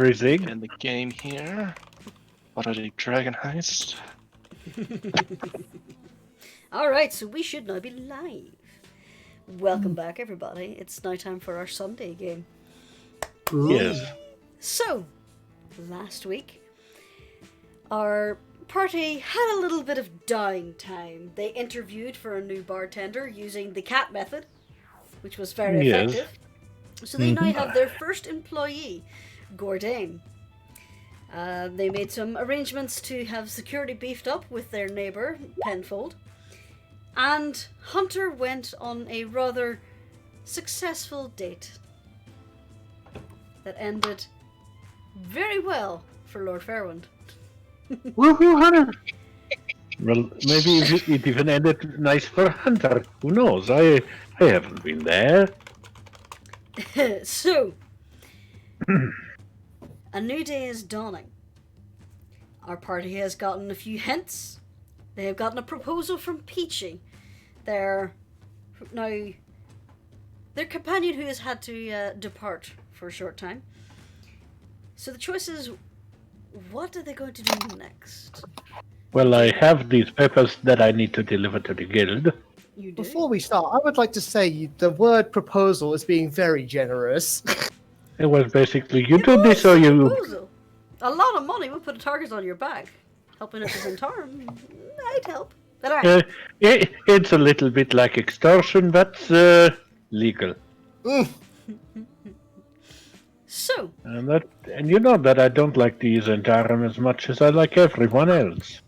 everything. In the game here. Waterdeep Dragon Heist. Alright, so we should now be live. Welcome back, everybody. It's now time for our Sunday game. Yes. So, last week, our party had a little bit of downtime. They interviewed for a new bartender using the cat method, which was very effective. So they now have their first employee, Gordane. They made some arrangements to have security beefed up with their neighbour, Penfold. And Hunter went on a rather successful date that ended very well for Lord Fairwind. Woohoo, Hunter! Well, maybe it even ended nice for Hunter. Who knows? I haven't been there. So, a new day is dawning. Our party has gotten a few hints. They have gotten a proposal from Peachy, their companion who has had to depart for a short time. So the choice is, what are they going to do next? Well, I have these papers that I need to deliver to the guild. You do? Before we start, I would like to say the word proposal is being very generous. It was basically, you It do this was or a you... proposal. A lot of money will put a target on your back. Helping at the same time. I'd help. But alright. It's a little bit like extortion, but legal. So, And you know that I don't like the Zentarum as much as I like everyone else.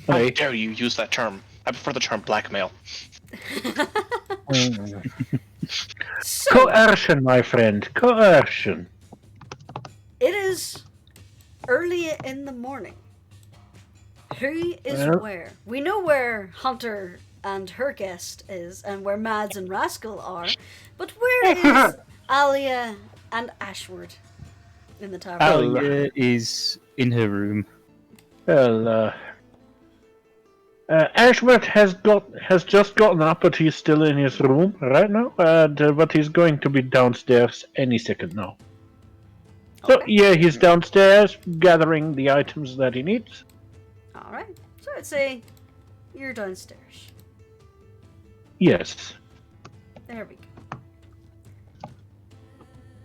How dare you use that term? I prefer the term blackmail. so Coercion, my friend, coercion. it is early in the morning. Who is Well- where? We know where Hunter and her guest is, and where Mads and Rascal are, but where is Alya and Ashward in the tavern? Alya is in her room. Well, Ashworth has just gotten up, but he's still in his room right now. But he's going to be downstairs any second now. So Okay. yeah, he's downstairs gathering the items that he needs. Alright, so I'd say you're downstairs. Yes. There we go.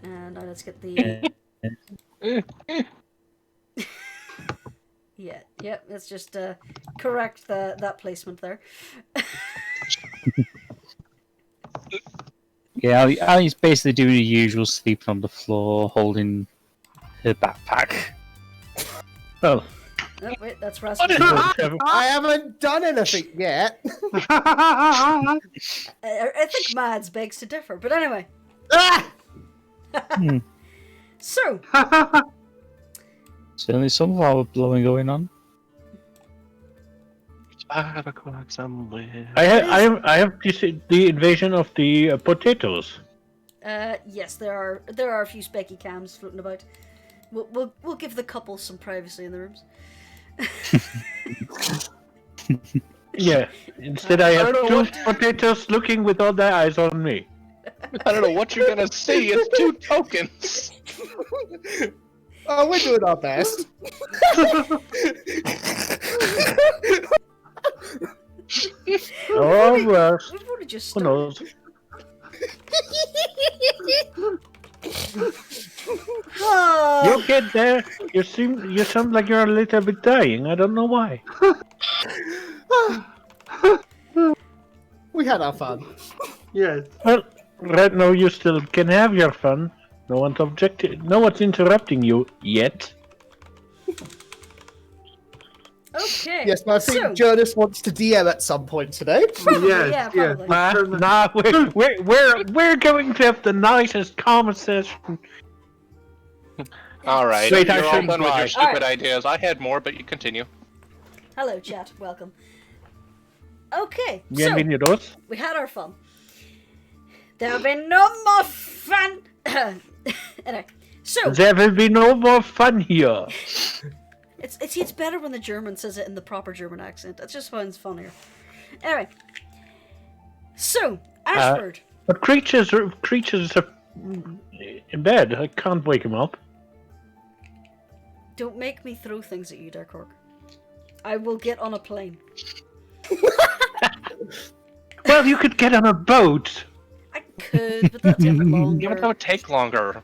And now let's get the... Yep, let's just correct that placement there. Yeah, Alya's basically doing the usual, sleeping on the floor, holding her backpack. Well, Oh, wait, that's Rascal. I haven't done anything yet. I think Mads begs to differ, but anyway. Ah! So, Certainly some flower blowing going on. 5 o'clock somewhere. I have the invasion of the potatoes. yes, there are a few specky cams floating about. We'll give the couple some privacy in the rooms. Yeah. Instead, I have two potatoes looking with all their eyes on me. I don't know what you're gonna see. It's 2 tokens. Oh, we're doing our best. Oh, well, We've only just who started. knows? Oh, You okay there? You sound like you're a little bit dying. I don't know why. We had our fun. Yes. Well, right now you still can have your fun. No one's no one's interrupting you yet. okay. Yes, but I think So, Jurnis wants to DM at some point today. probably, Yes, yeah, yes. probably. Nah, we're going to have the nicest conversation. Alright, Wait, I you're all shouldn't done with lie. your stupid Alright. ideas. I had more, but you continue. Hello, chat. Welcome. Okay, so Bienvenidos. we had our fun. There'll be no more fun. Anyway, so There will be no more fun here. it's better when the German says it in the proper German accent. That just sounds funnier. Anyway, so Ashford. But creatures are in bed. I can't wake him up. Don't make me throw things at you, Darkhawk. I will get on a plane. Well, you could get on a boat. I could, but that'd take Yeah, but longer. that would take longer.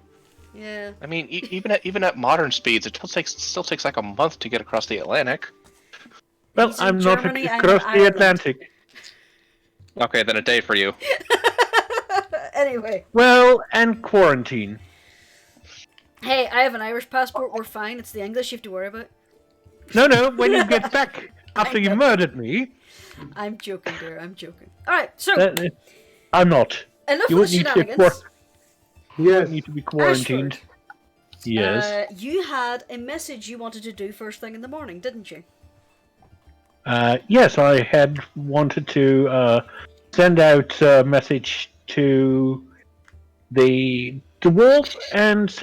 Yeah. I mean, even at modern speeds, it still takes like a month to get across the Atlantic. Well, He's in I'm not Germany, I'm in across the Ireland. Atlantic. Okay, then a day for you. Anyway. Well, and quarantine. Hey, I have an Irish passport. We're fine. It's the English you have to worry about. No, when you get back after you murdered me. I'm joking, dear. I'm joking. Alright, so, I'm not. enough You of would the need to shenanigans. You don't need to be quarantined. Ashford. Yes. You had a message you wanted to do first thing in the morning, didn't you? Yes, I had wanted to send out a message to the wolf and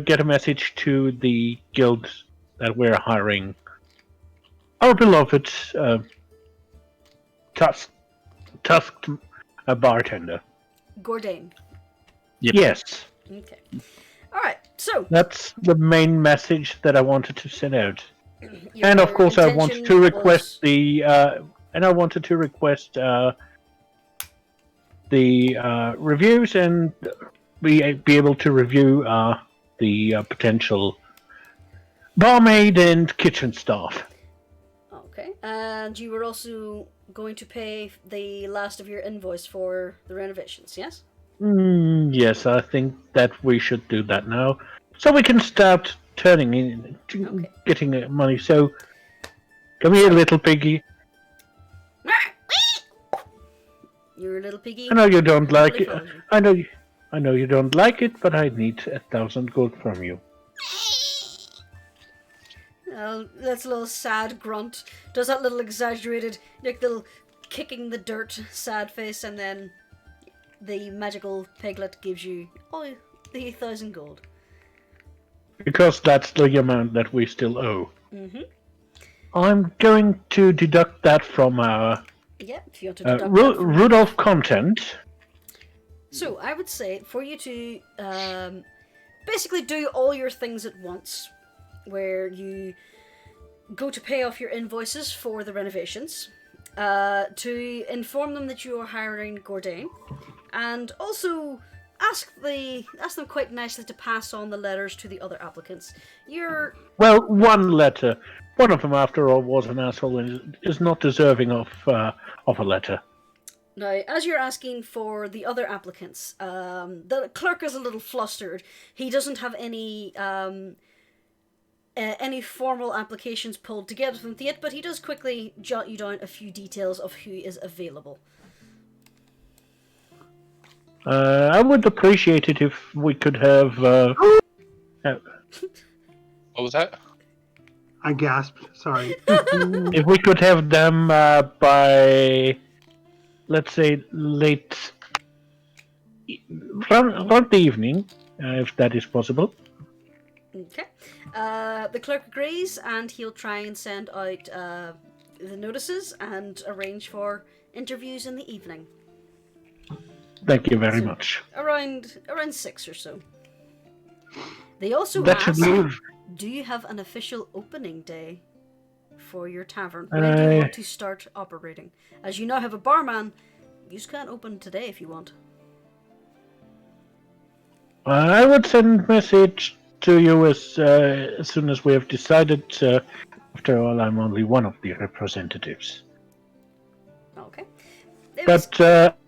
get a message to the guild that we're hiring our beloved tusked bartender. Gordain. Yep. Yes, Okay. Alright, so, that's the main message that I wanted to send out. your And of course, I wanted to intention request was- the reviews and be able to review the potential barmaid and kitchen staff. Okay, and you were also going to pay the last of your invoice for the renovations, yes? Yes, I think that we should do that now, so we can start turning in, Okay. getting money. So, come here, little piggy. You're a little piggy. I know you don't like Nobody it. follows you. I know you don't like it, but I need 1,000 gold from you. Oh, that's a little sad grunt. Does that little exaggerated, like little kicking the dirt sad face, and then the magical piglet gives you the 1,000 gold. Because that's the amount that we still owe. Mm-hmm. I'm going to deduct that from our Yeah, if you want to deduct that from- Rudolph content. So, I would say for you to basically do all your things at once, where you go to pay off your invoices for the renovations, to inform them that you are hiring Gordain, and also ask them quite nicely to pass on the letters to the other applicants. Well, one letter. One of them, after all, was an asshole and is not deserving of a letter. Now, as you're asking for the other applicants, the clerk is a little flustered. He doesn't have any formal applications pulled together from yet, but he does quickly jot you down a few details of who is available. I would appreciate it if we could have. What was that? I gasped. Sorry. If we could have them by, let's say, late around the evening, if that is possible. Okay. The clerk agrees, and he'll try and send out the notices and arrange for interviews in the evening. Thank you very much. Around 6 or so. They also That should ask, leave. do you have an official opening day for your tavern? When do you want to start operating? As you now have a barman, you can open today if you want. I would send message to you as soon as we have decided. After all, I'm only one of the representatives. Okay. But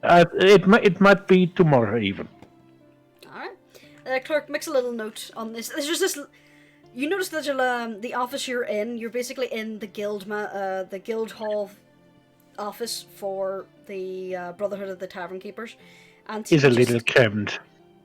it might be tomorrow even. Alright. Clerk, makes a little note on this. There's just this. You notice that the office you're in, you're basically in the guild hall office for the Brotherhood of the Tavern Keepers. And Is a little crammed.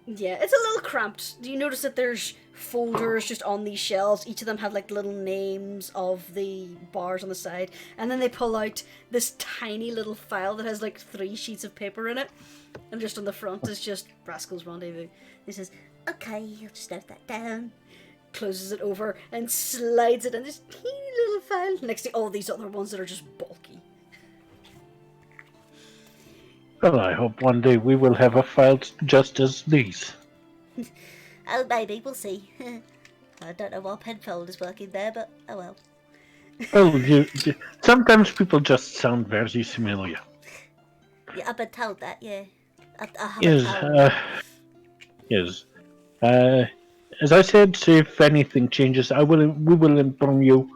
Yeah, it's a little cramped. Do you notice that there's folders just on these shelves? Each of them have like little names of the bars on the side, and then they pull out this tiny little file that has like 3 sheets of paper in it, and just on the front is just Rascal's Rendezvous. He says, "Okay, I'll just note that down." Closes it over and slides it in this teeny little file next to all these other ones that are just bulky. Well, I hope one day we will have a file just as these. Oh, maybe we'll see. I don't know what Penfold is working there, but oh well. Oh, sometimes people just sound very familiar. Yeah, I've been told that, yeah. I have a Yes, town. yes. As I said, if anything changes, we will inform you.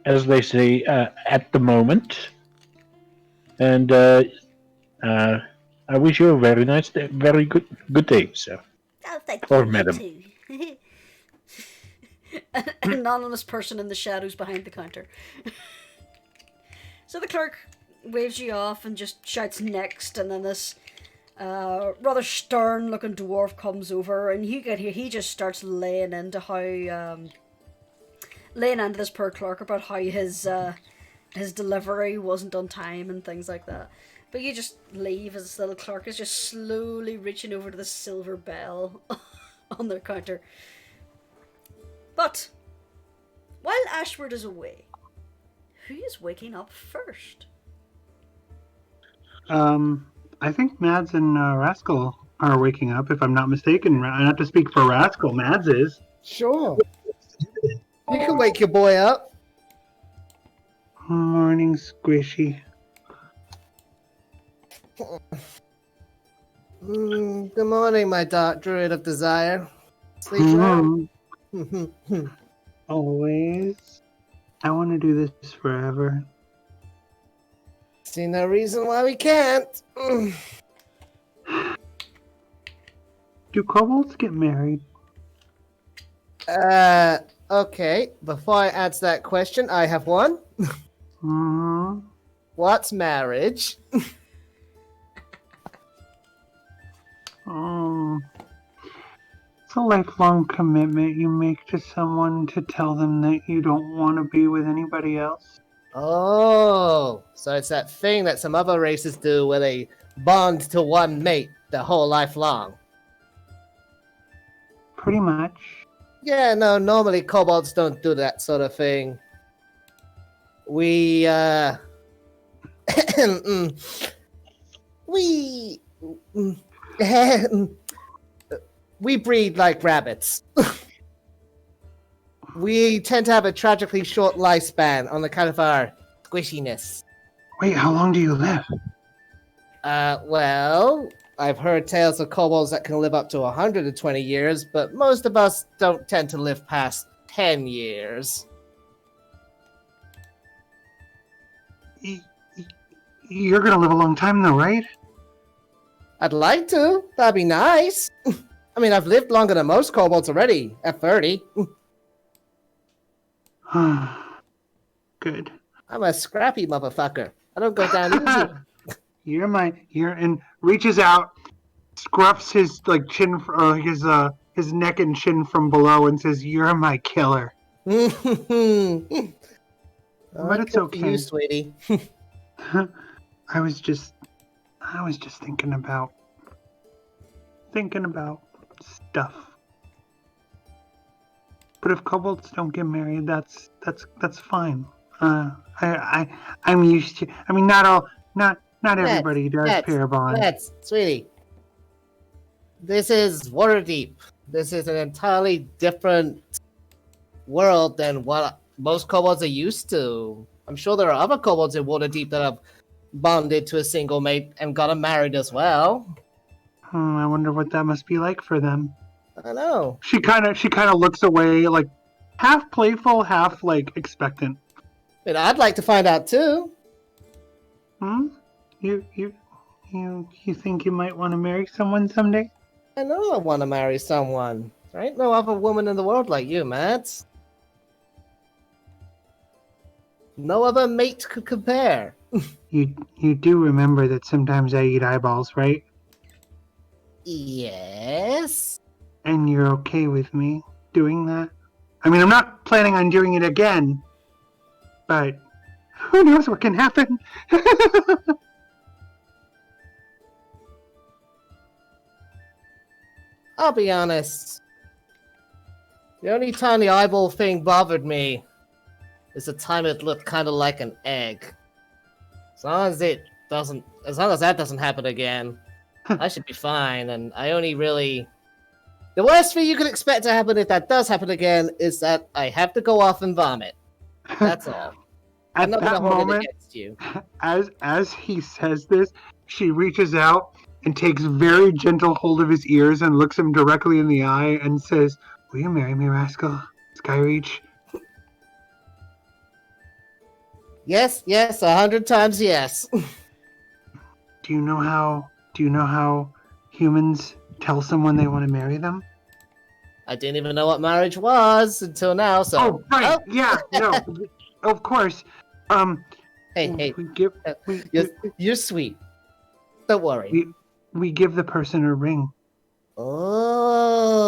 As they say, at the moment. And I wish you a very nice day, very good day, sir. Oh, thank Or you, madam. you too. An anonymous person in the shadows behind the counter. So the clerk waves you off and just shouts next, and then this rather stern-looking dwarf comes over, and you get here. He just starts laying into this poor clerk about how his delivery wasn't on time and things like that. But you just leave as this little clerk is just slowly reaching over to the silver bell on their counter. But while Ashford is away, who is waking up first? I think Mads and Rascal are waking up, if I'm not mistaken. Not to speak for Rascal, Mads is. Sure. You can wake your boy up. Morning, Squishy. Good morning, my dark druid of desire. Sleep well. Always. I want to do this forever. See no reason why we can't. Do kobolds get married? Okay. Before I answer that question, I have one. What's marriage? It's a lifelong commitment you make to someone to tell them that you don't want to be with anybody else. Oh, so it's that thing that some other races do where they bond to one mate their whole life long. Pretty much. Yeah, no, normally kobolds don't do that sort of thing. We we breed like rabbits. We tend to have a tragically short lifespan on account of our squishiness. Wait, how long do you live? Well, I've heard tales of kobolds that can live up to 120 years, but most of us don't tend to live past 10 years. You're gonna live a long time though, right? I'd like to. That'd be nice. I mean, I've lived longer than most kobolds already, at 30. Good. I'm a scrappy motherfucker. I don't go down easy. And reaches out, scruffs his chin, his neck and chin from below, and says, "You're my killer." But it's okay, you, sweetie. I was just thinking about stuff. But if kobolds don't get married, that's fine. I'm used to. I mean, not everybody does pair bond. Let's, sweetie. This is Waterdeep. This is an entirely different world than what most kobolds are used to. I'm sure there are other kobolds in Waterdeep that have bonded to a single mate and got them married as well. I wonder what that must be like for them. I know. She kind of looks away, like half playful, half expectant. But I'd like to find out too. You think you might want to marry someone someday? I know I want to marry someone. There ain't no other woman in the world like you, Mads. No other mate could compare. You do remember that sometimes I eat eyeballs, right? Yes. And you're okay with me doing that? I mean, I'm not planning on doing it again, but who knows what can happen? I'll be honest. The only time the eyeball thing bothered me is the time it looked kind of like an egg. As long as that doesn't happen again, I should be fine. And I only really The worst thing you could expect to happen if that does happen again is that I have to go off and vomit. That's all. I'm At not going that to hold it moment, against you. as he says this, she reaches out and takes very gentle hold of his ears and looks him directly in the eye and says, "Will you marry me, Rascal? Skyreach?" Yes, 100 times yes. Do you know how humans tell someone they want to marry them? I didn't even know what marriage was until now, so... Oh, right. Yeah, no. Of course. Hey, we give we, you're sweet. Don't worry. we give the person a ring. Oh,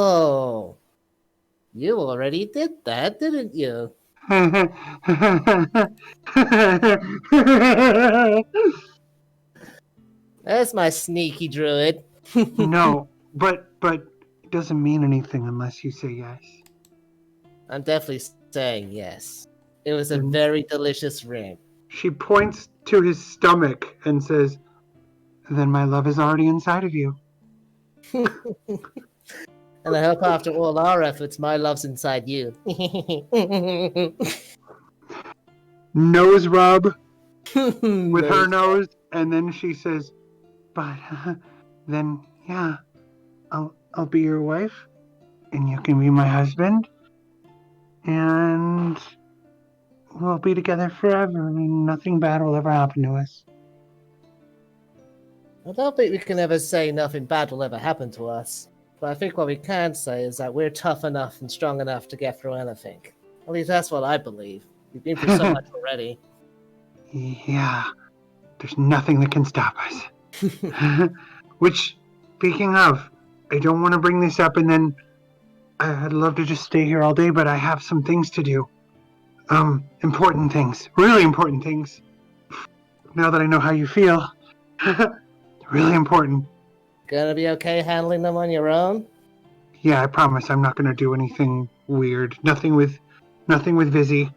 you already did that, didn't you? That's my sneaky druid. No, but it doesn't mean anything unless you say yes. I'm definitely saying yes. It was a very delicious ring. She points to his stomach and says, "Then my love is already inside of you." And I hope after all our efforts, my love's inside you. Nose rub with her nose, and then she says, "But then, yeah, I'll be your wife, and you can be my husband, and we'll be together forever, and nothing bad will ever happen to us." I don't think we can ever say nothing bad will ever happen to us. But I think what we can say is that we're tough enough and strong enough to get through anything. At least that's what I believe. We've been through so much already. Yeah, there's nothing that can stop us. Which, speaking of, I don't want to bring this up and then I'd love to just stay here all day, but I have some things to do. Important things. Really important things. Now that I know how you feel. Really important. Gonna be okay handling them on your own? Yeah, I promise I'm not gonna do anything weird. Nothing with Vizzy.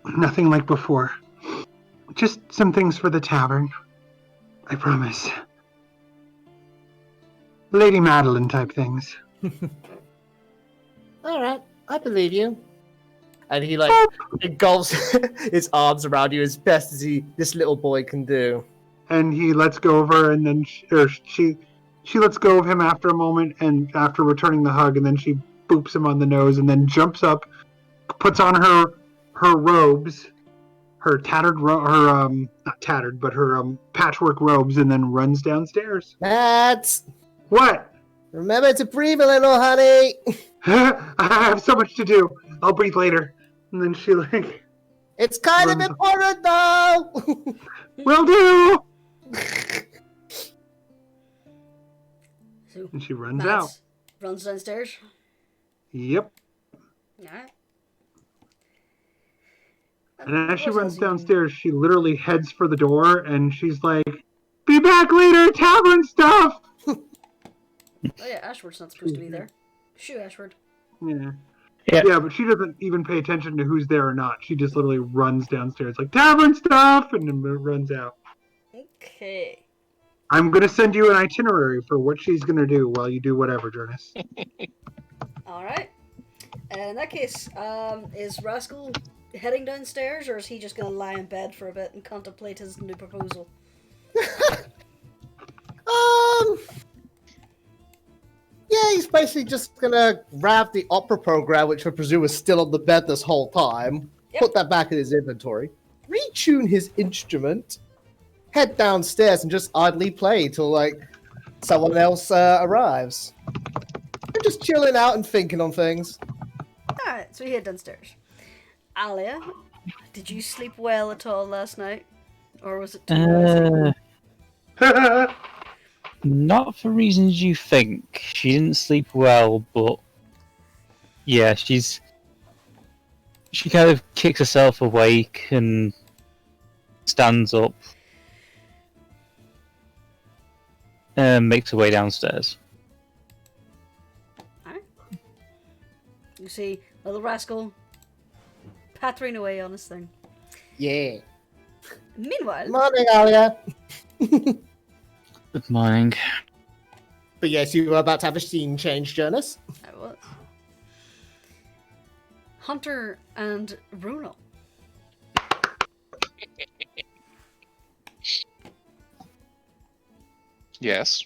Nothing like before. Just some things for the tavern. I promise. Lady Madeline type things. Alright, I believe you. And he engulfs his arms around you as best as this little boy can do. And he lets go of her, and then she lets go of him after a moment, and after returning the hug, and then she boops him on the nose, and then jumps up, puts on her robes, her not tattered, but her patchwork robes, and then runs downstairs. Matt! What? Remember to breathe a little, honey! I have so much to do. I'll breathe later. And then she It's kind of important, though! Will do! So, And she runs Matt out. runs downstairs. Yep. Alright. And as she runs downstairs, she literally heads for the door, and she's like, "Be back later, tavern stuff!" Oh yeah, Ashford's not supposed to be there. Shoo, Ashford. Yeah, but she doesn't even pay attention to who's there or not. She just literally runs downstairs like, "Tavern stuff!" and then runs out. Okay. I'm going to send you an itinerary for what she's going to do while you do whatever, Jurnis. Alright. In that case, is Rascal heading downstairs, or is he just going to lie in bed for a bit and contemplate his new proposal? Yeah, he's basically just gonna grab the opera program, which I presume is still on the bed this whole time, put that back in his inventory, retune his instrument, head downstairs, and just idly play till, someone else arrives. I'm just chilling out and thinking on things. Alright, so he head downstairs. Alya, did you sleep well at all last night? Or was it too noisy? Not for reasons you think. She didn't sleep well, but yeah, she kind of kicks herself awake and stands up and makes her way downstairs. Alright. You see little Rascal pattering away on his thing. Yeah. Meanwhile, Morning, Alya. Good morning. But yes, you were about to have a scene change, Jurnis. I was. Hunter and Bruno. Yes.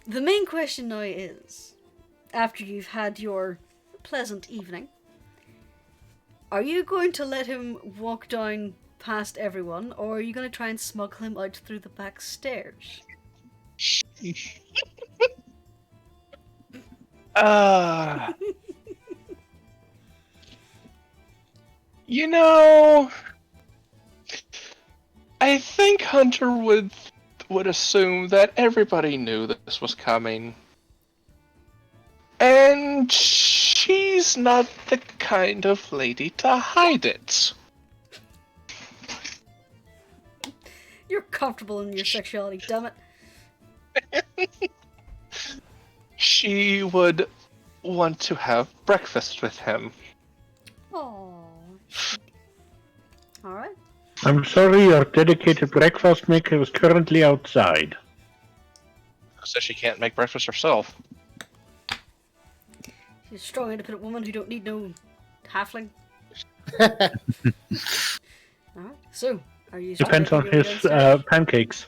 The main question now is, after you've had your pleasant evening, are you going to let him walk down past everyone, or are you going to try and smuggle him out through the back stairs? You know, I think Hunter would assume that everybody knew that this was coming. And she's not the kind of lady to hide it. You're comfortable in your sexuality, damn it. She would want to have breakfast with him. Aww. Alright. I'm sorry, your dedicated breakfast maker is currently outside. So she can't make breakfast herself. She's a strong, independent woman who don't need no halfling. Alright, so, are you Depends on making your way his downstairs? pancakes.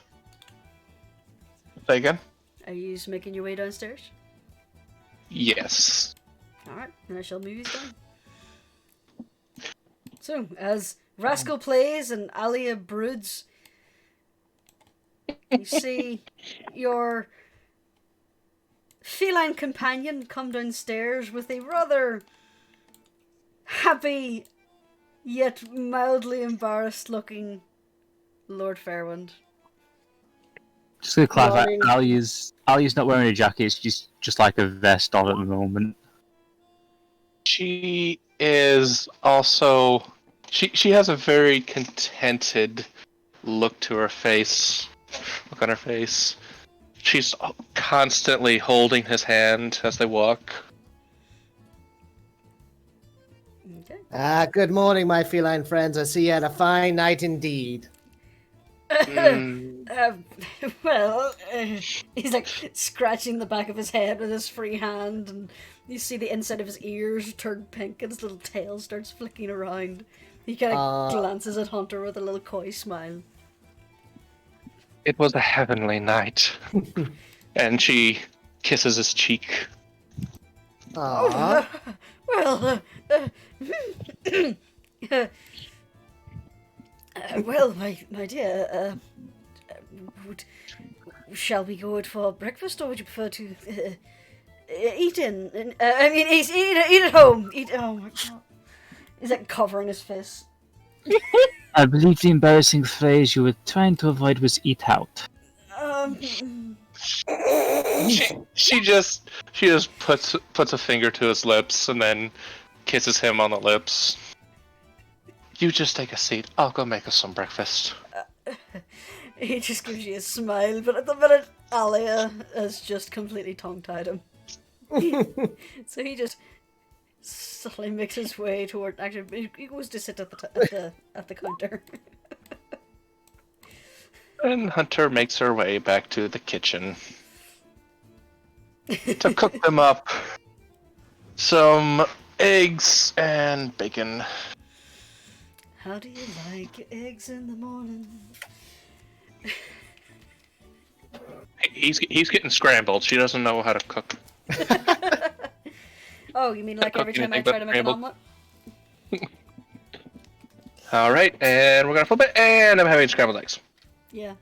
Say again? Are you making your way downstairs? Yes. Alright, then I shall move you down. So, as Rascal plays and Alya broods, you see your feline companion come downstairs with a rather happy yet mildly embarrassed looking Lord Fairwind. Just to clarify, Morning. Alya's not wearing a jacket. She's just like a vest on at the moment. She is also... She has a very contented look to her face. Look on her face. She's constantly holding his hand as they walk. Okay. Good morning, my feline friends. I see you had a fine night indeed. Well, he's like scratching the back of his head with his free hand, and you see the inside of his ears turn pink, and his little tail starts flicking around. He kind of glances at Hunter with a little coy smile. It was a heavenly night. And she kisses his cheek. Aww. Well, well, my dear, shall we go out for breakfast, or would you prefer to eat in? I mean, eat at home. Eat. Oh my god! He's like covering his face. I believe the embarrassing phrase you were trying to avoid was "eat out." She just puts a finger to his lips and then kisses him on the lips. You just take a seat. I'll go make us some breakfast. He just gives you a smile, but at the minute, Alya has just completely tongue-tied him. So he just slowly makes his way toward. Actually, he goes to sit at the counter. And Hunter makes her way back to the kitchen to cook them up some eggs and bacon. How do you like your eggs in the morning? He's getting scrambled. She doesn't know how to cook. Oh, you mean like every time I anything try but to make an scrambled. omelet? All right, and we're gonna flip it, and I'm having scrambled eggs. Yeah,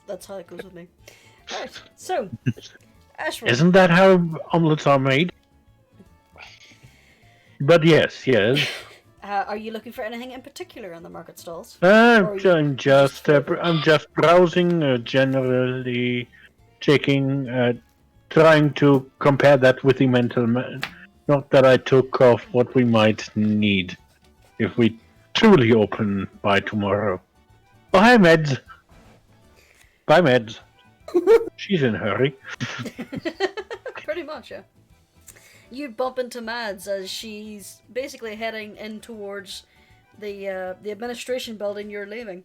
that's how it goes with me. Alright, so, Ashford. Isn't that how omelets are made? But yes. Are you looking for anything in particular on the market stalls? I'm just browsing, generally checking, trying to compare that with the mental note that I took of what we might need if we truly open by tomorrow. Oh, hi, Meds. Bye, Meds. She's in a hurry. Pretty much, yeah. You bump into Mads as she's basically heading in towards the administration building you're leaving.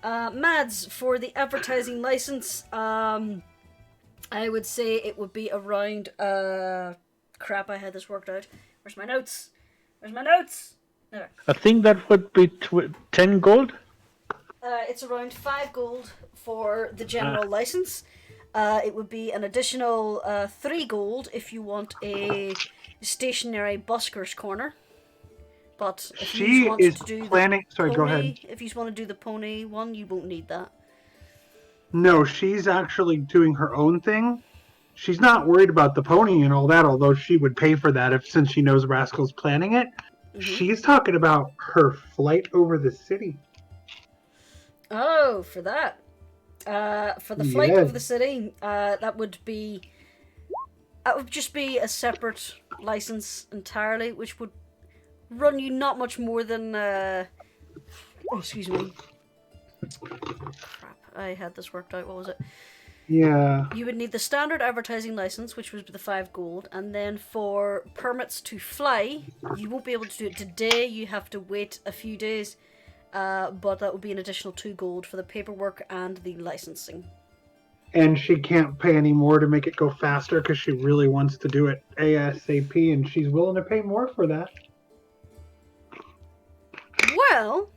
Mads, for the advertising license, I would say it would be around. Crap! I had this worked out. Where's my notes? There. I think that would be 10 gold. It's around 5 gold for the general license. It would be an additional 3 gold if you want a stationary busker's corner. But if She you want is to do planning. Sorry, the go pony, ahead. if you want to do the pony one, you won't need that. No, she's actually doing her own thing. She's not worried about the pony and all that, although she would pay for that since she knows Rascal's planning it. Mm-hmm. She's talking about her flight over the city. Oh, for that. For the flight Yes. over the city, that would just be a separate license entirely, which would run you not much more than excuse me. Crap, I had this worked out. What was it? Yeah. You would need the standard advertising license, which would be the 5 gold, and then for permits to fly, you won't be able to do it today. You have to wait a few days, but that would be an additional 2 gold for the paperwork and the licensing. And she can't pay any more to make it go faster because she really wants to do it ASAP, and she's willing to pay more for that. Well,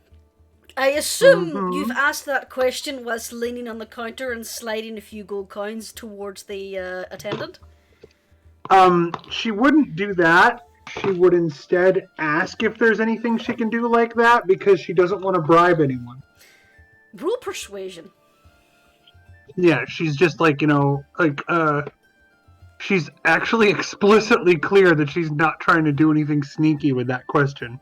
I assume Mhm. you've asked that question whilst leaning on the counter and sliding a few gold coins towards the attendant. She wouldn't do that. She would instead ask if there's anything she can do like that because she doesn't want to bribe anyone. Rule persuasion. Yeah, she's just like, she's actually explicitly clear that she's not trying to do anything sneaky with that question.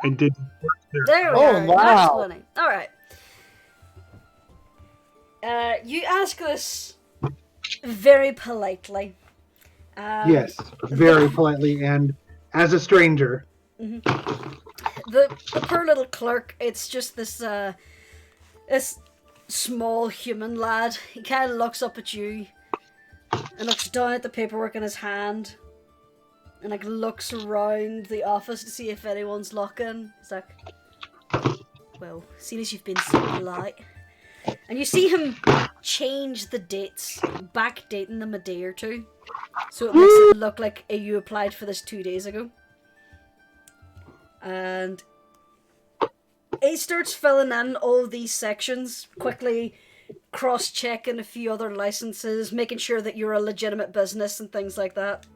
I did work there. There we Oh, are. wow. That's funny. All right. You ask this very politely. Yes, very politely and as a stranger. The poor little clerk. It's just this small human lad. He kind of looks up at you and looks down at the paperwork in his hand, and like looks around the office to see if anyone's looking. He's like, "Well, seeing as you've been so polite," and you see him change the dates, backdating them a day or two, so it makes it look like you applied for this 2 days ago. And he starts filling in all these sections, quickly cross-checking a few other licenses, making sure that you're a legitimate business and things like that.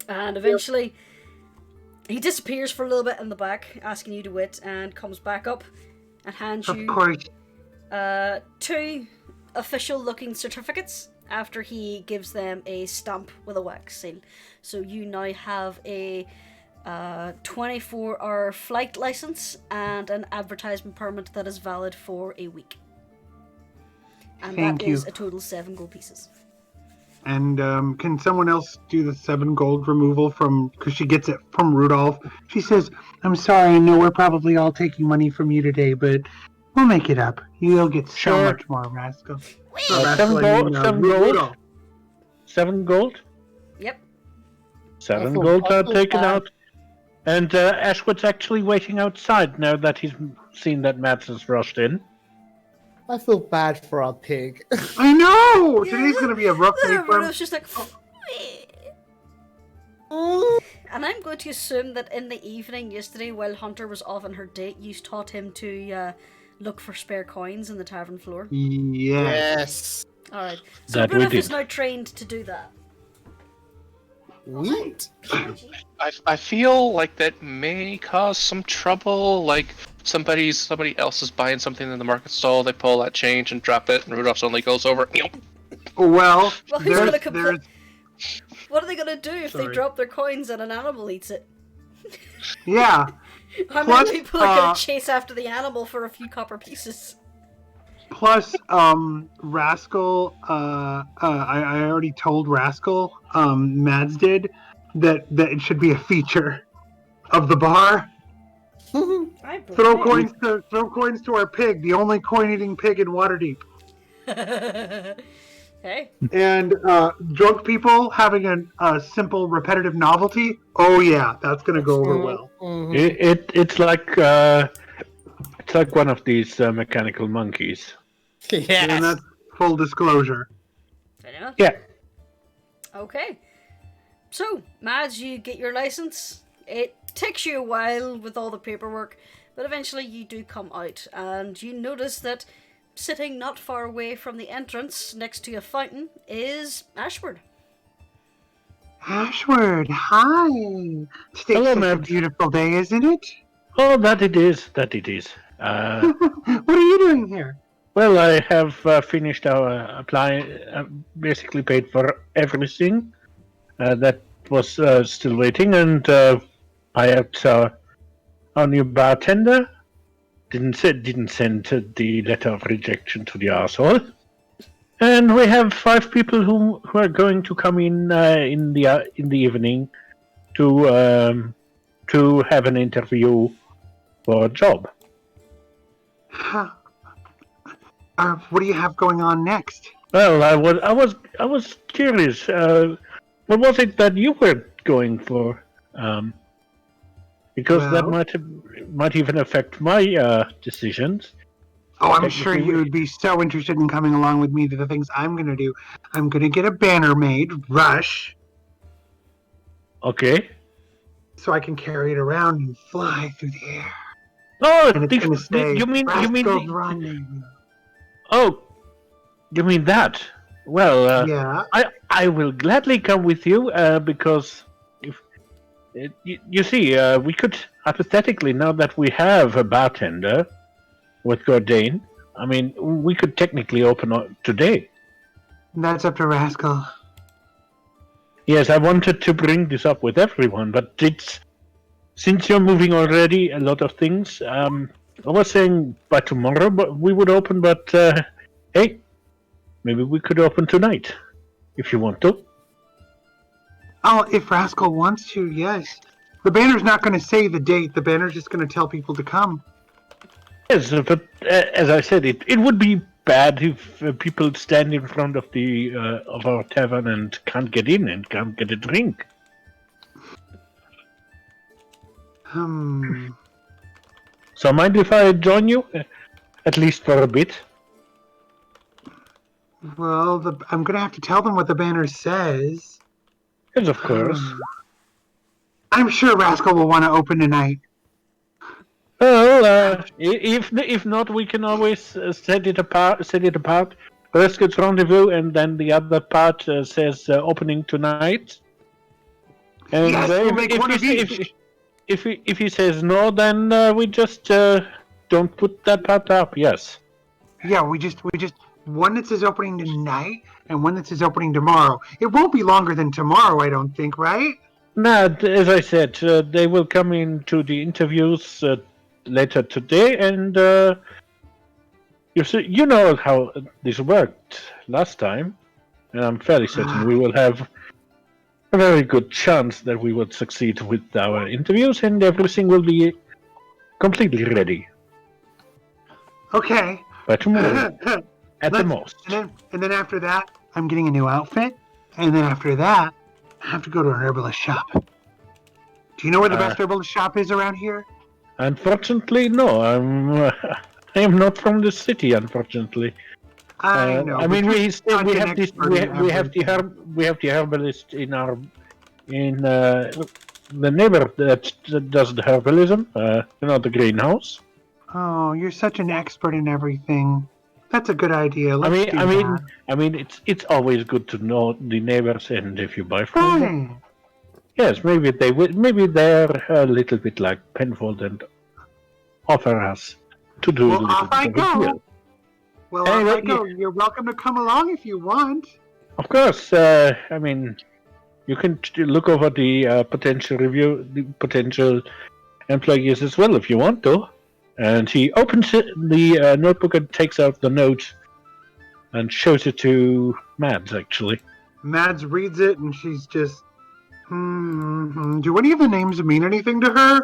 And eventually, he disappears for a little bit in the back, asking you to wait, and comes back up and hands Of you course. 2 official-looking certificates after he gives them a stamp with a wax seal. So you now have a 24-hour flight license and an advertisement permit that is valid for a week. And Thank that you. is a total 7 gold pieces. And can someone else do the 7 gold removal because she gets it from Rudolph? She says, "I'm sorry, I know we're probably all taking money from you today, but we'll make it up. You'll get so Sure. much more, Rascal." Uh, 7 gold. 7 gold. Rudolph. 7 gold. Yep. 7 I feel- gold I are feel taken bad. out. And Ashwood's actually waiting outside now that he's seen that Mads has rushed in. I feel bad for our pig. I know! Yeah. Today's going to be a rough day for him. Rudolph's just like, and I'm going to assume that in the evening yesterday, while Hunter was off on her date, you taught him to look for spare coins in the tavern floor. Yes. Yes. Alright. So That we Rudolph did. is now trained to do that. Sweet. I feel like that may cause some trouble. Like somebody else is buying something in the market stall, they pull that change and drop it, and Rudolph only goes over. Well, Well, who's gonna there's, compl- What are they gonna do if they Sorry. drop their coins and an animal eats it? yeah. How Plus, many people are gonna chase after the animal for a few copper pieces? Plus, Rascal, I already told Rascal, Mads did, that it should be a feature of the bar. I Throw believe coins to our pig, the only coin-eating pig in Waterdeep. it. Hey. And drunk people having a simple repetitive novelty. Oh yeah, that's gonna go over well. Mhm. It's like one of these mechanical monkeys. And Yes. that's full disclosure. Fair enough. Yeah. Okay. So, Mads, you get your license. It takes you a while with all the paperwork, but eventually you do come out, and you notice that sitting not far away from the entrance, next to a fountain, is Ashward. Ashward, hi. Today's Hello, such a Mads. beautiful day, isn't it? Oh, that it is. That it is. What are you doing here? Well, I have finished our basically paid for everything that was still waiting, and I helped our new bartender. Didn't send the letter of rejection to the arsehole. And we have 5 people who are going to come in the evening to have an interview for a job. What do you have going on next? Well, I was curious. What was it that you were going for? Because that Well- might even affect my decisions. Oh, I'm Technically, sure you would be so interested in coming along with me to the things I'm going to do. I'm going to get a banner made, Rush, Okay. so I can carry it around and fly through the air. Oh, And it's going to say, you mean Rascal's the- Rendezvous. Oh, you mean that? Well, Yeah. I will gladly come with you because if you see, we could hypothetically, now that we have a bartender with Gordain, I mean, we could technically open today. That's up to Rascal. Yes, I wanted to bring this up with everyone, but since you're moving already a lot of things. I was saying by tomorrow, but we would open. But hey, maybe we could open tonight if you want to. Oh, if Rascal wants to, yes. The banner's not going to say the date. The banner's just going to tell people to come. Yes, but as I said, it would be bad if people stand in front of the of our tavern and can't get in and can't get a drink. So mind if I join you, at least for a bit? Well, I'm going to have to tell them what the banner says. Yes, of course. I'm sure Rascal will want to open tonight. Well, if not, we can always set it apart. Rascal's Rendezvous, and then the other part says opening tonight. And Yes, we'll make one of each. if he says no, then we just don't put that part up. Yes. Yeah, we just one that says opening tonight and one that says opening tomorrow. It won't be longer than tomorrow, I don't think, right? Nah, as I said, they will come into the interviews later today, and you know how this worked last time, and I'm fairly certain we will have a very good chance that we would succeed with our interviews, and everything will be completely ready Okay. by tomorrow, at the Let's- most. And then after that, I'm getting a new outfit, and then after that, I have to go to an herbalist shop. Do you know where the best herbalist shop is around here? Unfortunately, no. I am not from the city. Unfortunately, I know. I mean, but we you're still such we an have this expert in everything. we have the herbalist in the neighbor that does the herbalism. The greenhouse. Oh, you're such an expert in everything. That's a good idea. Let's do that. I mean, it's always good to know the neighbors, and if you buy from them, Fine. yes, maybe they're a little bit like Penfold and offer us to do a Well, little off I bit of a go. deal. Well, Hey, off I well, go. You're welcome to come along if you want. Of course, I mean, you can look over the potential employees as well if you want to. And he opens the notebook and takes out the note and shows it to Mads, actually. Mads reads it and she's just, Do any of the names mean anything to her?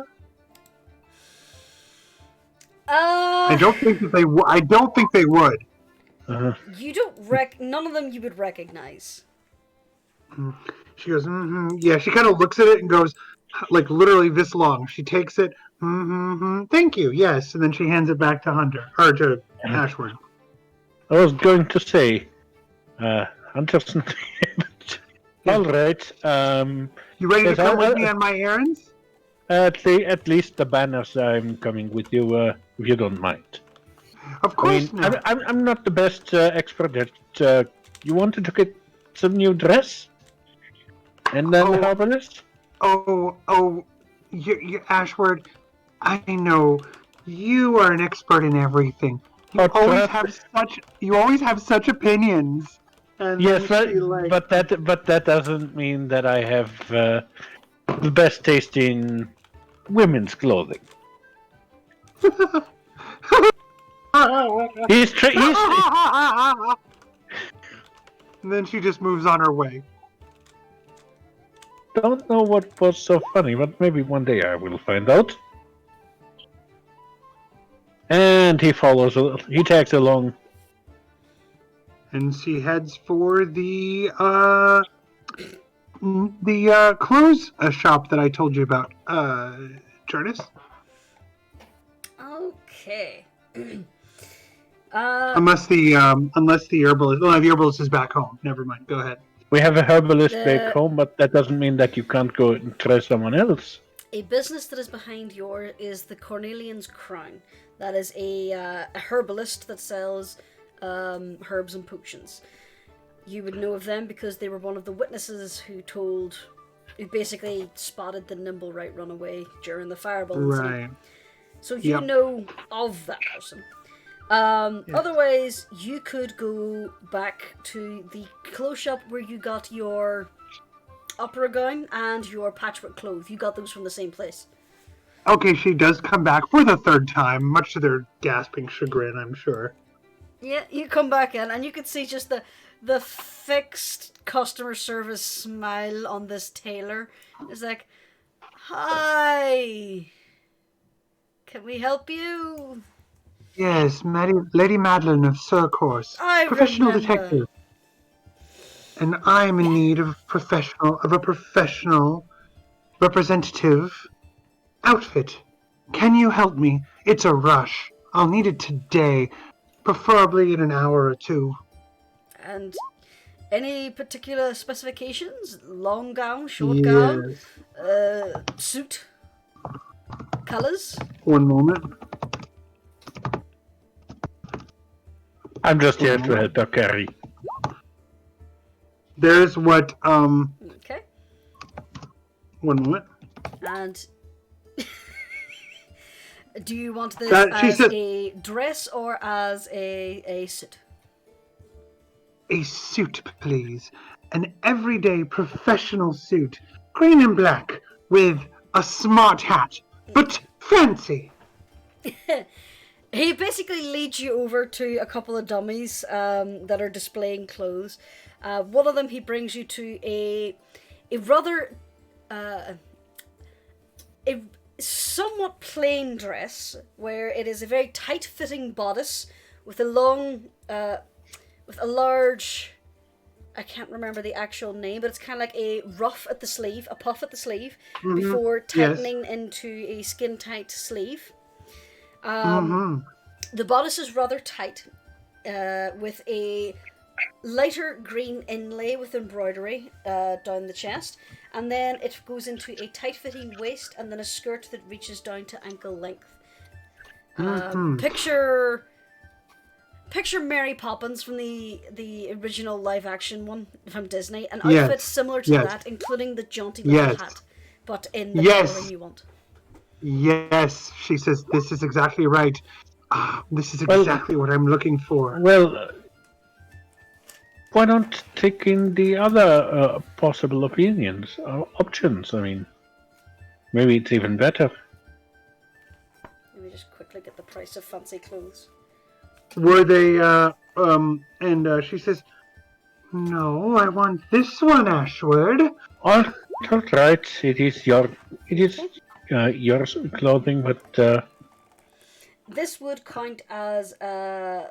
I don't think that I don't think they would. You don't none of them you would recognize. She goes, Yeah, she kind of looks at it and goes, like literally this long. She takes it, Thank you, yes. And then she hands it back to Hunter, or to Ashward. I was going to say, I'm just not. All right. You ready to Yes, come with me on my errands? at least the banners. I'm coming with you, if you don't mind. Of I mean, course not. I'm not the best expert at. You wanted to get some new dress, and then Oh. herbalist. You Ashword. I know you are an expert in everything. You But always perhaps- have such opinions. And Yes, then she like, but that doesn't mean that I have the best taste in women's clothing. He's and then she just moves on her way. don't know what was so funny, but maybe one day I will find out. And he follows. He tags along. And she heads for the clothes shop that I told you about. Jurnis? Okay. Unless the herbalist. Well, the herbalist is back home. Never mind. Go ahead. We have a herbalist back home, but that doesn't mean that you can't go and try someone else. A business that is behind yours is the Cornelian's Crown. That is a herbalist that sells herbs and potions. You would know of them because they were one of the witnesses who basically spotted the Nimblewright run away during the fireball incident. Right. So you know of that person. Otherwise, you could go back to the clothes shop where you got your opera gown and your patchwork clothes. You got those from the same place. Okay, she does come back for the third time, much to their gasping chagrin, I'm sure. Yeah, you come back in and you can see just the fixed customer service smile on this tailor. It's like, hi, can we help you? Yes, Lady Madeline of Surcourse, professional remember. detective. And I'm in need of a professional representative outfit. Can you help me? It's a rush. I'll need it today, preferably in an hour or two. And any particular specifications? Long gown, short gown, suit, colors? One moment. I'm just here to help her carry. There's what, Okay. one moment. And do you want this She as said- a dress or as a suit? A suit, please. An everyday professional suit. Green and black, with a smart hat, but fancy. He basically leads you over to a couple of dummies that are displaying clothes. One of them, he brings you to a rather a somewhat plain dress, where it is a very tight-fitting bodice with a large, I can't remember the actual name, but it's kind of like a ruff at the sleeve, a puff at the sleeve, before tightening into a skin-tight sleeve. The bodice is rather tight, with a lighter green inlay with embroidery down the chest, and then it goes into a tight-fitting waist and then a skirt that reaches down to ankle length. Picture Mary Poppins from the original live-action one from Disney. An outfit similar to that, including the jaunty little hat, but in the coloring you want. Yes, she says, this is exactly right. This is exactly what I'm looking for. Well, why not take in the other possible options? I mean, maybe it's even better. Let me just quickly get the price of fancy clothes. Were they, and she says, no, I want this one, Ashword. All right, it is your clothing, but this would count as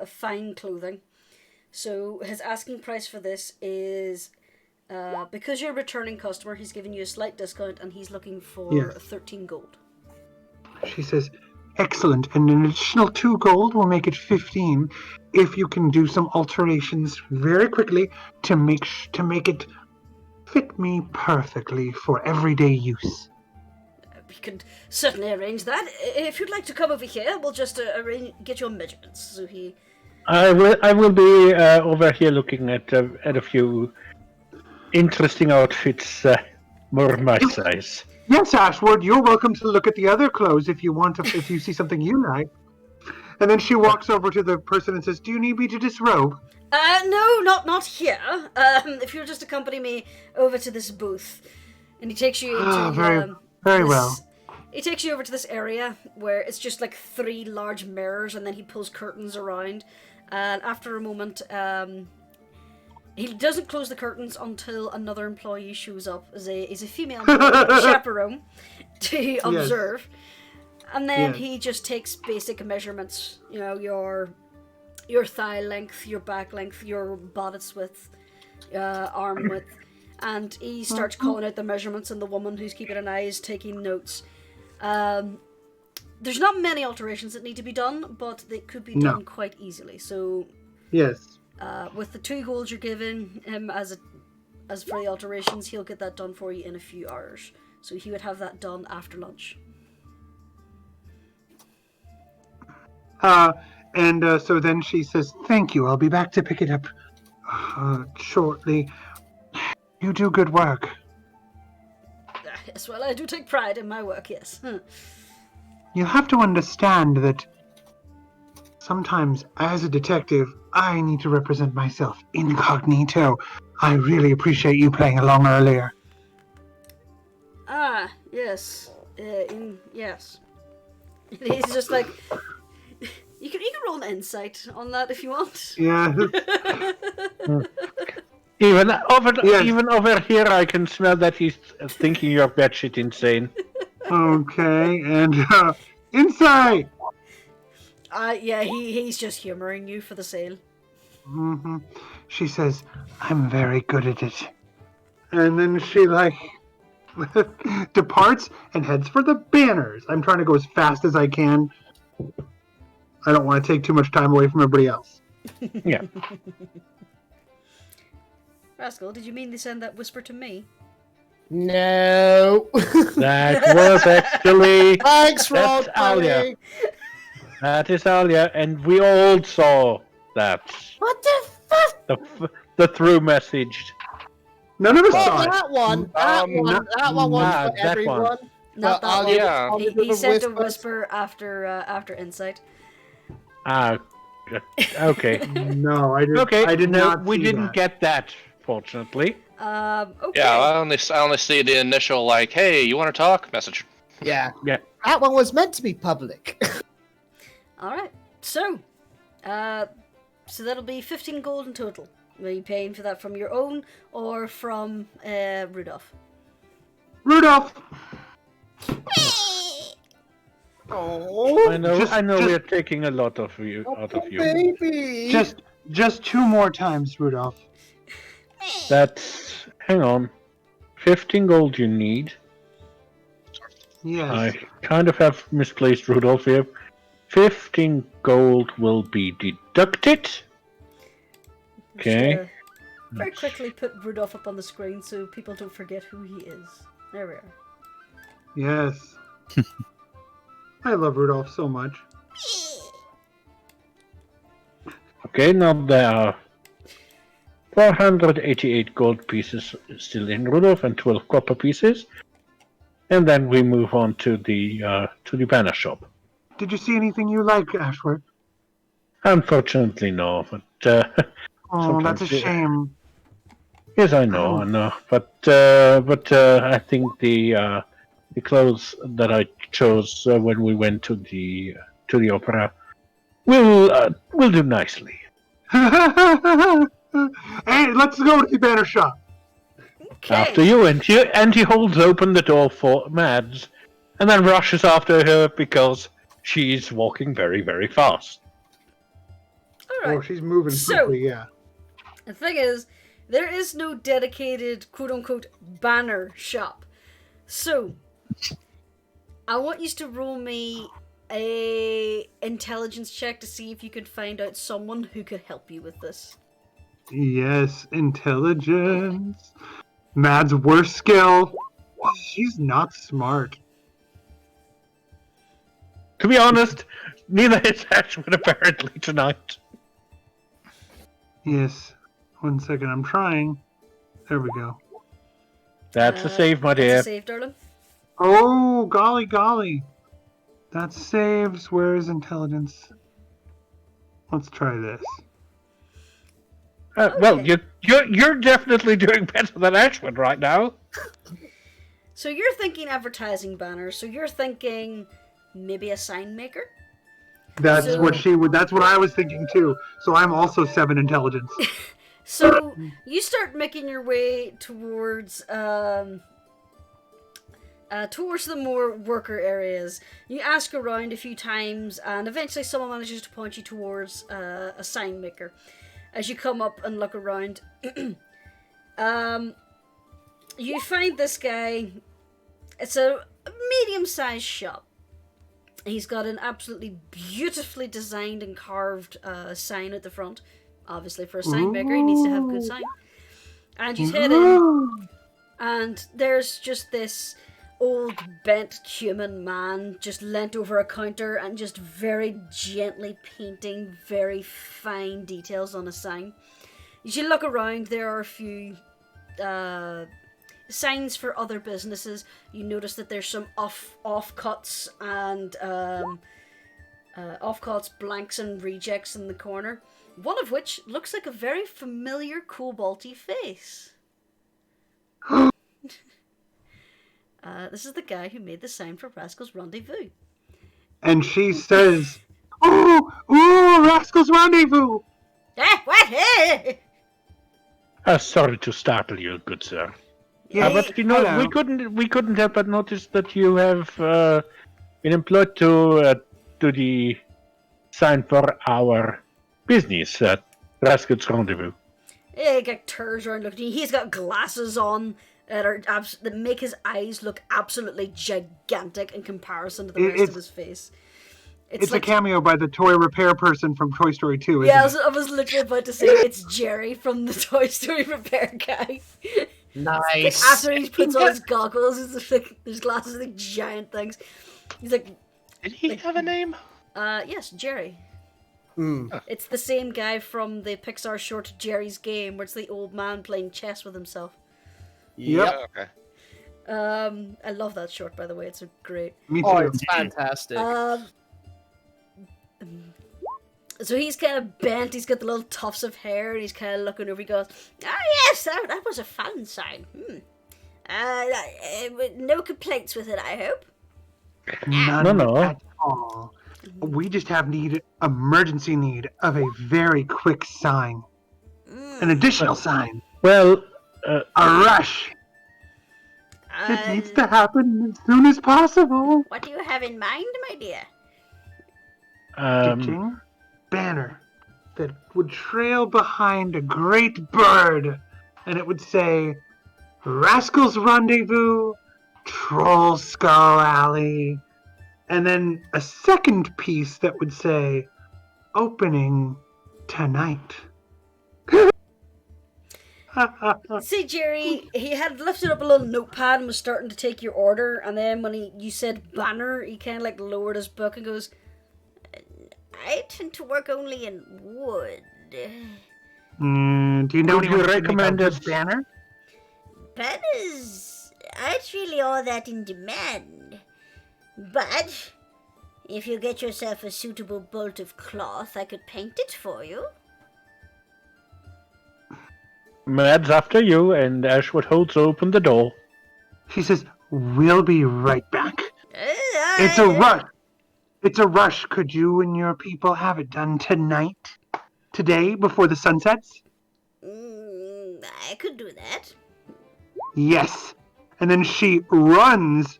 fine clothing. So his asking price for this is, because you're a returning customer, he's giving you a slight discount, and he's looking for 13 gold. She says, Excellent. And an additional 2 gold will make it 15 if you can do some alterations very quickly to make it fit me perfectly for everyday use. We can certainly arrange that. If you'd like to come over here, we'll just get your measurements. So I will be over here looking at a few interesting outfits, more my size. Yes, Ashwood, you're welcome to look at the other clothes if you want to, if you see something you like. And then she walks over to the person and says, "Do you need me to disrobe?" No, not here. If you'll just accompany me over to this booth, and he takes you into very well. He takes you over to this area where it's just like 3 large mirrors, and then he pulls curtains around. And after a moment, he doesn't close the curtains until another employee shows up as a female employee, chaperone, to observe. And then he just takes basic measurements. You know, your thigh length, your back length, your bodice width, arm width, and he starts calling out the measurements, and the woman who's keeping an eye is taking notes. There's not many alterations that need to be done, but they could be done quite easily. So, yes, with the 2 gold you're giving him as for the alterations, he'll get that done for you in a few hours. So he would have that done after lunch. So then she says, "Thank you. I'll be back to pick it up shortly. You do good work." Yes, well, I do take pride in my work, yes. You have to understand that sometimes, as a detective, I need to represent myself incognito. I really appreciate you playing along earlier. Ah, yes. Yes. He's just like... You can roll an insight on that if you want. Yeah. Even over here, I can smell that he's thinking you're batshit insane. Okay, and insight! Yeah, he's just humoring you for the sale. Mm-hmm. She says, "I'm very good at it." And then she, departs and heads for the banners. I'm trying to go as fast as I can. I don't want to take too much time away from everybody else. Yeah. Rascal, did you mean to send that whisper to me? No. That was actually... Thanks, That's Alya. That is Alya, and we all saw that. What the fuck? The through message. None of us Oh, saw it. that one was for everyone. One. Not that Alya. one. He sent a whisper after insight. Okay. No, I didn't. Okay, I did not. We see didn't that. get that, fortunately. Okay. Yeah, I only see the initial "Hey, you want to talk?" message. Yeah. Yeah. That one was meant to be public. All right. So that'll be 15 gold in total. Are you paying for that from your own or from Rudolph? Rudolph. Oh, I know we're taking a lot of you out of you. baby. Just 2 more times, Rudolph. That's... Hang on. 15 gold you need. Yes. I kind of have misplaced Rudolph here. 15 gold will be deducted. Okay. Very quickly put Rudolph up on the screen so people don't forget who he is. There we are. Yes. I love Rudolph so much. Okay, now there are 488 gold pieces still in Rudolph and 12 copper pieces. And then we move on to the banner shop. Did you see anything you like, Ashworth? Unfortunately, no. But Oh, that's a sometimes- shame. Yes, I know. But I think the clothes that I chose when we went to the opera will do nicely. Hey, let's go to the banner shop. Okay. After you, and he holds open the door for Mads, and then rushes after her because she's walking very, very fast. All right. Oh, she's moving So- quickly, yeah. The thing is, there is no dedicated quote-unquote banner shop. So, I want you to roll me a intelligence check to see if you could find out someone who could help you with this. Yes, intelligence. Mad's worst skill. She's not smart. To be honest, neither is Ashwood apparently tonight. Yes. 1 second, I'm trying. There we go. That's a save, my That's dear. a save, darling. Oh, golly. That saves. Where is intelligence? Let's try this. Well, Okay. you're definitely doing better than Ashwood right now. So you're thinking advertising banners. So you're thinking maybe a sign maker. That's So- what she would. That's what I was thinking too. So I'm also 7 intelligence. So you start making your way towards the more worker areas. You ask around a few times, and eventually someone manages to point you towards a sign maker. As you come up and look around, you find this guy. It's a medium-sized shop. He's got an absolutely beautifully designed and carved sign at the front. Obviously, for a sign maker, he needs to have a good sign. And you head in, and there's just this old bent human man just leant over a counter and just very gently painting very fine details on a sign. As you look around, there are a few signs for other businesses. You notice that there's some offcuts and offcuts, blanks and rejects in the corner. One of which looks like a very familiar koboldy face. This is the guy who made the sign for Rascal's Rendezvous. And she says, "Ooh, Rascal's Rendezvous." What? Sorry to startle you, good sir. Yeah, But you know, hello. we couldn't help but notice that you have been employed to do the sign for our business at Rascal's Rendezvous. He turns around looking at you. He's got glasses on that make his eyes look absolutely gigantic in comparison to the rest of his face. It's like a cameo by the toy repair person from Toy Story 2, isn't Yeah, it? I was literally about to say it's Jerry from the Toy Story repair guy. Nice. Like after he puts on his goggles, his glasses are like giant things. He's like, Did he have a name? yes, Jerry. It's the same guy from the Pixar short Jerry's Game, where it's the old man playing chess with himself. Yep. Oh, okay. I love that short, by the way. It's great. Me too. Oh, it's fantastic. So he's kind of bent. He's got the little tufts of hair, and he's kind of looking over. He goes, yes, that was a fun sign. No complaints with it, I hope." None No. at all. We just have emergency need of a very quick sign. An additional sign. Well, A rush. It needs to happen as soon as possible. What do you have in mind, my dear? Ditching banner that would trail behind a great bird, and it would say, "Rascal's Rendezvous, Troll Skull Alley," and then a second piece that would say, "Opening tonight." See, Jerry, he had lifted up a little notepad and was starting to take your order, and then when you said banner, he kind of like lowered his book and goes, "I tend to work only in wood. Do you know Would you anyone who can make a recommend good us- banner? Banners aren't really all that in demand. But if you get yourself a suitable bolt of cloth, I could paint it for you." Mad's after you, and Ashwood holds open the door. She says, "We'll be right back. It's a rush. It's a rush. Could you and your people have it done tonight? Today, before the sun sets?" I could do that. Yes. And then she runs,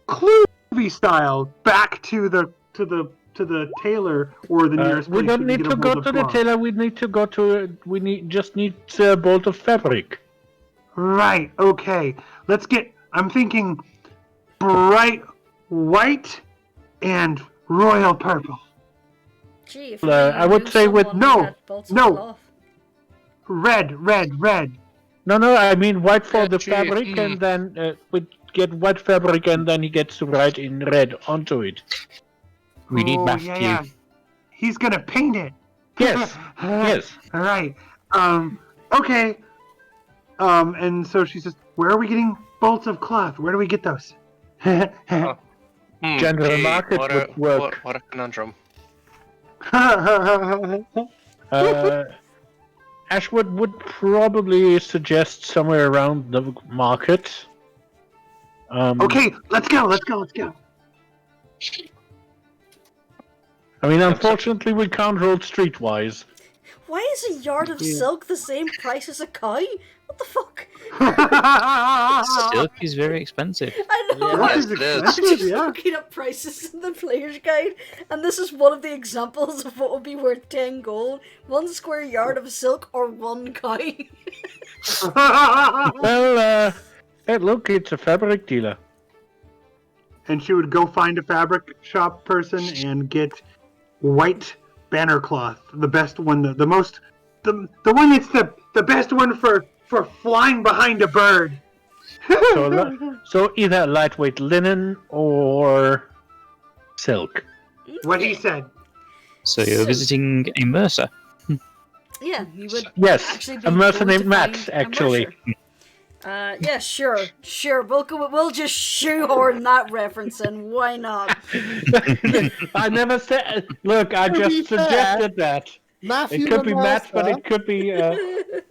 Clooney style, back to the tailor or the nearest We place don't that need can to get a go bolt to of the cloth. tailor. Just need a bolt of fabric. Right. Okay. I'm thinking bright white and royal purple. Gee, if I would say with no. Red. No, I mean white for Yeah, the gee, fabric, and then we get white fabric, and then he gets to write in red onto it. We need Matthew. Yeah. He's gonna paint it. Yes, yes. All right. Okay. And so she says, "Where are we getting bolts of cloth? Where do we get those?" General market would work. What a conundrum. Ashwood would probably suggest somewhere around the market. Okay, let's go. I mean, unfortunately, we can't roll streetwise. Why is a yard of silk the same price as a cow? What the fuck? Silk is very expensive. I know. What Yes, is it is. I'm just looking up prices in the player's guide, and this is one of the examples of what would be worth 10 gold. 1 square yard of silk or 1 cow. Well, hey, look, it's a fabric dealer. And she would go find a fabric shop person and get white banner cloth, the best one, the one that's the best one for flying behind a bird. So either lightweight linen or silk. What he said. So you're visiting a mercer. Yeah, you would Yes, actually be a mercer going named to Matt, find a actually. mercer. Yeah, sure. We'll just shoehorn that reference in. Why not? I never said. Look, I just suggested that. Matthew It could be Matt, but Mercer- it could be.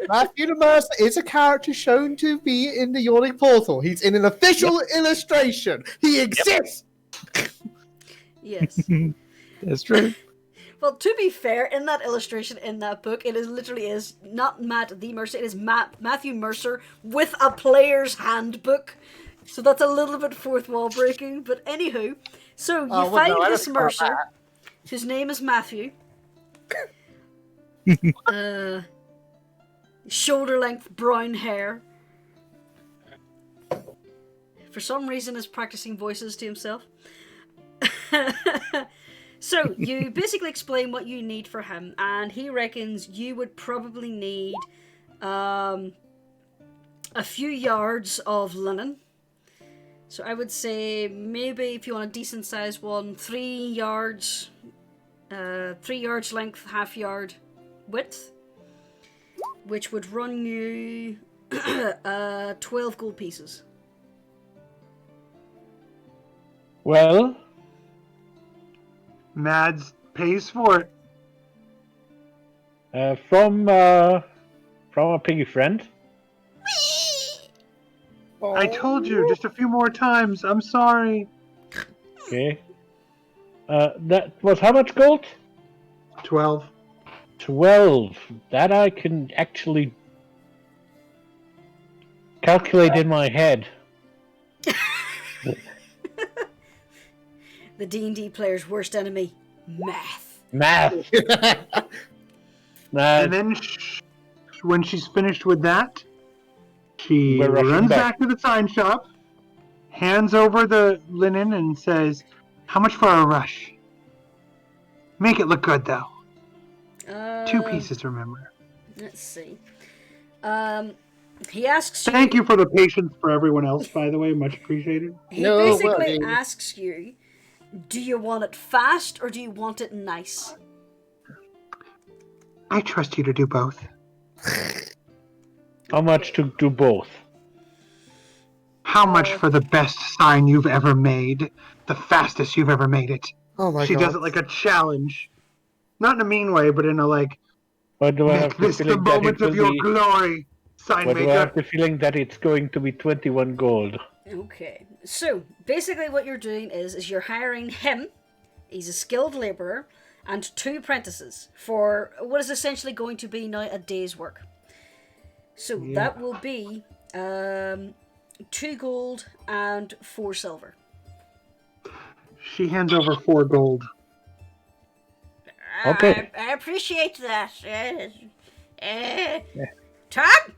Matthew the Mercer is a character shown to be in the Yawning Portal. He's in an official illustration. He exists. Yes. That's true. Well, to be fair, in that illustration in that book, it is literally is not Matt the Mercer. It is Matthew Mercer with a player's handbook. So that's a little bit fourth wall breaking. But anywho, so you find this Mercer, whose name is Matthew. Shoulder length brown hair. For some reason, is practicing voices to himself. So, you basically explain what you need for him, and he reckons you would probably need a few yards of linen. So I would say maybe if you want a decent sized one, 3 yards, 3 yards length, half yard width, which would run you 12 gold pieces. Well, Mads pays for it. from a piggy friend. I told you just a few more times. I'm sorry. Okay. That was how much gold? 12. 12. That I can actually calculate in my head. The D&D player's worst enemy, math. Math. And then when she's finished with that, she We're rushing runs back. back to the sign shop, hands over the linen, and says, "How much for a rush? Make it look good, though. 2 pieces, remember." Let's see. He asks you... Thank you for the patience for everyone else, by the way. Much appreciated. He No, basically well, asks you, do you want it fast or do you want it nice? I trust you to do both. How much to do both? How much for the best sign you've ever made? The fastest you've ever made it. Oh my She god. does it like a challenge. Not in a mean way, but in a like, Or do I have make the this the feeling that moment it will of your be? glory, sign Or do I have maker. the feeling that it's going to be 21 gold? Okay, so basically what you're doing is you're hiring him, he's a skilled labourer, and 2 apprentices for what is essentially going to be now a day's work. So that will be 2 gold and 4 silver. She hands over 4 gold. Okay. I appreciate that. Tom?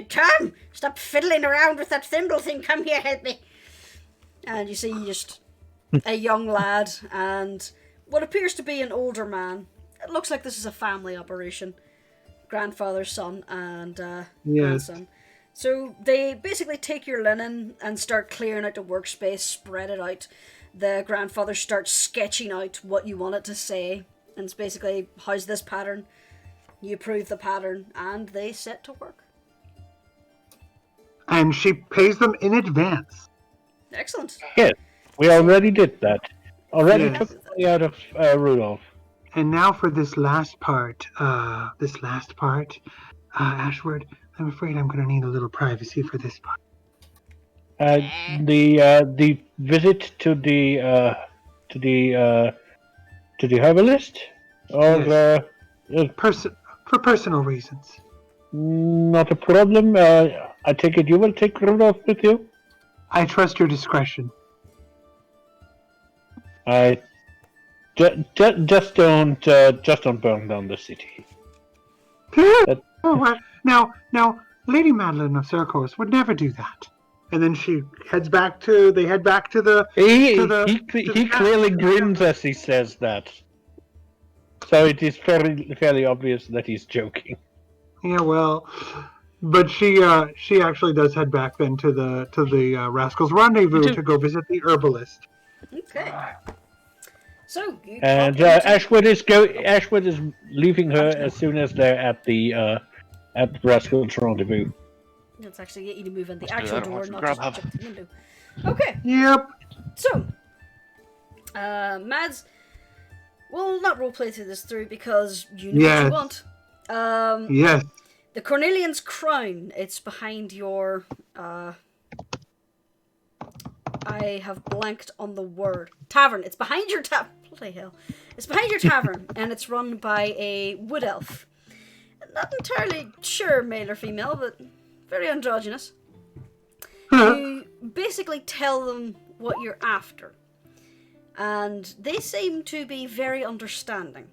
Tom! Stop fiddling around with that thimble thing. Come here, help me. And you see, he just a young lad and what appears to be an older man. It looks like this is a family operation. Grandfather, son, and grandson. So they basically take your linen and start clearing out the workspace, spread it out. The grandfather starts sketching out what you want it to say. And it's basically, how's this pattern? You approve the pattern, and they set to work. And she pays them in advance. Excellent. Yes, we already did that. Already Yes. took the money out of Rudolph. And now for this last part. Ashward, I'm afraid I'm going to need a little privacy for this part. The visit to the herbalist, or For personal reasons. not a problem. I take it you will take Rudolph with you. I trust your discretion. Just don't burn down the city. Now, Lady Madeline of Circos would never do that. And then she heads back to. They head back to the. He clearly grins as he says that. So it is fairly obvious that he's joking. Yeah, well, but she actually does head back then to the Rascal's rendezvous to go visit the herbalist. Okay. So you And Ashwood is leaving her as soon as they're at the Rascal's rendezvous. Let's actually get you to move in the Let's do actual that door, once we not grab just hub. jump the window. Okay. Yep. So, Mads, we'll not roleplay this through because you know what you want. Yes. The Cornelian's Crown. It's behind your. I have blanked on the word. Tavern. It's behind your Bloody hell. It's behind your tavern, and it's run by a wood elf. Not entirely sure, male or female, but very androgynous. You basically tell them what you're after. And they seem to be very understanding.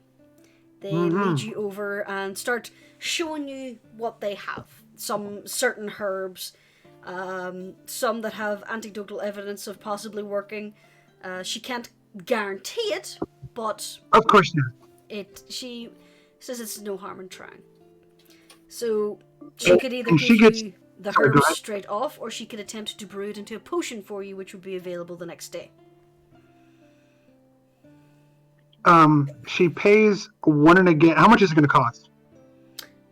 They lead you over and start showing you what they have. Some certain herbs, some that have anecdotal evidence of possibly working. She can't guarantee it, but Of course not. she says it's no harm in trying. So she could either and give she gets- you the Sorry, go herbs ahead. straight off, or she could attempt to brew it into a potion for you, which would be available the next day. She pays one and again. How much is it going to cost?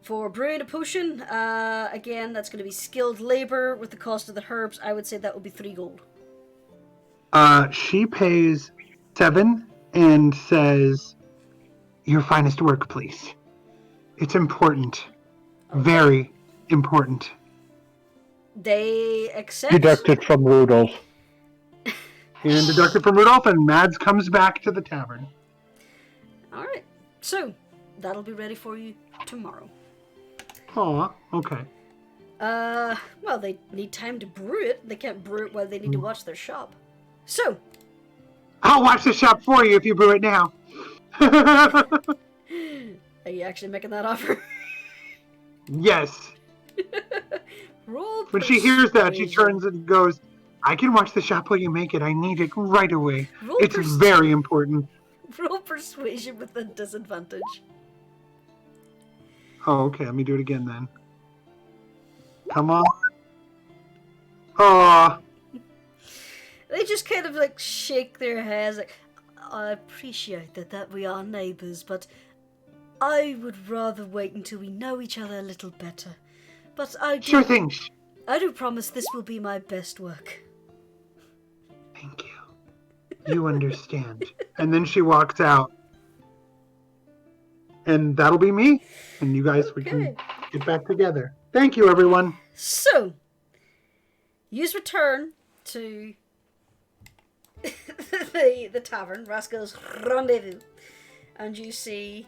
For brewing a potion, again, that's going to be skilled labor with the cost of the herbs. I would say that would be 3 gold. She pays 7 and says, "Your finest work, please. It's important. Very important." They accept. Deducted from Rudolph. And deducted from Rudolph, and Mads comes back to the tavern. Alright, so that'll be ready for you tomorrow. Aw, okay. Well, they need time to brew it. They can't brew it while they need to watch their shop. So, I'll watch the shop for you if you brew it now. are you actually making that offer? Yes. Roll When she hears that, she persuasion. turns and goes, "I can watch the shop while you make it. I need it right away. Roll It's very important." Roll persuasion with a disadvantage. Oh, okay. Let me do it again then. Come on. Aw. They just kind of like shake their heads like, I appreciate that we are neighbours, but I would rather wait until we know each other a little better. But Sure thing. I do promise this will be my best work. Thank you. You understand. And then she walks out. And that'll be me. And you guys, we can get back together. Thank you, everyone. So, you return to the tavern, Rascal's Rendezvous, and you see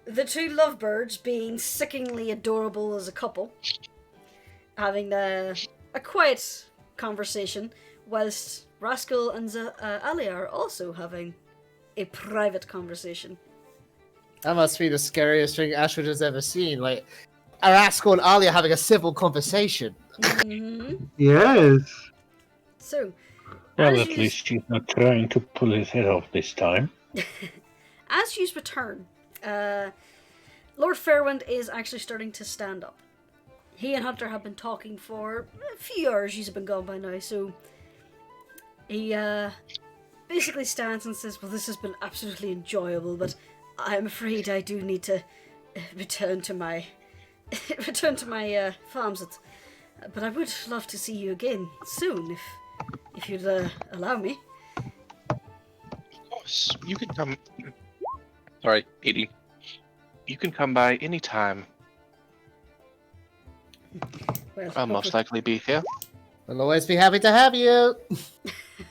the 2 lovebirds being sickeningly adorable as a couple, having a quiet conversation, whilst Rascal and Alya are also having a private conversation. That must be the scariest thing Ashwood has ever seen. Like, a Rascal and Alya having a civil conversation. Mm-hmm. Yes. So, Well, As at you- least she's not trying to pull his head off this time. As you return, Lord Fairwind is actually starting to stand up. He and Hunter have been talking for a few hours. He's been gone by now, so he basically stands and says, "Well, this has been absolutely enjoyable, but I'm afraid I do need to return to my farms. But I would love to see you again soon, if you'd allow me." Of course, you can come. Sorry, eating. You can come by anytime. Well, I'll most likely be here. We'll always be happy to have you.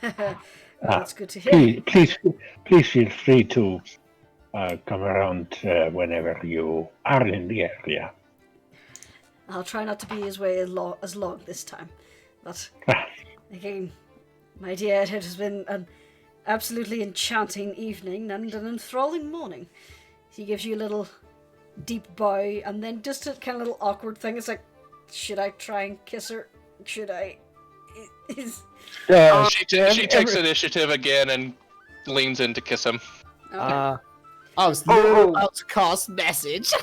well, that's good to hear. Please feel free to come around whenever you are in the area. I'll try not to be as long this time. But again, my dear, it has been an absolutely enchanting evening and an enthralling morning. He gives you a little deep bow and then just a kind of little awkward thing. It's like, should I try and kiss her? Should I? She takes initiative again and leans in to kiss him. Okay. I was literally about to cast message.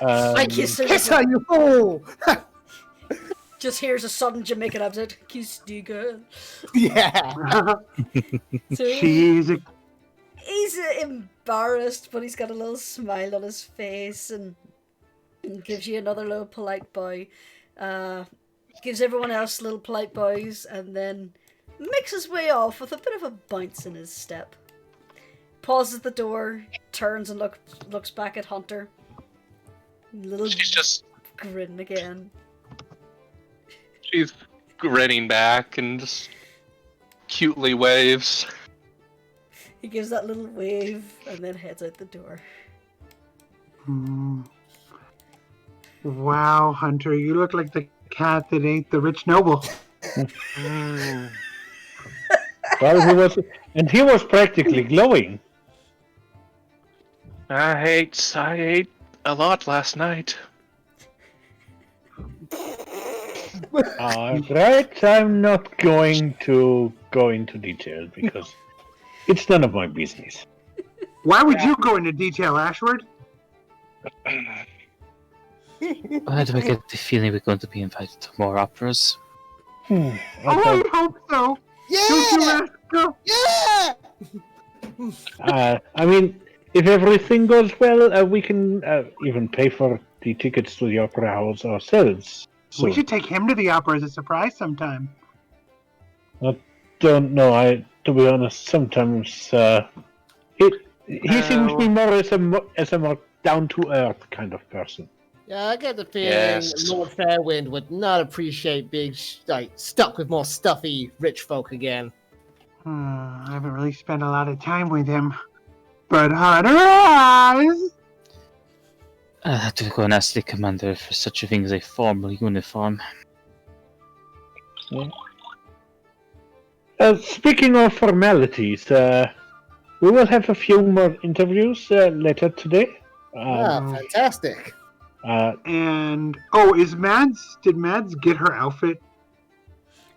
I kiss her. Kiss her, you fool! Just hears a sudden Jamaican accent. Kiss the girl. Yeah. So She's a he's embarrassed, but he's got a little smile on his face and gives you another little polite bow. Gives everyone else little polite bows and then makes his way off with a bit of a bounce in his step. Pauses at the door, turns and looks back at Hunter. Little She's just grin again. she's grinning back and just cutely waves. He gives that little wave and then heads out the door. Wow, Hunter, you look like the cat that ate the rich noble. Well, he was practically glowing. I ate a lot last night. Right, I'm not going to go into detail because it's none of my business. Why would you go into detail, Ashward? Why do I get the feeling we're going to be invited to more operas? Oh, I hope so. Don't you, Rascal? Yeah! I mean, if everything goes well, we can even pay for the tickets to the opera house ourselves. So, We should take him to the opera as a surprise sometime. I don't know. To be honest, sometimes he seems to be more as a more down to earth kind of person. Yeah, I get the feeling Yes. Lord Fairwind would not appreciate being stuck with more stuffy rich folk again. I haven't really spent a lot of time with him. But Hunter eyes! I'll have to go and ask the commander for such a thing as a formal uniform. Speaking of formalities, we will have a few more interviews later today. Fantastic. And did Mads get her outfit?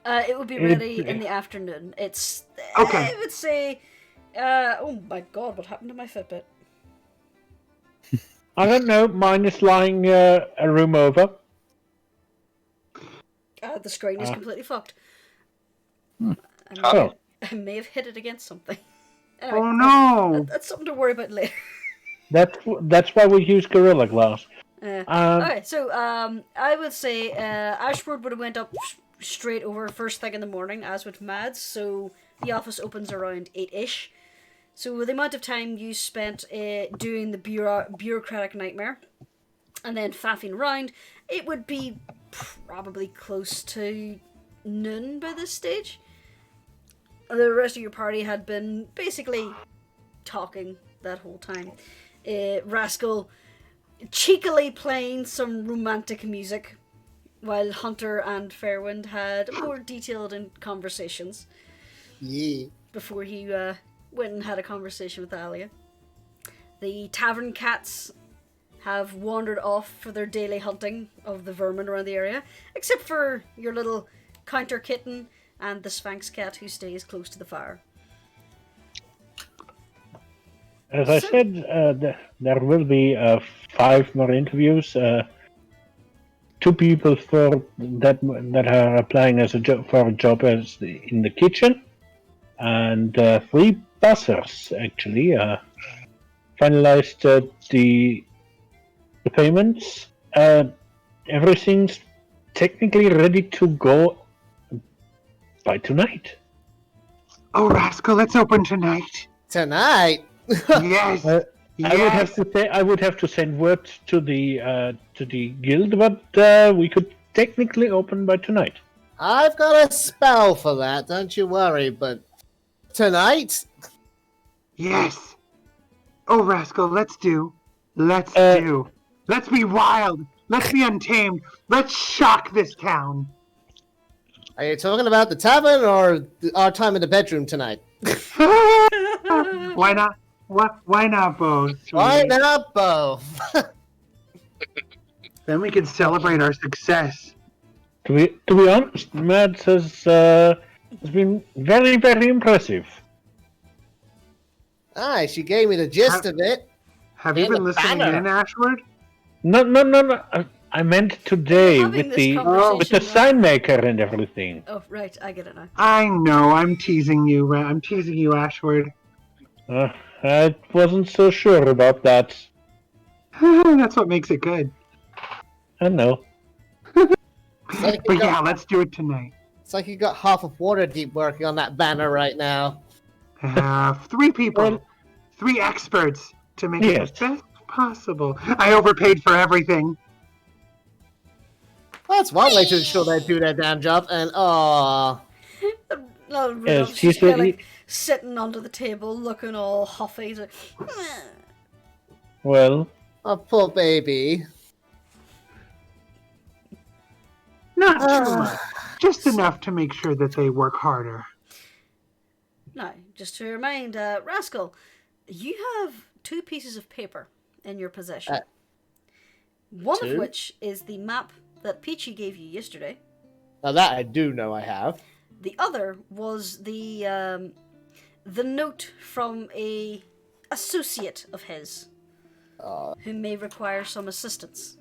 It will be ready in the afternoon. It's Okay. I would say. Oh my god! What happened to my Fitbit? I don't know. Mine is lying a room over. The screen is completely fucked. Oh. I may have hit it against something. Oh no! That's something to worry about later. That's why we use Gorilla Glass. Alright, so I would say Ashford would have went up straight over first thing in the morning, as with Mads. So the office opens around 8-ish. So with the amount of time you spent doing the bureaucratic nightmare and then faffing around, it would be probably close to noon by this stage. The rest of your party had been basically talking that whole time. Rascal cheekily playing some romantic music while Hunter and Fairwind had more detailed conversations. Yeah. Before he went and had a conversation with Alya. The tavern cats have wandered off for their daily hunting of the vermin around the area, except for your little counter kitten and the Sphinx cat who stays close to the fire. As I said, there will be 5 more interviews. 2 people that are applying as for a job in the kitchen, and 3 bussers actually finalized the payments. Everything's technically ready to go by tonight. Oh, Rascal, let's open tonight. Tonight? Yes. I would have to send word to the guild, but we could technically open by tonight. I've got a spell for that, don't you worry, but tonight? Yes. Oh, Rascal, let's do. Let's do. Let's be wild. Let's be untamed. Let's shock this town. Are you talking about the tavern or our time in the bedroom tonight? Why not? Why not both? Why not both? Then we can celebrate our success. To be honest, Mads has been very, very impressive. Aye, she gave me the gist of it. Have you And been the listening banner. in, Ashward? No. I meant today We're having with this the conversation, sign maker and everything. Oh, right, I get it now. I know. I'm teasing you. I'm teasing you, Ashward. I wasn't so sure about that. That's what makes it good. I know. Like But yeah, let's do it tonight. It's like you got half of Waterdeep working on that banner right now. 3 people, Well- 3 experts to make Yes. it the best possible. I overpaid for everything. Well, that's one way to ensure they do their damn job, and Rudolph's she's just kind really- of sitting under the table, looking all huffy. He's like, Well, oh, poor baby. Not too much. Just enough to make sure that they work harder. Now, just to remind, Rascal, you have 2 pieces of paper in your possession. One of 2? which is the map that Peachy gave you yesterday. Now that I do know I have. The other was the note from a associate of his who may require some assistance.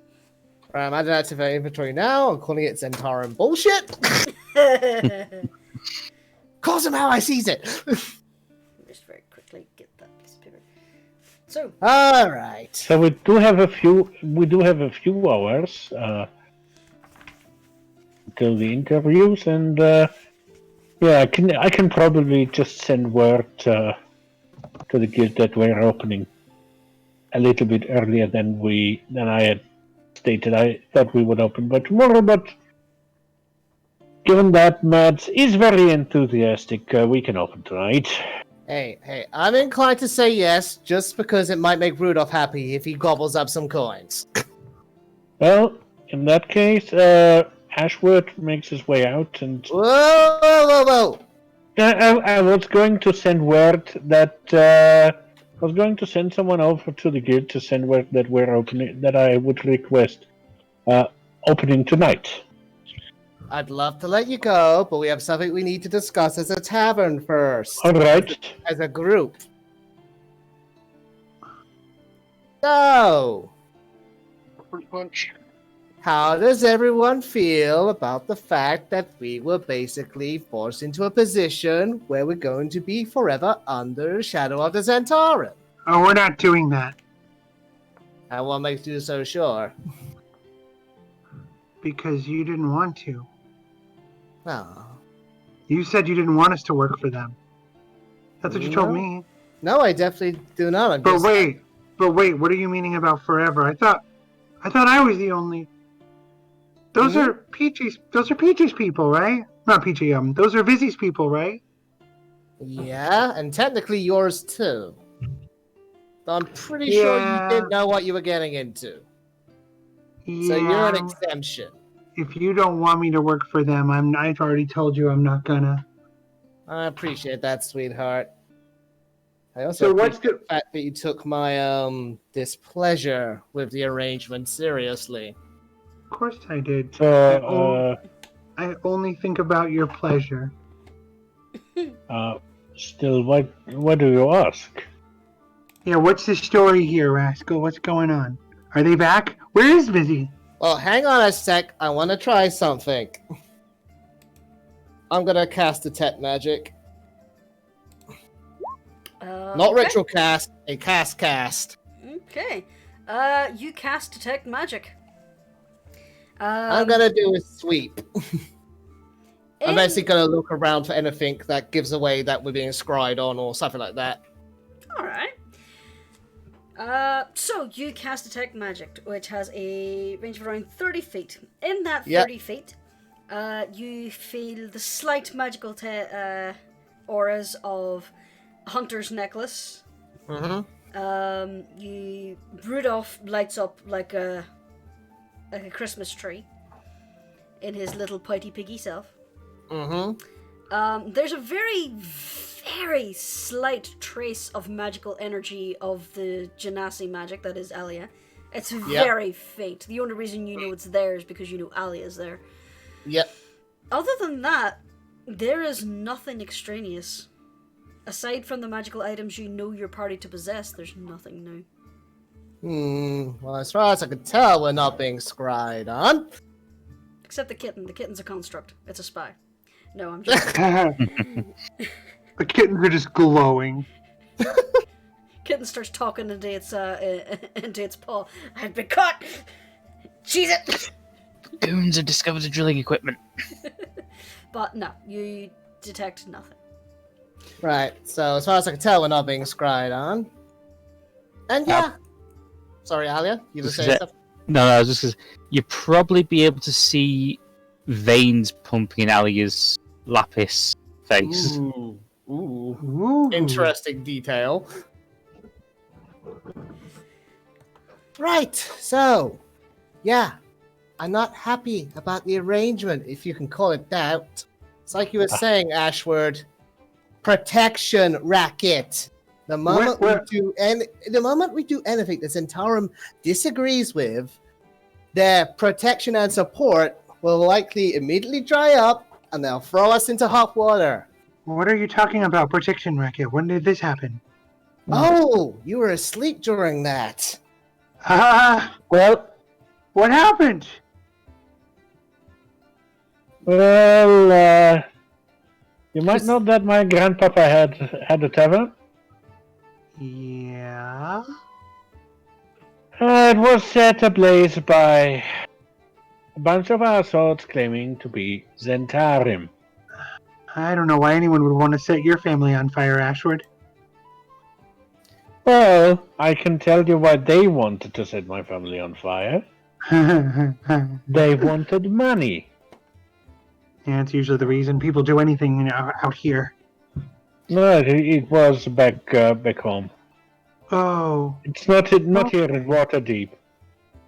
Right, I'm adding that to the inventory now. I'm calling it Zentaran bullshit. Calls him how I sees it. Just very quickly get that piece of paper. So, All right. so we do have a few hours till the interviews, and yeah, I can probably just send word to the guild that we're opening a little bit earlier than I had stated. I thought we would open by tomorrow, but given that Mads is very enthusiastic, we can open tonight. Hey, I'm inclined to say yes, just because it might make Rudolph happy if he gobbles up some coins. Well, in that case, Ashworth makes his way out, and Whoa! I was going to send word that I was going to send someone over to the guild to send word that we're opening, that I would request opening tonight. I'd love to let you go, but we have something we need to discuss as a tavern first. All right. As a group. So, how does everyone feel about the fact that we were basically forced into a position where we're going to be forever under the shadow of the Zentaran? Oh, we're not doing that. And what makes you so sure? Because you didn't want to. Oh. You said you didn't want us to work for them. That's what you told me. No, I definitely do not. I'm But just... wait, what are you meaning about forever? I thought I was the only. Those are Peachy's people, right? Not Peachy, those are Vizzy's people, right? Yeah, and technically yours too. I'm pretty sure you didn't know what you were getting into. Yeah. So you're an exemption. If you don't want me to work for them, I've already told you I'm not gonna. I appreciate that, sweetheart. I also So what's appreciate the fact that you took my displeasure with the arrangement seriously. Of course I did. So, I only think about your pleasure. Still, why do you ask? Yeah, what's the story here, Rascal? What's going on? Are they back? Where is Busy? Well, hang on a sec. I want to try something. I'm gonna cast Detect Magic. Not okay. ritual cast, a cast. Okay. You cast Detect Magic. I'm gonna do a sweep. I'm in- basically gonna look around for anything that gives away that we're being scryed on or something like that. Alright. So you cast Detect Magic, which has a range of around 30 feet. In that 30 feet, you feel the slight magical auras of Hunter's Necklace. Mm-hmm. Rudolph lights up like a Christmas tree in his little pouty piggy self. Mm-hmm. There's a very, very slight trace of magical energy of the Genasi magic that is Alya. It's very faint. The only reason you know it's there is because you know Alya's there. Yep. Other than that, there is nothing extraneous. Aside from the magical items you know your party to possess, there's nothing new. Well, as far as I can tell, we're not being scryed on. Except the kitten. The kitten's a construct. It's a spy. No, I'm just... The kittens are just glowing. Kitten starts talking into its paw. I've been caught! Cheese it! Goons have discovered the drilling equipment. But no, you detect nothing. Right, so as far as I can tell, we're not being scryed on. And sorry, Alya, you were saying stuff? No, I was just gonna say, you'd probably be able to see veins pumping in Alya's lapis face. Ooh. Interesting detail. Right, so, I'm not happy about the arrangement, if you can call it that. It's like you were saying, Ashward, protection racket. The moment we do anything that Zentarum disagrees with, their protection and support will likely immediately dry up, and they'll throw us into hot water. What are you talking about, protection racket? When did this happen? Oh, you were asleep during that. Well, what happened? Well, you might know that my grandpapa had a tavern. Yeah? It was set ablaze by a bunch of assholes claiming to be Zentarim. I don't know why anyone would want to set your family on fire, Ashward. Well, I can tell you why they wanted to set my family on fire. They wanted money. Yeah, it's usually the reason people do anything out here. No, it was back home. Oh. It's not here in Waterdeep.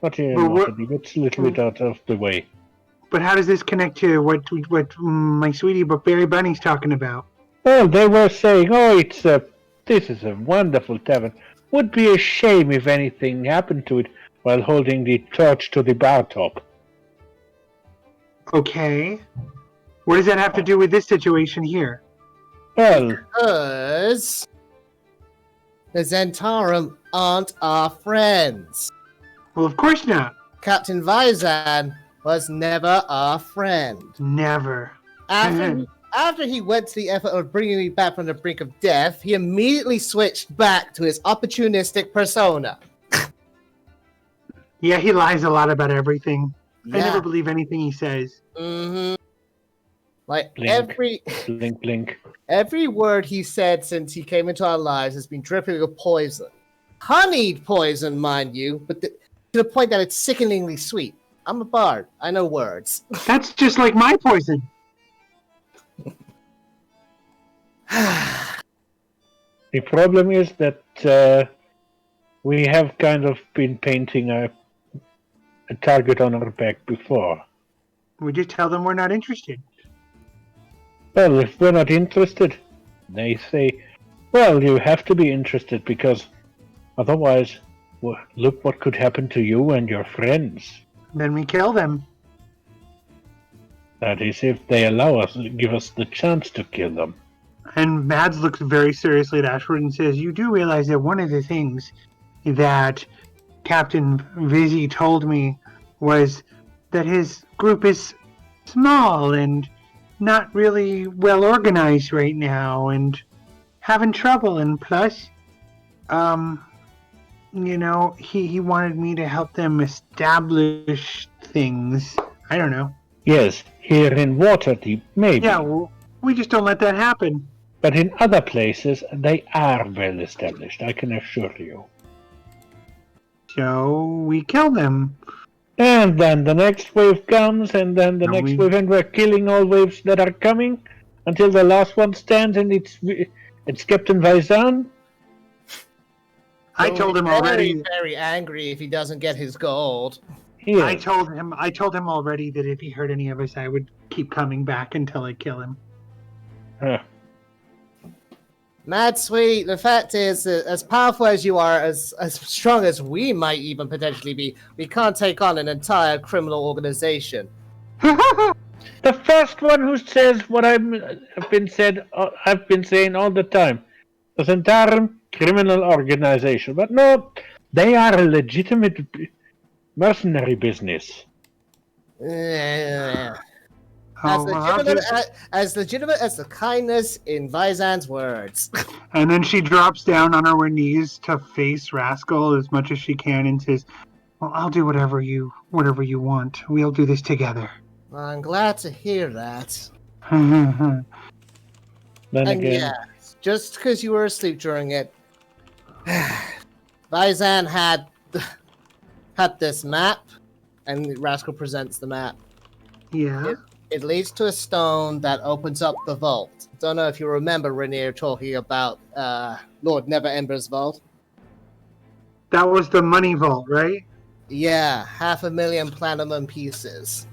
Not here in But Waterdeep. It's a little bit out of the way. But how does this connect to what my sweetie but Berry Bunny's talking about? Well, they were saying, this is a wonderful tavern. Would be a shame if anything happened to it while holding the torch to the bar top. Okay. What does that have to do with this situation here? Well, Because the Zentarum aren't our friends. Well, of course not. Captain Vizan was never our friend. Never. After he went to the effort of bringing me back from the brink of death, he immediately switched back to his opportunistic persona. Yeah, he lies a lot about everything. I Yeah. never believe anything he says. Mm-hmm. Like Blink. blink. every word he said since he came into our lives has been dripping with poison. Honeyed poison, mind you, but to the point that it's sickeningly sweet. I'm a bard. I know words. That's just like my poison. The problem is that we have kind of been painting a target on our back before. We just tell them we're not interested. Well, if we're not interested, they say, well, you have to be interested because otherwise, look what could happen to you and your friends. Then we kill them. That is, if they allow us, give us the chance to kill them. And Mads looks very seriously at Ashford and says, "You do realize that one of the things that Captain Vizzy told me was that his group is small and not really well organized right now and having trouble. And plus, he wanted me to help them establish things. I don't know. Yes, here in Waterdeep, maybe. Yeah, well, we just don't let that happen. But in other places, they are well established, I can assure you. So we kill them. And then the next wave comes, and then the next wave, and we're killing all waves that are coming until the last one stands, and it's Captain Vizan. I told him already. Very, very angry if he doesn't get his gold. Yes. I told him already that if he hurt any of us, I would keep coming back until I kill him. Mad Sweet, the fact is that as powerful as you are, as strong as we might even potentially be, we can't take on an entire criminal organization. The first one who says what I've been saying all the time. The Zentarum criminal organization. But no, they are a legitimate mercenary business. As legitimate as the kindness in Vizan's words. And then she drops down on her knees to face Rascal as much as she can and says, "Well, I'll do whatever you want. We'll do this together." Well, I'm glad to hear that. Then And again, yeah, just because you were asleep during it, Vizan had this map, and Rascal presents the map. Yeah. It leads to a stone that opens up the vault. Don't know if you remember Rainier talking about Lord Neverember's vault. That was the money vault, right? Yeah, 500,000 platinum pieces.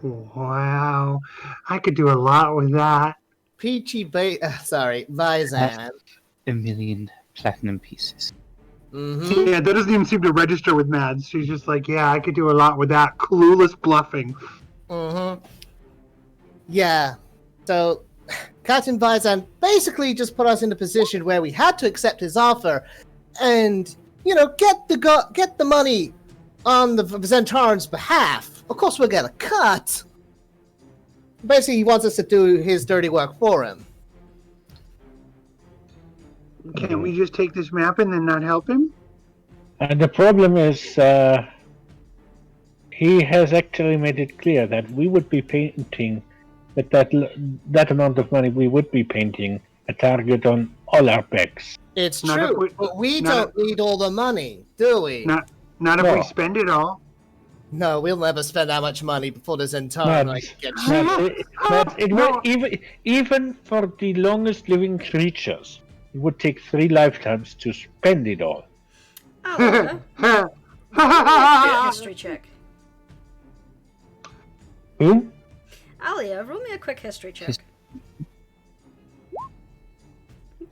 Wow. I could do a lot with that. Vizan. 1,000,000 platinum pieces. Mm-hmm. Yeah, that doesn't even seem to register with Mads. She's just like, yeah, I could do a lot with that. Clueless bluffing. Mm-hmm. Yeah. So, Captain Vizan basically just put us in a position where we had to accept his offer and, get the money on the Zentaran's behalf. Of course we'll get a cut. Basically, he wants us to do his dirty work for him. Can't we just take this map and then not help him? and the problem is he has actually made it clear that we would be painting that amount of money. We would be painting a target on all our backs. It's Not if true, we- but we not don't need all the money, do we? Not if No. we spend it all. No, we'll never spend that much money before this entire night gets Even for the longest living creatures, it would take 3 lifetimes to spend it all. Alya, roll me a history check. Who? Alya, roll me a quick history check.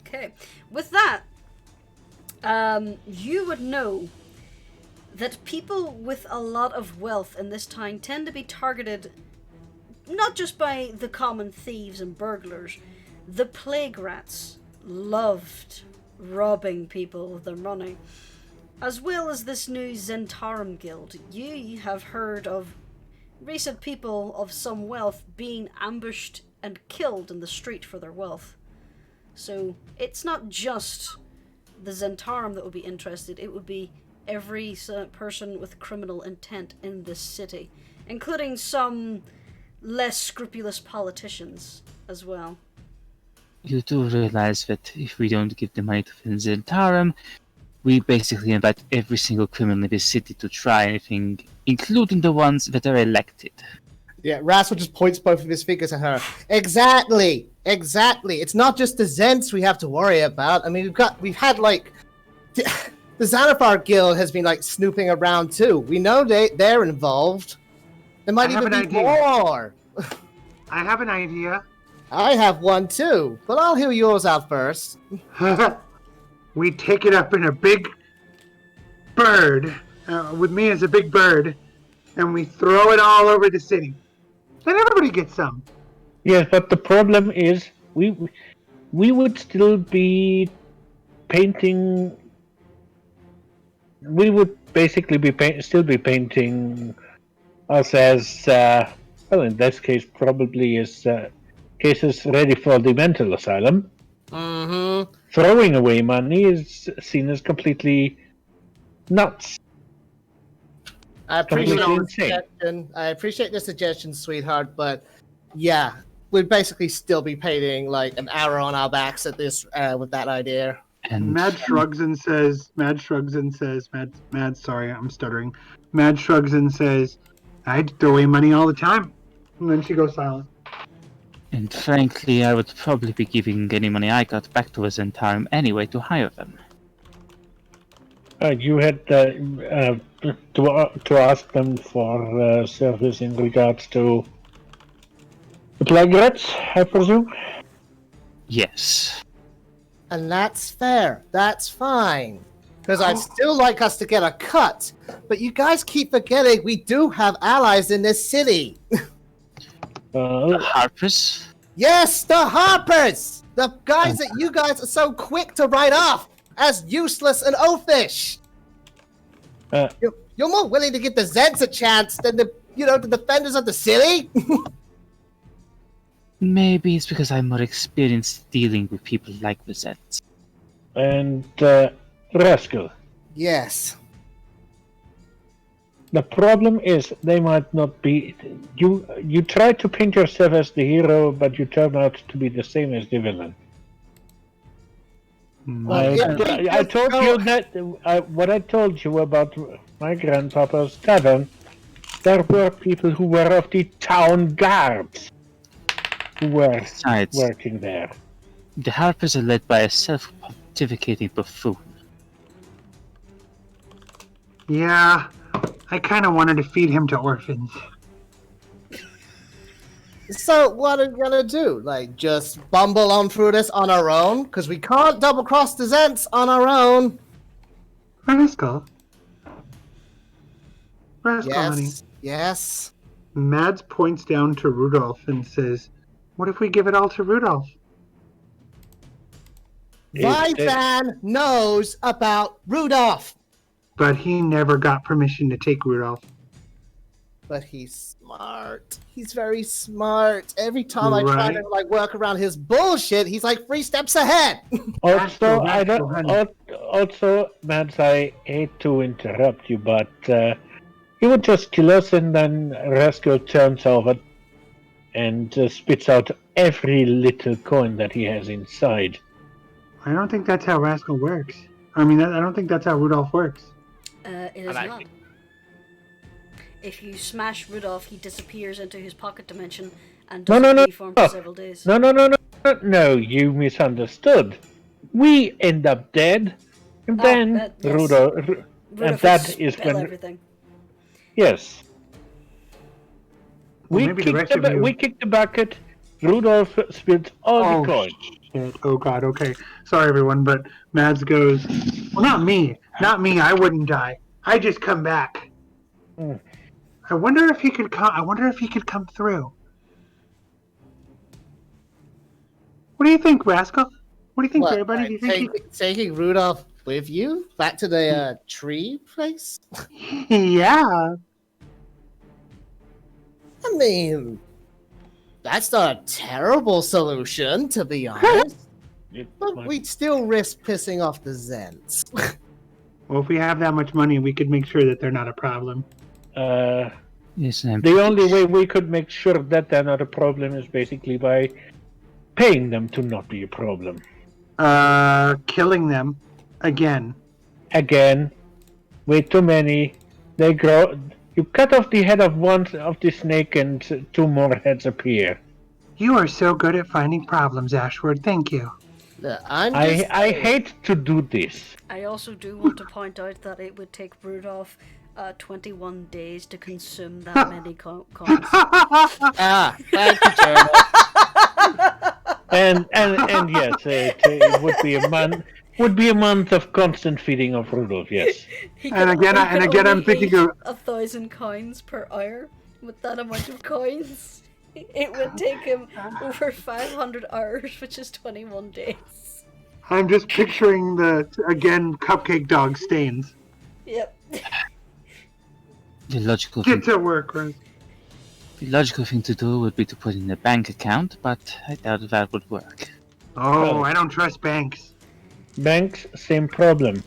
Okay. With that, you would know that people with a lot of wealth in this town tend to be targeted not just by the common thieves and burglars. The plague rats loved robbing people of their money. As well as this new Zentarum guild, you have heard of recent people of some wealth being ambushed and killed in the street for their wealth. So it's not just the Zentarum that would be interested, it would be every person with criminal intent in this city, including some less scrupulous politicians as well. You do realize that if we don't give the money to the Zentarum, we basically invite every single criminal in this city to try anything, including the ones that are elected. Yeah, Rascal just points both of his fingers at her. Exactly. It's not just the Zents we have to worry about. I mean, we've had the Xanathar Guild has been snooping around too. We know they're involved. There might even be more. I have an idea. I have one too, but I'll hear yours out first. We take it up in a big bird, with me as a big bird, and we throw it all over the city. Then everybody gets some. Yes, but the problem is we would still be painting. We would basically be still be painting us as well. In this case, probably as cases ready for the mental asylum. Mm-hmm. Throwing away money is seen as completely nuts. I appreciate Completely the insane. suggestion. I appreciate the suggestion, sweetheart, but yeah, we'd basically still be painting like an arrow on our backs at this with that idea. And Mad shrugs and says, Mad, sorry, I'm stuttering. Mad shrugs and says, I'd throw away money all the time. And then she goes silent. And frankly, I would probably be giving any money I got back to us in time anyway to hire them. You had to ask them for service in regards to the plague rats, I presume. Yes. And that's fair. That's fine. Because I'd still like us to get a cut. But you guys keep forgetting we do have allies in this city. The Harpers? Yes, the Harpers! The guys that you guys are so quick to write off as useless and oafish. You're more willing to give the Zeds a chance than the defenders of the city? Maybe it's because I'm more experienced dealing with people like the Zeds. And Rascal. Yes. The problem is they might not be. You try to paint yourself as the hero, but you turn out to be the same as the villain. I told you that what I told you about my grandpapa's tavern. There were people who were of the town guards who were working there. The Harpers are led by a self-pontificating buffoon. Yeah, I kind of wanted to feed him to orphans. So what are we gonna do? Like, just bumble on through this on our own? Because we can't double-cross the Zents on our own. Rascal, honey. Yes. Mads points down to Rudolph and says, what if we give it all to Rudolph? Vyvan knows about Rudolph. But he never got permission to take Rudolph. But he's smart. He's very smart. Every time I try to work around his bullshit, he's like 3 steps ahead. Also, Mads, I hate to interrupt you, but he would just kill us, and then Rascal turns over and spits out every little coin that he has inside. I don't think that's how Rascal works. I mean, I don't think that's how Rudolph works. It is not. If you smash Rudolph, he disappears into his pocket dimension and doesn't reform for several days. No, you misunderstood. We end up dead, and then yes. Rudolph and that is when everything. Yes. Well, We kicked the bucket. Rudolph spilled all the coins. Shit. Oh god, okay. Sorry everyone, but Mads goes, well, not me, I wouldn't die. I just come back. I wonder if he could come through. What do you think, Rascal? What do you think, everybody? Do you think taking Rudolph with you back to the tree place? Yeah. I mean, that's not a terrible solution, to be honest. But we'd still risk pissing off the Zents. Well, if we have that much money, we could make sure that they're not a problem. The only way we could make sure that they're not a problem is basically by paying them to not be a problem. Killing them again. Way too many. They grow. You cut off the head of one of the snake, and 2 more heads appear. You are so good at finding problems, Ashford. Thank you. I hate to do this. I also do want to point out that it would take Rudolph 21 days to consume that many coins. Thank you, Jurnis. And yes, it would be a month. Would be a month of constant feeding of Rudolph. Yes. And again, I'm thinking of 1,000 coins per hour with that amount of coins. It would take him over 500 hours, which is 21 days. I'm just picturing again, cupcake dog stains. Yep. The logical Get thing, to work, Rose. the logical thing to do would be to put in a bank account, but I doubt that would work. Oh, I don't trust banks. Banks, same problem.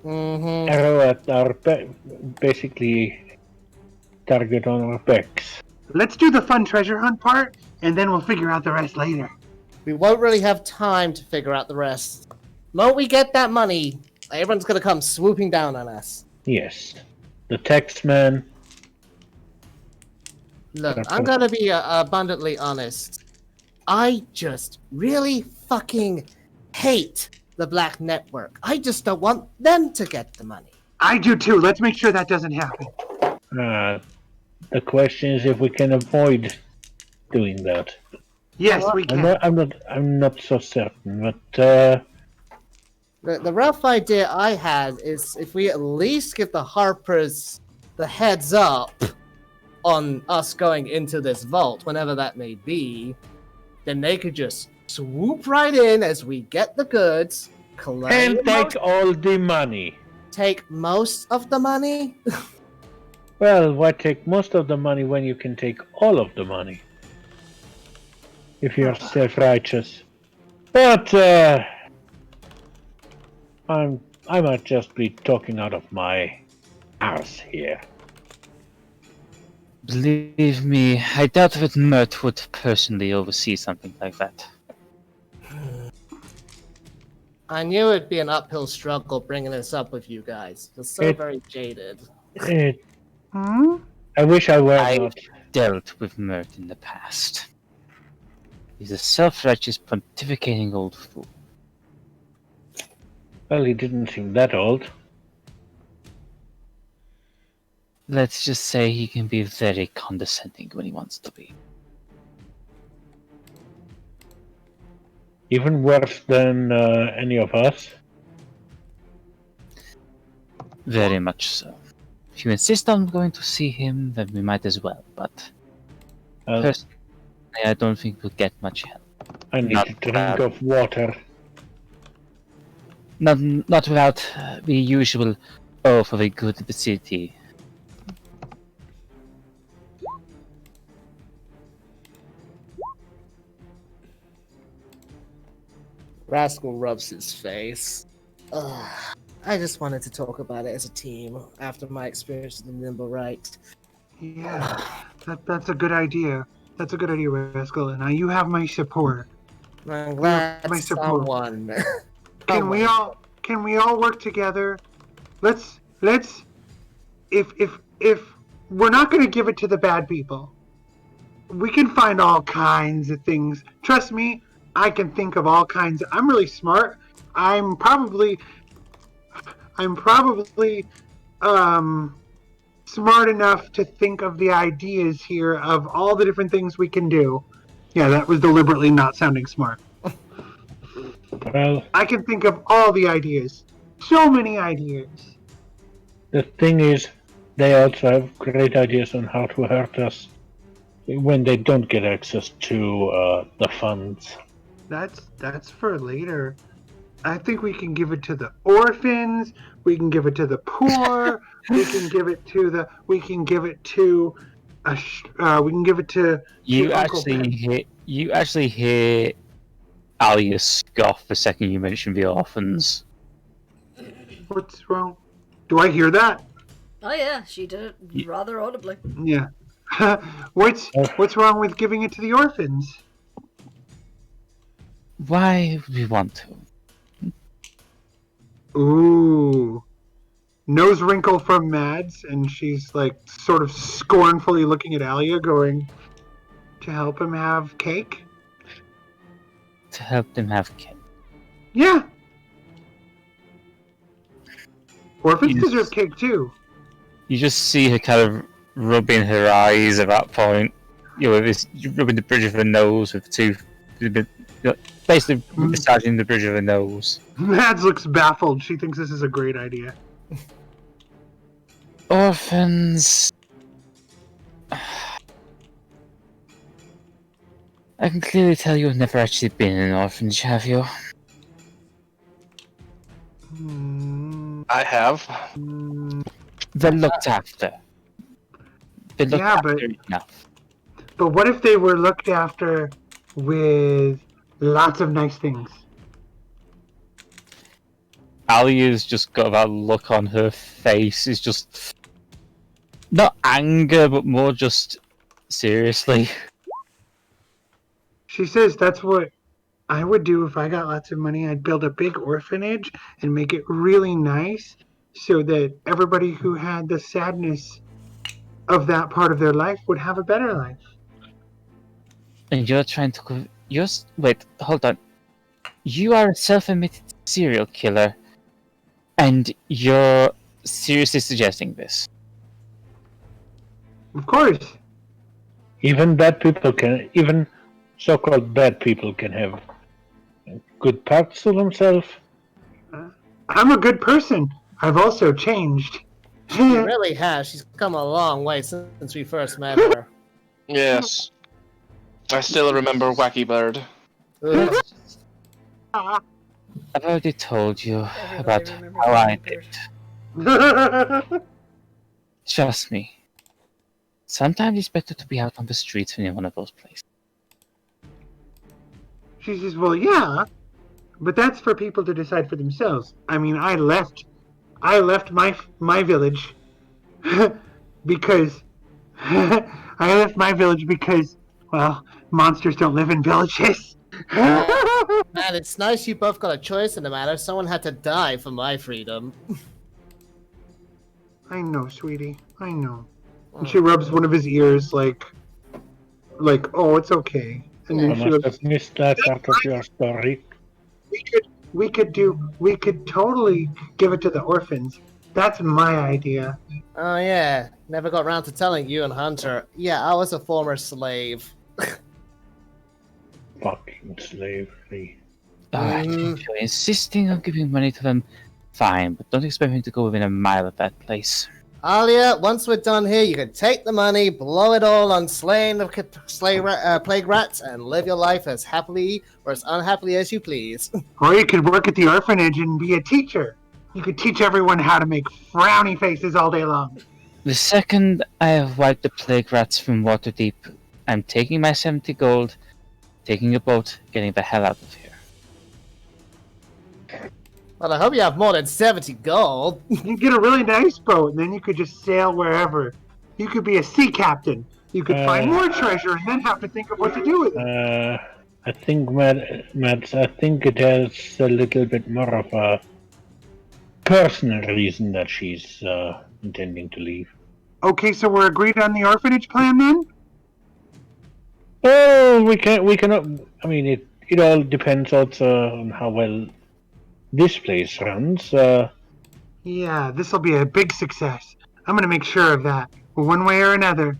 Mm-hmm. Arrow at our basically target on our backs. Let's do the fun treasure hunt part, and then we'll figure out the rest later. We won't really have time to figure out the rest. The moment we get that money, everyone's gonna come swooping down on us. Yes. The taxman. Look, I'm gonna be abundantly honest. I just really fucking hate the Black Network. I just don't want them to get the money. I do too. Let's make sure that doesn't happen. The question is if we can avoid doing that. Yes, we can. I'm not so certain, but The rough idea I had is if we at least give the Harpers the heads up on us going into this vault, whenever that may be, then they could just swoop right in as we get the goods, claim and take all the money. take most of the money. Well, why take most of the money when you can take all of the money? If you're self-righteous. But I might just be talking out of my arse here. Believe me, I doubt that Mert would personally oversee something like that. I knew it'd be an uphill struggle bringing this up with you guys. You're so very jaded. I wish I were I not. dealt with Mert in the past. He's a self-righteous, pontificating old fool. Well, he didn't seem that old. Let's just say he can be very condescending when he wants to be. Even worse than any of us. Very much so. If you insist on going to see him, then we might as well, but personally, I don't think we'll get much help. I need Not a drink of water. Not without the usual oath of a good city. Rascal rubs his face. Ugh. I just wanted to talk about it as a team after my experience with the Nimble Right. Yeah, that's a good idea. That's a good idea, Rascal. And now you have my support. I'm glad my support. someone. Can we all work together? Let's if we're not going to give it to the bad people, we can find all kinds of things. Trust me, I can think of all kinds. I'm really smart. I'm probably smart enough to think of the ideas here of all the different things we can do. Yeah, that was deliberately not sounding smart. Well, I can think of all the ideas. So many ideas. the thing is, they also have great ideas on how to hurt us when they don't get access to the funds. That's for later. I think we can give it to the orphans. We can give it to the poor. we can give it to. We can give it to You Uncle Ben. actually hear Alya scoff the second you mention the orphans. What's wrong? Do I hear that? Oh yeah, she did it rather audibly. Yeah. What's wrong with giving it to the orphans? Why would we want to? Ooh. Nose wrinkle from Mads, and she's like sort of scornfully looking at Alya, going, to help him have cake? To help them have kids. Yeah. Orphans Yes. deserve cake too. You just see her kind of rubbing her eyes at that point. You know, rubbing the bridge of her nose with basically massaging the bridge of her nose. Mads looks baffled. She thinks this is a great idea. Orphans. I can clearly tell you've never actually been in an orphanage, have you? I have. They're looked after. They're looked Yeah, after enough. But what if they were looked after with lots of nice things? Alya's just got that look on her face. It's just not anger, but more just seriously. She says that's what I would do if I got lots of money. I'd build a big orphanage and make it really nice so that everybody who had the sadness of that part of their life would have a better life. And you're trying to. Wait, hold on. You are a self-admitted serial killer, and you're seriously suggesting this. Of course. Even so-called bad people can have good parts to themselves. I'm a good person. I've also changed. She really has. She's come a long way since we first met her. Yes. I still remember Wacky Bird. Ugh. I've already told you Everybody about remembers how I Wacky did. Trust me. Sometimes it's better to be out on the streets than in one of those places. She says, well, yeah, but that's for people to decide for themselves. I mean, I left my village because well, monsters don't live in villages. Man, it's nice you both got a choice in the matter. Someone had to die for my freedom. I know, sweetie. I know. And she rubs one of his ears like, oh, it's okay. And I then she must looks, have missed that part of your story. we could totally give it to the orphans. That's my idea. Oh yeah, never got round to telling you and Hunter. Yeah, I was a former slave. Fucking slavery. Alright, if you're insisting on giving money to them, fine, but don't expect me to go within a mile of that place. Alya, once we're done here, you can take the money, blow it all on slaying the plague rats, and live your life as happily or as unhappily as you please. Or you could work at the orphanage and be a teacher. You could teach everyone how to make frowny faces all day long. The second I have wiped the plague rats from Waterdeep, I'm taking my 70 gold, taking a boat, getting the hell out of here. Well, I hope you have more than 70 gold. You get a really nice boat, and then you could just sail wherever. You could be a sea captain. You could find more treasure, and then have to think of what to do with it. I think, Mads, I think it has a little bit more of a personal reason that she's intending to leave. Okay, so we're agreed on the orphanage plan then? Oh, we cannot. I mean, it all depends also on how well this place runs. Yeah, this will be a big success. I'm gonna make sure of that, one way or another.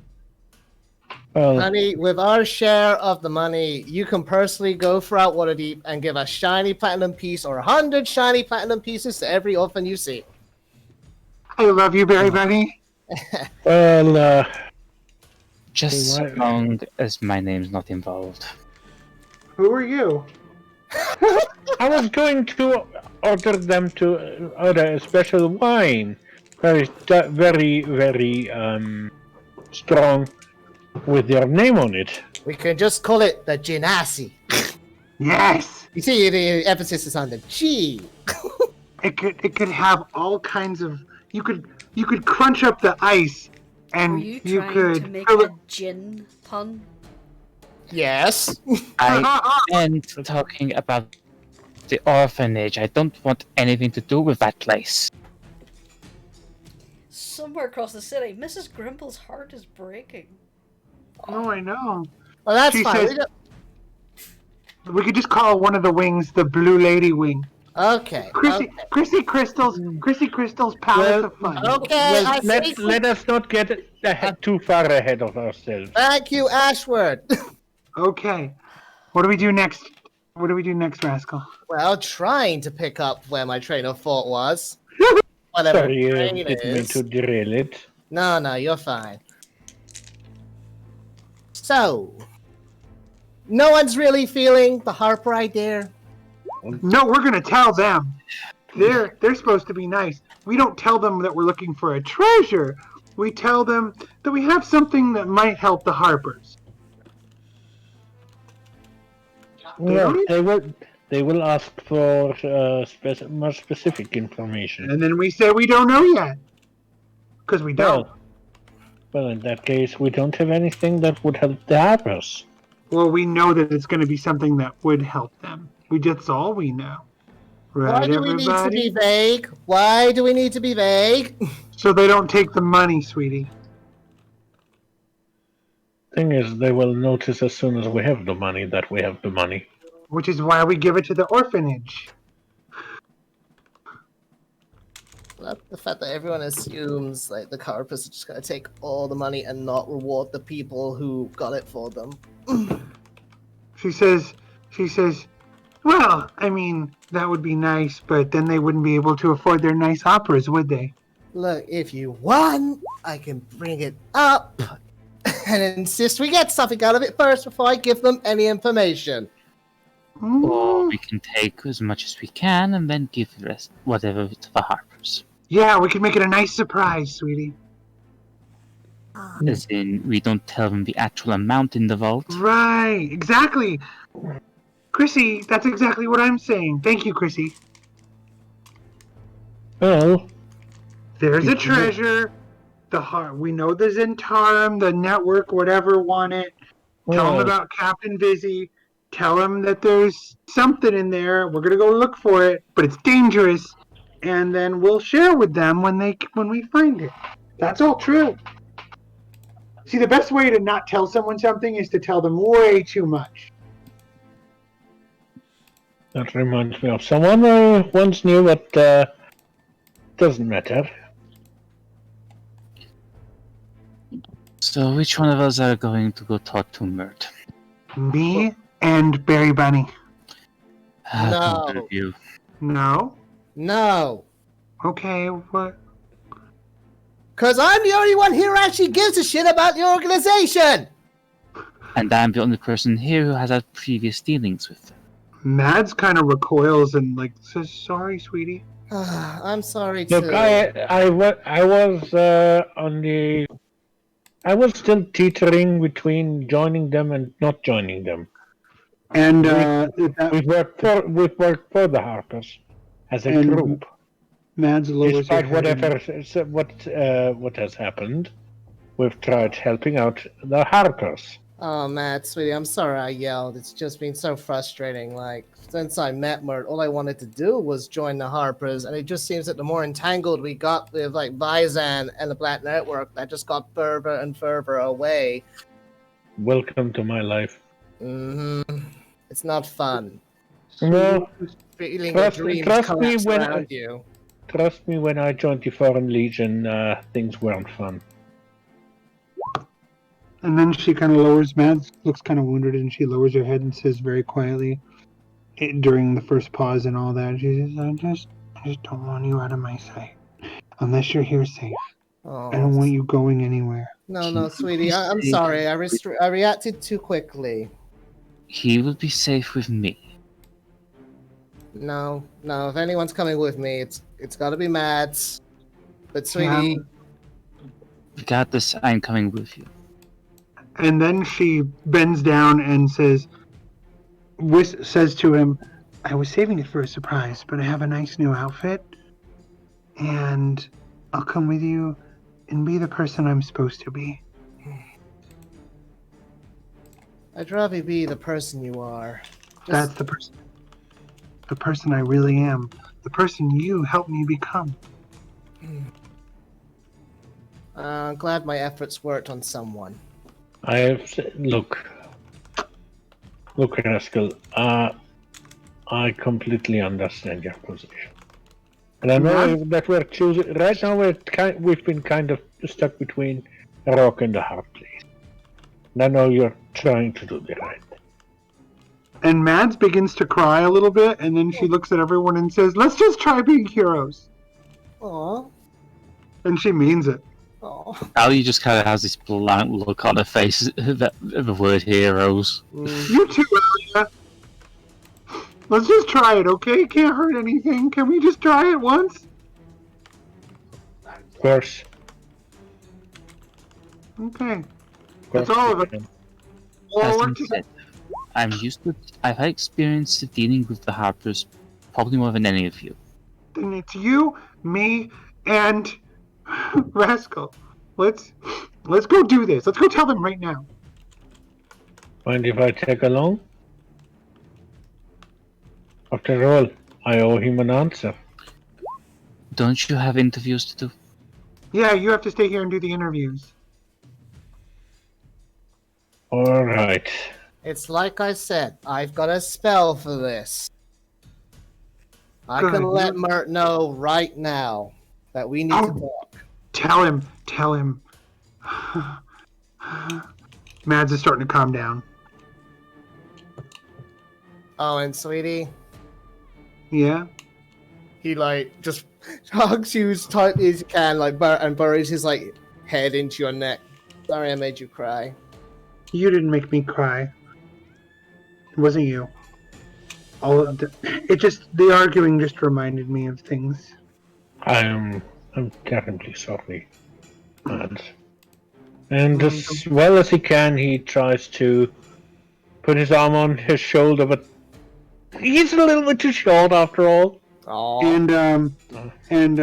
Well, Honey, with our share of the money, you can personally go throughout Waterdeep and give a shiny platinum piece or 100 shiny platinum pieces to every orphan you see. I love you, Berry Bunny. well, Just so long as my name's not involved. Who are you? I was going to order them to order a special wine, very, very strong, with your name on it. We can just call it the Genasi. Yes. You see, the emphasis is on the G. It could have all kinds of. You could crunch up the ice, Were and you you trying could to make fill a it. gin pun? Yes. I am talking about the orphanage. I don't want anything to do with that place. Somewhere across the city, Mrs. Grimble's heart is breaking. Oh, I know. Well, that's She fine. says- We could just call one of the wings the Blue Lady Wing. Okay. Chrissy Crystal's Palace of Fun. Okay. I see. Let us not get too far ahead of ourselves. Thank you, Ashword. Okay. What do we do next? Rascal? Well, trying to pick up where my train of thought was. Whatever Sorry, train didn't mean is. to derail it. No, you're fine. So, No one's really feeling the harper idea. No, we're gonna tell them. They're supposed to be nice. We don't tell them that we're looking for a treasure. We tell them that we have something that might help the Harpers. Well, they will ask for more specific information. And then we say we don't know yet. Because we don't. Well, in that case, we don't have anything that would help the Harpers. Well, we know that it's going to be something that would help them. That's all we know. Right, Why do we need to everybody? be vague? Why do we need to be vague? So they don't take the money, sweetie. Thing is, they will notice as soon as we have the money that we have the money. Which is why we give it to the orphanage. The fact that everyone assumes like the Carpus are just gonna take all the money and not reward the people who got it for them. She says, well, I mean, that would be nice, but then they wouldn't be able to afford their nice operas, would they? Look, if you want, I can bring it up and insist we get something out of it first before I give them any information. Or we can take as much as we can and then give the rest, whatever, to the Harpers. Yeah, we could make it a nice surprise, sweetie. As in, we don't tell them the actual amount in the vault. Right, exactly. Chrissy, that's exactly what I'm saying. Thank you, Chrissy. Well, There's a treasure. We know the Zentarum, the network, whatever, want it. Tell them about Captain Vizzy. Tell them that there's something in there. We're gonna go look for it, but it's dangerous. And then we'll share with them when we find it. That's all true. See, the best way to not tell someone something is to tell them way too much. that reminds me of someone I once knew, but doesn't matter. So which one of us are going to go talk to Mert? Me and Berry Bunny. No. Both of you. No? No. Okay, what? Because I'm the only one here who actually gives a shit about the organization! And I'm the only person here who has had previous dealings with them. Mads kind of recoils and says, "Sorry, sweetie." I'm sorry too. Look, I was still teetering between joining them and not joining them. And We've worked for the Harpers as a And group. Mads lowers her Despite head. what has happened, we've tried helping out the Harpers. Oh, Matt, sweetie, I'm sorry I yelled. It's just been so frustrating. Since I met Mert, all I wanted to do was join the Harpers, and it just seems that the more entangled we got with, Bizan and the Black Network, that just got further and further away. Welcome to my life. It's not fun. No, Feeling your dreams collapse around you. trust me, when I joined the Foreign Legion, things weren't fun. And then she kind of lowers. Mads looks kind of wounded, and she lowers her head and says very quietly, during the first pause and all that, she says, I just don't want you out of my sight. Unless you're here safe. Oh, I don't want you going anywhere. No, sweetie, I'm sorry. I reacted too quickly. He will be safe with me. No, if anyone's coming with me, it's gotta be Mads. But sweetie... Regardless, I'm coming with you. And then she bends down and says to him, I was saving it for a surprise, but I have a nice new outfit. And I'll come with you and be the person I'm supposed to be. I'd rather be the person you are. That's the person. The person I really am. The person you helped me become. I'm glad my efforts worked on someone. Look, Rascal, I completely understand your position. And I know that we're choosing, right now we've been kind of stuck between a rock and a hard place. And I know you're trying to do the right thing. And Mads begins to cry a little bit, and then she looks at everyone and says, let's just try being heroes. Aw. And she means it. Oh. Alya just kind of has this blank look on her face of the word heroes. You too, Alya. Let's just try it, okay? Can't hurt anything. Can we just try it once? Of course. Okay. Of That's all of course. it. We'll As work I together. said, I've had experience dealing with the Harpers probably more than any of you. Then it's you, me, and Rascal. Let's go do this. Let's go tell them right now. Mind if I tag along? After all, I owe him an answer. Don't you have interviews to do? Yeah, you have to stay here and do the interviews. Alright. It's like I said, I've got a spell for this. I Good. can let Mert know right now that we need to talk. Tell him. Tell him. Mads is starting to calm down. Oh, and sweetie, Yeah? he like just hugs you as tightly as he can, like and buries his like head into your neck. Sorry, I made you cry. You didn't make me cry. It wasn't you. The arguing just reminded me of things. I'm terribly sorry. And as well as he can, he tries to put his arm on his shoulder, but he's a little bit too short after all. Aww. And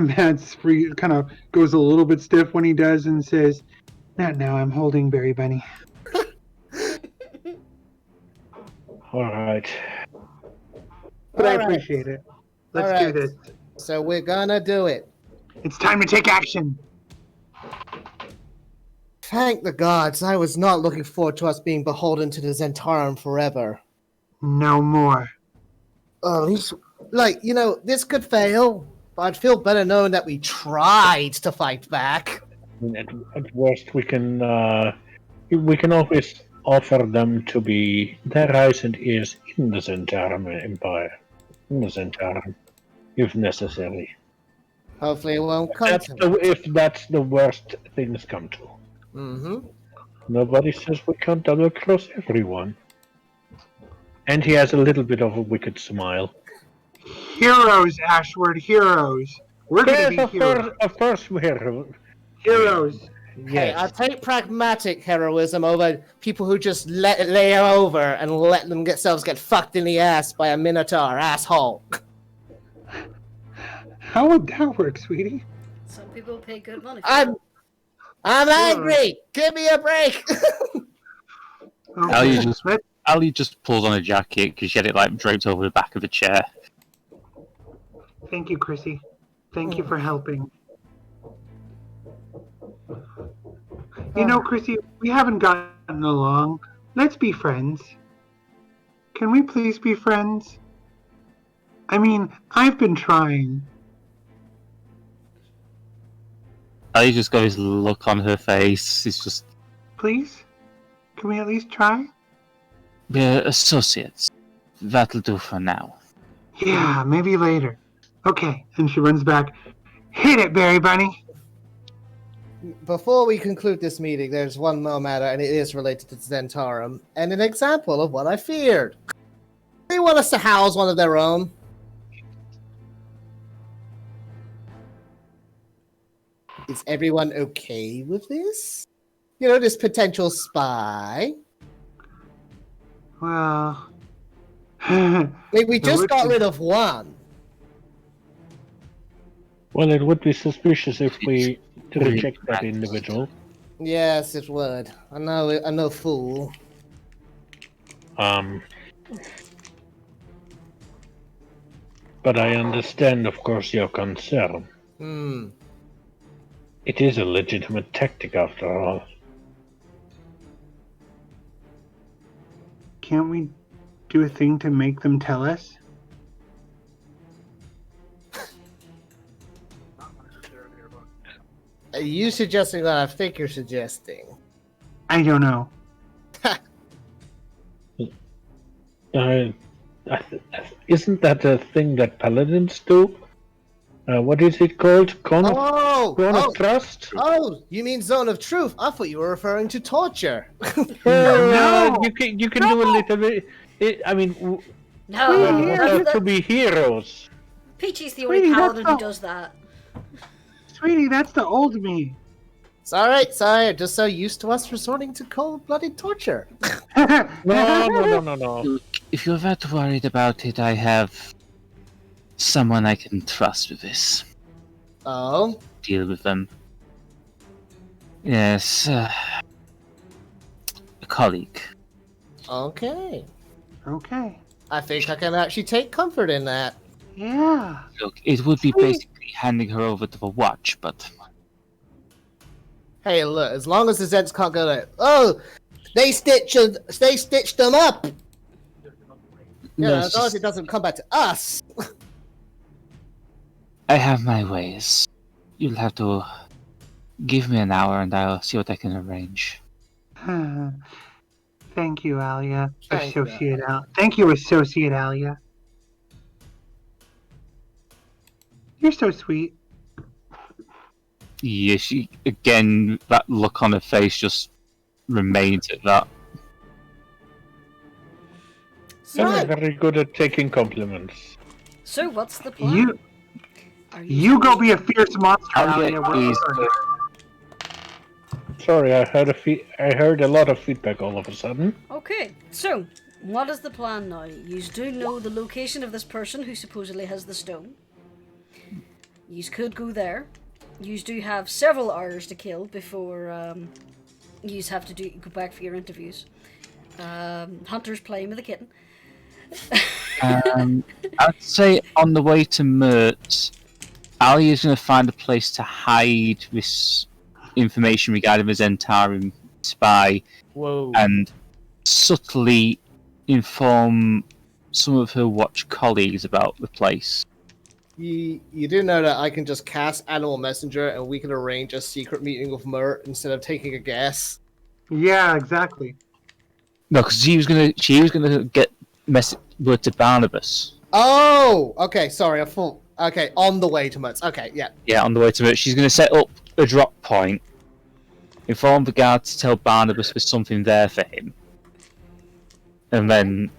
Mads kind of goes a little bit stiff when he does and says, "Not now. I'm holding Berry Bunny." Alright. But I All right. appreciate it. Let's All do right. this. So we're gonna do it. It's time to take action. Thank the gods, I was not looking forward to us being beholden to the Zentarum forever. No more. At least, this could fail, but I'd feel better knowing that we tried to fight back. At worst, we can always offer them to be their eyes and ears in the Zentarum Empire. In the Zentarum, if necessary. Hopefully it won't come If that's the worst things come to. Mm-hmm. Nobody says we can't double cross everyone. And he has a little bit of a wicked smile. Heroes, Ashward, heroes. We're gonna be Yes, heroes. of course we're Heroes. Hey, I'll yes. take pragmatic heroism over people who just lay over and let themselves get fucked in the ass by a minotaur asshole. How would that work, sweetie? Some people pay good money for I'm angry. Give me a break. Okay. Alya just pulls on a jacket because she had it like draped over the back of a chair. Thank you, Chrissy. Thank you for helping. You know, Chrissy, we haven't gotten along. Let's be friends. Can we please be friends? I mean, I've been trying. Alya just got his look on her face. It's just, Please? Can we at least try? we're associates. That'll do for now. Yeah, maybe later. Okay, and she runs back. Hit it, Berry Bunny! Before we conclude this meeting, there's one more matter, and it is related to Zentarum, and an example of what I feared. They want us to house one of their own. Is everyone okay with this? You know, this potential spy. Well... We just got rid of one. Well, it would be suspicious if we reject that individual. Yes, it would. I know, fool. But I understand, of course, your concern. It is a legitimate tactic, after all. Can't we do a thing to make them tell us? Are you suggesting what I think you're suggesting? I don't know. Isn't that a thing that paladins do? What is it called? Cone of Oh, Trust? oh, you mean Zone of Truth? I thought you were referring to torture. Oh, No. you can do a little bit. I mean, No, well, yeah, have that's to be heroes. Peachy's the only Sweetie, that's paladin who all. does that. Sweetie, that's the old me. Sorry, I'm just so used to us resorting to cold-blooded torture. No. Look, if you're that worried about it, I have someone I can trust with this. Oh, Deal with them. Yes, a colleague. okay. Okay. I think I can actually take comfort in that. Yeah. Look, it would be Sweet. basically handing her over to the watch, but Hey, look, as long as the Zeds can't go like, oh, they stitched them up. no, As long as it doesn't come back to us. I have my ways. You'll have to give me an hour and I'll see what I can arrange. Thank you, Alya. Thank you. Associate Al. Thank you, Associate Alya. You're so sweet. Yeah, she, again, that look on her face just remains at that. You're So, very good at taking compliments. so what's the plan? You Are you go be a fierce monster, Alya Alya. is Sorry, I heard a lot of feedback all of a sudden. Okay, so what is the plan now? You do know the location of this person who supposedly has the stone. You could go there. You do have several hours to kill before you have to go back for your interviews. Hunter's playing with a kitten. I'd say on the way to Mert, Ali is going to find a place to hide this information regarding the Zentarum spy Whoa. and subtly inform some of her watch colleagues about the place. You do know that I can just cast Animal Messenger and we can arrange a secret meeting with Mert instead of taking a guess. Yeah, exactly. No, because she was gonna get word to Barnabas. Oh, okay, sorry, I thought... Okay, on the way to Mert's. Okay, yeah. Yeah, on the way to Mert, she's gonna set up a drop point, inform the guards to tell Barnabas there's something there for him, and then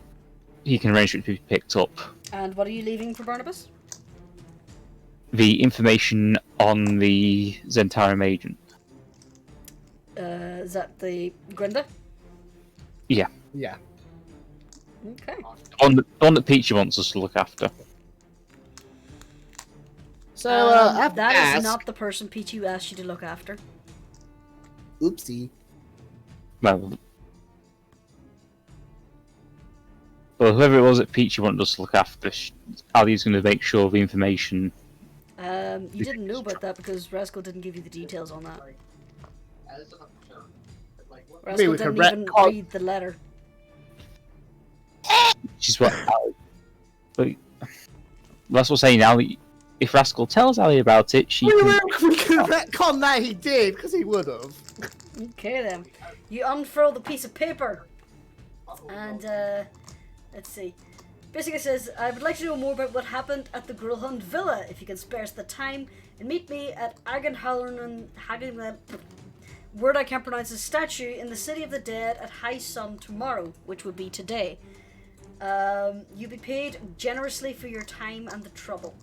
he can arrange for it to be picked up. And what are you leaving for Barnabas? The information on the Zentarum agent. Is that the Grinda? Yeah. Okay. On the one that Peachy wants us to look after. So, I have to that ask... is not the person Peachy asked you to look after. Oopsie. Well, whoever it was that Peachy wanted us to look after, Ali's going to make sure the information. You didn't know about that because Rascal didn't give you the details on that. Rascal we didn't could even retcon- read the letter. Which is what Ali. That's what I'm saying. Ali, if Rascal tells Ali about it, she We can. could retcon that he did, because he would have. Okay then. You unfurl the piece of paper. And, let's see. Basically says, I would like to know more about what happened at the Grillhund Villa, if you can spare us the time, and meet me at word I can't pronounce, a statue in the City of the Dead at high sun tomorrow, which would be today. You'll be paid generously for your time and the trouble.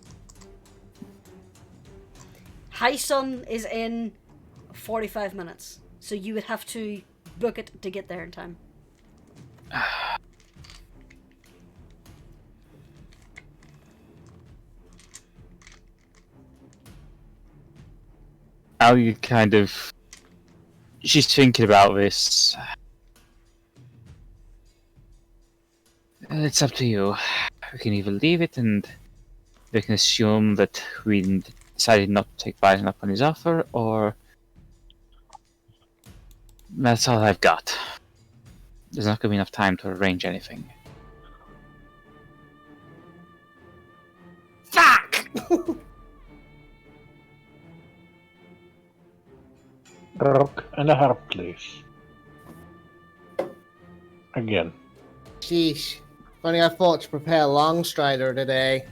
High sun is in 45 minutes, so you would have to book it to get there in time. Ali kind of. She's thinking about this. It's up to you. We can either leave it and we can assume that we decided not to take Biden up on his offer, or that's all I've got. There's not going to be enough time to arrange anything. Fuck! Rock and a harp, please. Again. Sheesh. Funny I thought to prepare Longstrider today.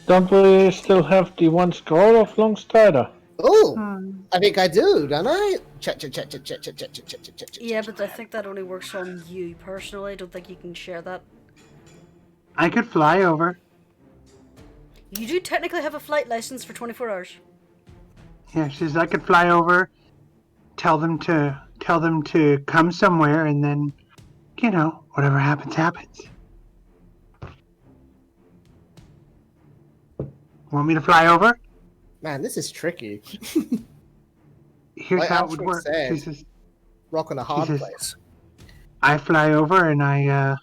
Don't we still have the one scroll of Longstrider? Oh, I think I do, don't I? Check. Yeah, but I think that only works on you personally. I don't think you can share that. I could fly over. You do technically have a flight license for 24 hours. Yeah, she says I could fly over, tell them to come somewhere, and then, whatever happens, happens. Want me to fly over? Man, this is tricky. Here's Like how it would Astrid work. said. She says, Rock on a hard Jesus. place. I fly over and I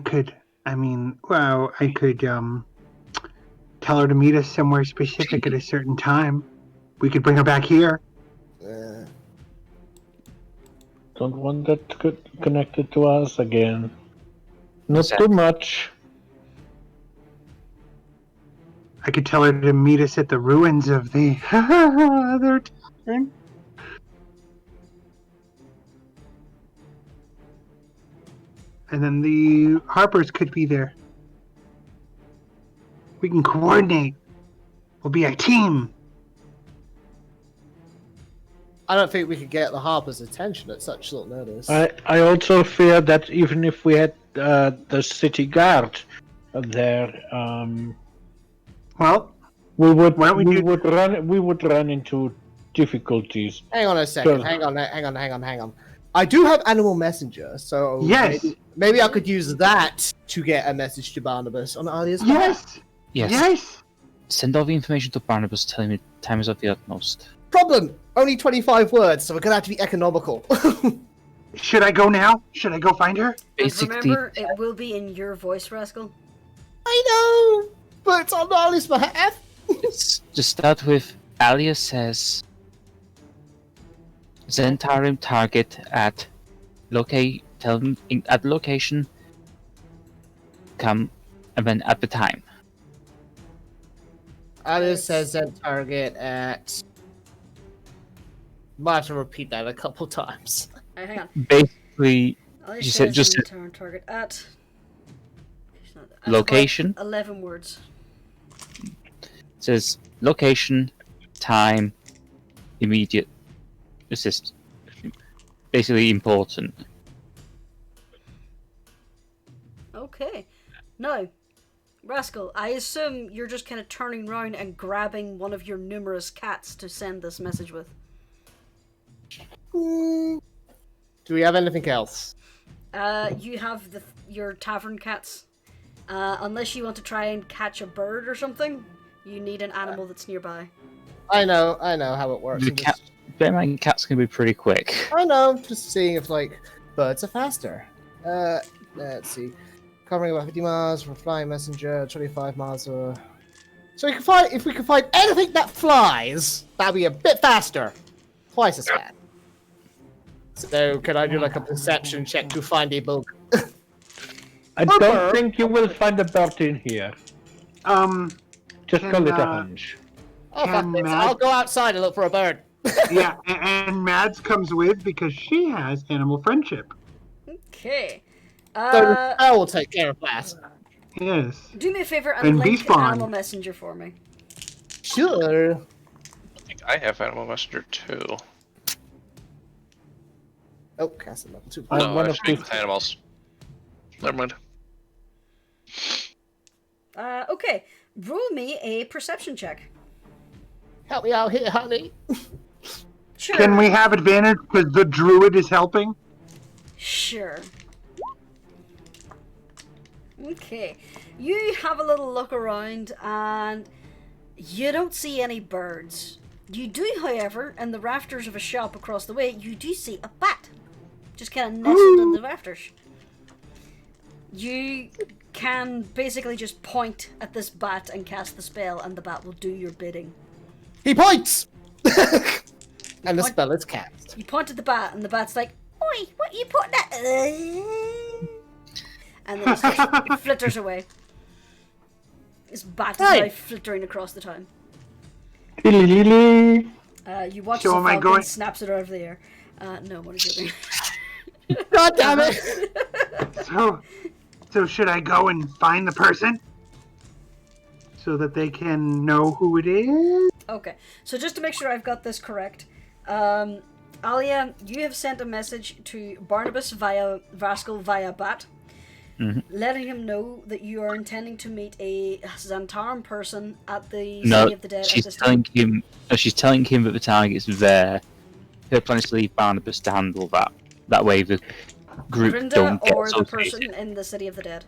could tell her to meet us somewhere specific at a certain time. We could bring her back here. Don't want that connected to us again. Not too much. I could tell her to meet us at the ruins of the other tavern. And then the Harpers could be there. We can coordinate. We'll be a team. I don't think we could get the Harper's attention at such short notice. I also fear that even if we had the city guard there, Well, we would Why don't we would run into difficulties. Hang on a second. Sure. Hang on. I do have Animal Messenger, so yes, maybe I could use that to get a message to Barnabas on Alya's behalf. yes. Send all the information to Barnabas, telling me time is of the utmost. Problem! Only 25 words, so we're gonna have to be economical. Should I go now? Should I go find her? Basically, And remember, it will be in your voice, Rascal. I know, but it's on Alya's behalf. just start with Alya says Zentarim target at tell them at location, come, and then at the time. Alya says that target at... Might have to repeat that a couple times. Hang on. Basically, Alya you says said just in turn target at location. 11 words. Says location, time, immediate, assist. Basically important. Okay. Now, Rascal, I assume you're just kind of turning around and grabbing one of your numerous cats to send this message with. Do we have anything else? You have your tavern cats. Unless you want to try and catch a bird or something, you need an animal that's nearby. I know how it works. Bear in mind, cats can be pretty quick. I know, just seeing if, birds are faster. Let's see. Covering about 50 miles from flying messenger, 25 miles or... So if we can find anything that flies, that'll be a bit faster. Twice as fast. So, can I do, a perception check to find a bug? I don't think you will find a bird in here. Just Can, call it a hunch. Oh, fuck Can this. Matt- I'll go outside and look for a bird. Yeah, and Mads comes with because she has animal friendship. Okay. So I will take care of that. Yes. Do me a favor and And link Beastbond. Animal Messenger for me. Sure. I think I have Animal Messenger too. Oh, cast level 2. I'm No, one I of speak these- with animals. Never mind. Okay. Roll me a perception check. Help me out here, honey. Sure. Can we have advantage because the druid is helping? Sure. Okay. You have a little look around and you don't see any birds. You do, however, in the rafters of a shop across the way, you do see a bat. Just kind of nestled in the rafters. You can basically just point at this bat and cast the spell and the bat will do your bidding. He points! And the spell is cast. You point at the bat and the bat's like, "Oi, what are you putting at?" And then it just flitters away. This bat is Hey. now flittering across the town. Lily. You watch So the am I falcon going- snaps it out of the air. No, what are you doing? God damn it! So should I go and find the person? so that they can know who it is. Okay, so just to make sure I've got this correct, Alya, you have sent a message to Barnabas via Rascal via Bat, letting him know that you are intending to meet a Xantaran person at the City of the Dead at this time. She's telling him that the target's there. Her plan is to leave Barnabas to handle that. That way the group Grinda don't get or the associated. person in the City of the Dead?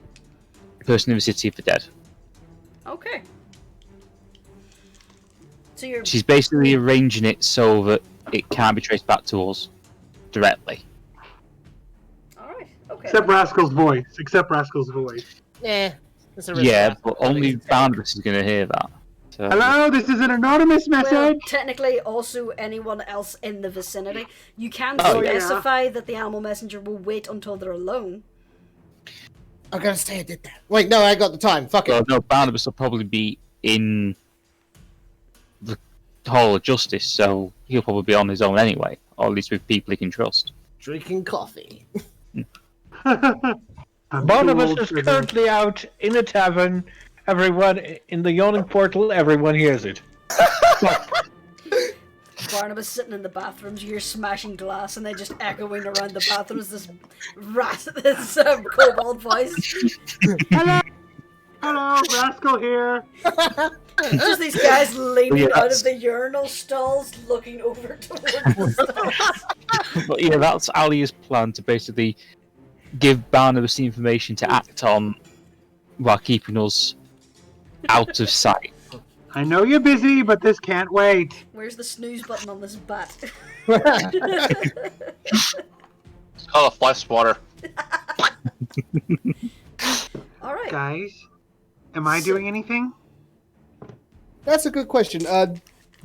The person in the City of the Dead. Okay. So you're... She's basically arranging it so that it can't be traced back to us directly. Alright, okay. Except Rascal's voice. It's a risk. Yeah, but only Barnabas is going to hear that. So, Hello, this is an anonymous Well, message. technically, also anyone else in the vicinity. You can Oh, yeah. specify that the animal messenger will wait until they're alone. I'm gonna say I did that. Wait, no, I got the time. Fuck it. well, no, Barnabas will probably be in the Hall of Justice, so he'll probably be on his own anyway, or at least with people he can trust. Drinking coffee. Barnabas is currently out in a tavern. Everyone in the yawning portal, everyone hears it. Barnabas sitting in the bathrooms, you're smashing glass, and they just echoing around the bathrooms. This kobold voice. Hello, Rascal here. Just these guys leaning Yeah, out of the urinal stalls, looking over towards the stalls. But yeah, that's Alya's plan to basically give Barnabas the information to act on while keeping us out of sight. I know you're busy, but this can't wait. Where's the snooze button on this bat? It's called a fly swatter. Alright. Guys, am I doing anything? That's a good question.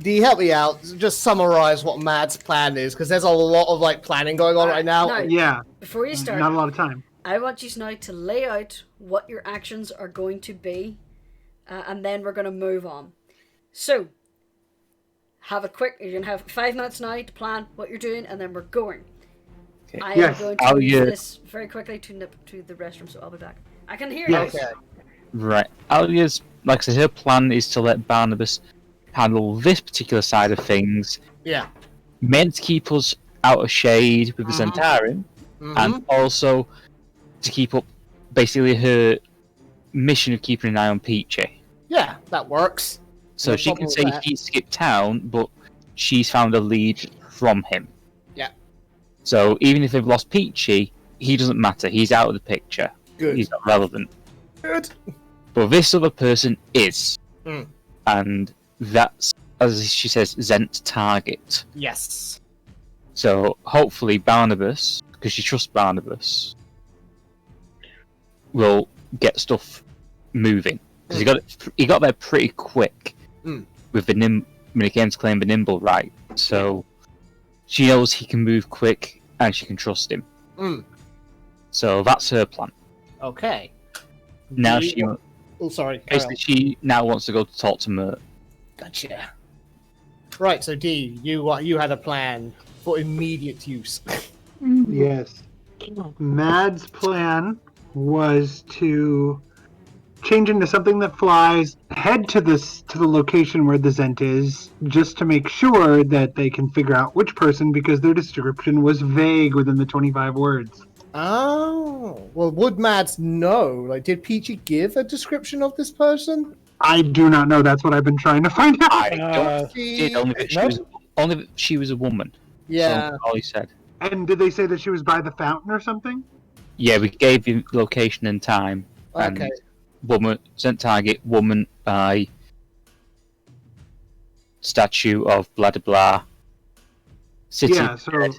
Dee, help me out. Just summarize what Mad's plan is, because there's a lot of like planning going on right now. No. Yeah, Before you start, not a lot of time. I want you now to lay out what your actions are going to be, and then we're going to move on. So, you're going to have 5 minutes now to plan what you're doing, and then we're going. Okay. I am Yes. going to Alya- use this very quickly to nip to the restroom, so I'll be back. I can hear Yes. you. Okay. Right. Alya's, like I said, her plan is to let Barnabas handle this particular side of things, Yeah. meant to keep us out of shade with the Zentarin, and also to keep up basically her mission of keeping an eye on Peachy. Yeah, that works. So No she problem can say with that. he skipped town, but she's found a lead from him. Yeah. So even if they've lost Peachy, he doesn't matter. He's out of the picture. Good. He's not relevant. Good. But this other person is. Mm. And that's, as she says, Zent's target. Yes. So hopefully Barnabas, because she trusts Barnabas, will get stuff moving. Because he got there pretty quick with the when it came to claim the nimble right. So she knows he can move quick and she can trust him. So that's her plan. Okay. Now Dee, she Oh, sorry. basically she now wants to go to talk to Mert. Gotcha. Right, so Dee, you had a plan for immediate use. Yes. Mad's plan was to change into something that flies, head to the location where the Zent is, just to make sure that they can figure out which person, because their description was vague within the 25 words. Oh, well, would Mads know? Like, did Peachy give a description of this person? I do not know. That's what I've been trying to find out. I don't did only that she was a woman. Yeah. So all he said. And did they say that she was by the fountain or something? Yeah, we gave you location and time. Okay. And woman sent target woman by statue of blah blah blah. City. Yeah, so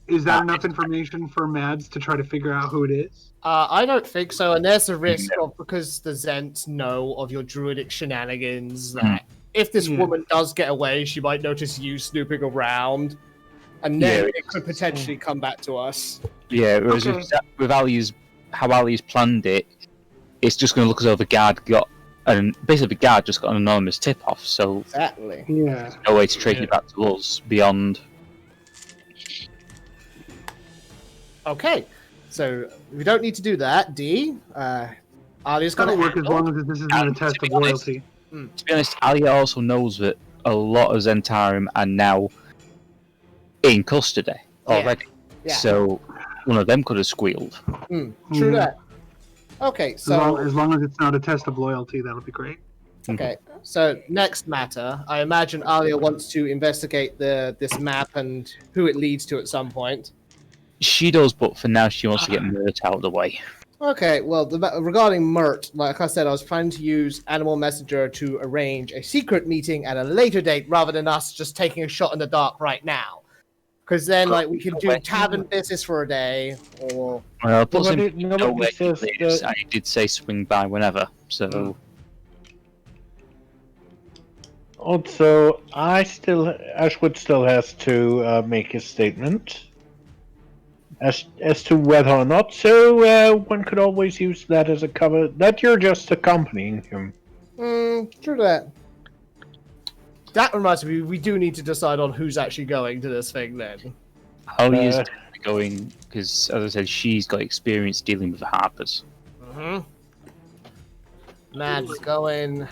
is that enough information for Mads to try to figure out who it is? I don't think so, and there's a risk of, because the Zents know of your druidic shenanigans, that if this woman does get away, she might notice you snooping around, and then it could potentially come back to us. Yeah, whereas with Alya's, how Alya's planned it, it's just going to look as though the guard got, and basically the guard just got an anonymous tip-off, so Exactly. Yeah. no way to trace it back to us beyond. Okay, so we don't need to do that, D. Alya's It's gonna gonna work as long as this isn't a test to be of honest, loyalty. To be honest, Alya also knows that a lot of Zentarim are now in custody already. Yeah. So one of them could have squealed. True Yeah. that. Okay, As so long as it's not a test of loyalty, that'll be great. okay, so next matter. I imagine Alya wants to investigate this map and who it leads to at some point. She does, but for now she wants to get Mert out of the way. Okay, well, regarding Mert, like I said, I was planning to use Animal Messenger to arrange a secret meeting at a later date rather than us just taking a shot in the dark right now. Because then, like, we can do tavern business for a day, or... Well, plus Nobody says I did say swing by whenever, so... Also, Ashwood still has to make his statement as to whether or not. So one could always use that as a cover. That you're just accompanying him. True that. That reminds me, we do need to decide on who's actually going to this thing then. Alya's going, because, as I said, she's got experience dealing with the harpers. Mad's going,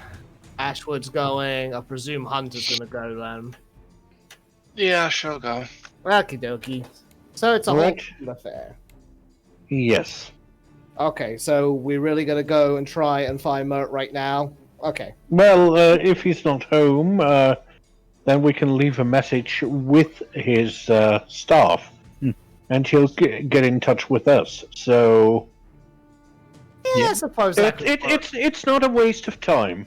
Ashwood's going, I presume Hunter's gonna go then. Yeah, she'll go. Okie dokie. So it's a Right. whole affair. Yes. Okay, so we're really gonna go and try and find Mert right now? Okay. Well, if he's not home, then we can leave a message with his staff, and he'll get in touch with us. So Yeah, I suppose that could work. it's not a waste of time.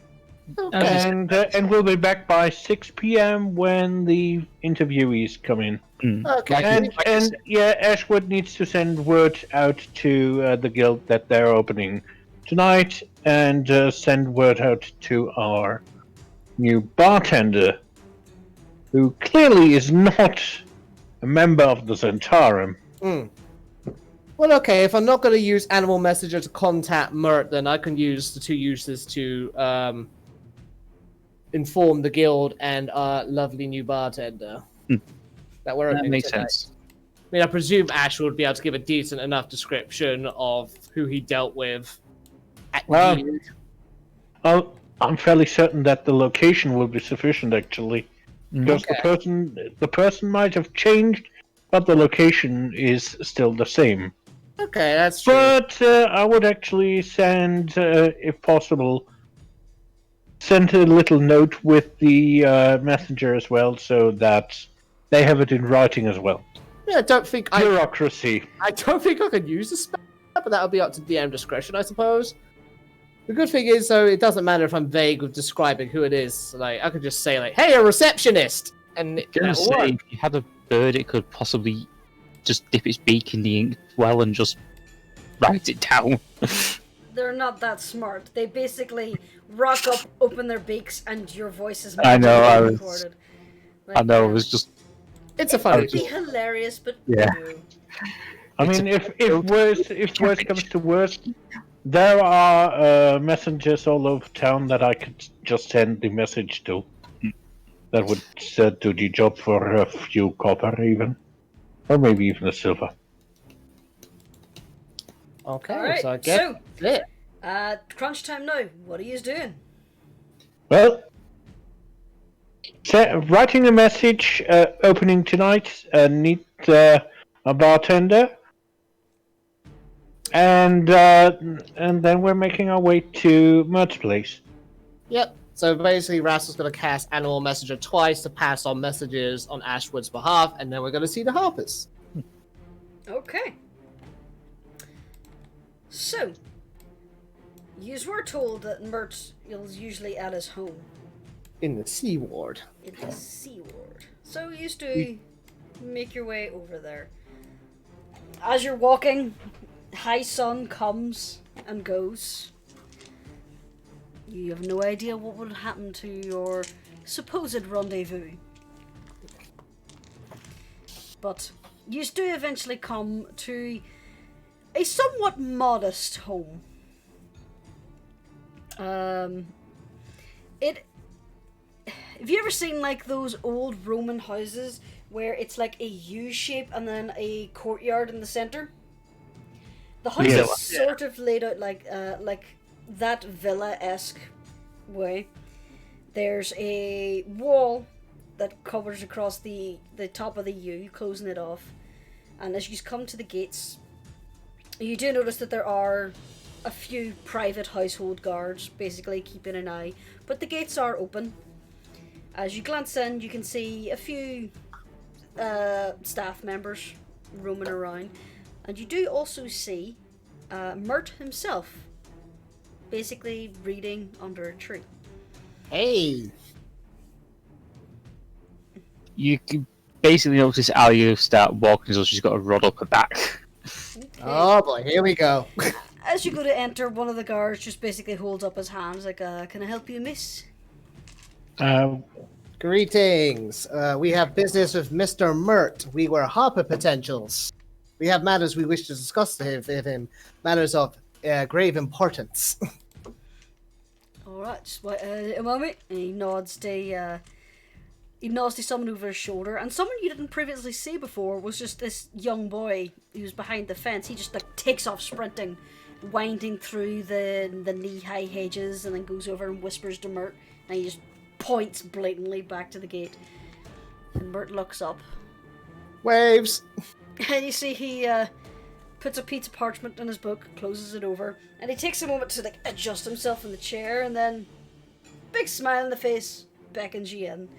Okay. And we'll be back by 6 p.m. when the interviewees come in. Okay. And yeah, Ashwood needs to send word out to the guild that they're opening tonight, and send word out to our new bartender, who clearly is not a member of the Zentarum. Well, okay, if I'm not going to use Animal Messenger to contact Mert, then I can use the two uses to inform the guild and our lovely new bartender. That we're That opening makes tonight. sense. I mean, I presume Ash would be able to give a decent enough description of who he dealt with. Well, I'm fairly certain that the location will be sufficient, actually, because the person might have changed, but the location is still the same. Okay, that's true. But I would actually send, if possible, send a little note with the messenger as well, so that they have it in writing as well. Yeah, I don't think Bureaucracy. I don't think I could use the spell, but that would be up to DM discretion, I suppose. The good thing is, though, it doesn't matter if I'm vague with describing who it is. Like, I could just say, like, "Hey, a receptionist," and that'll work. If you had a bird, it could possibly just dip its beak in the ink well and just write it down. They're not that smart. They basically rock up, open their beaks, and your voice is I know, I was- recorded. I know, it was just... It's a funny. It'd be hilarious, but Yeah. no. I mean, if worst comes to worst, there are messengers all over town that I could just send the message to. That would do the job for a few copper, even, or maybe even a silver. Okay, Alright, so I guess it. crunch time now. What are you doing? Well, writing a message, opening tonight, need a bartender, and then we're making our way to Mert's place. Yep. So basically, Rascal's going to cast Animal Messenger twice to pass on messages on Ashwood's behalf, and then we're going to see the Harpers. Okay. So, you were told that Mert is usually at his home In the Sea Ward. in the Sea Ward. So you used to make your way over there. As you're walking, high sun comes and goes. You have no idea what would happen to your supposed rendezvous. But you do eventually come to a somewhat modest home. Have you ever seen like those old Roman houses where it's like a U shape and then a courtyard in the center? The house Yeah. is sort of laid out like that villa-esque way. There's a wall that covers across the top of the U, closing it off. And as you come to the gates, you do notice that there are a few private household guards basically keeping an eye, but the gates are open. As you glance in, you can see a few staff members roaming around, and you do also see Mert himself basically reading under a tree. Hey. You can basically notice Alya start walking as though she's got a rod up her back. Okay. Oh boy, here we go. As you go to enter, one of the guards just basically holds up his hands like, can I help you, miss? Greetings. We have business with Mr. Mert. We were Harper potentials. We have matters we wish to discuss with him. Matters of grave importance. Alright, just wait a moment. And he nods to someone over his shoulder, and someone you didn't previously see before was just this young boy who was behind the fence. He just like takes off sprinting, winding through the knee-high hedges, and then goes over and whispers to Mert, and he just points blatantly back to the gate. And Mert looks up, Waves. and you see he puts a piece of parchment in his book, closes it over, and he takes a moment to like adjust himself in the chair, and then big smile on the face, beckons you in.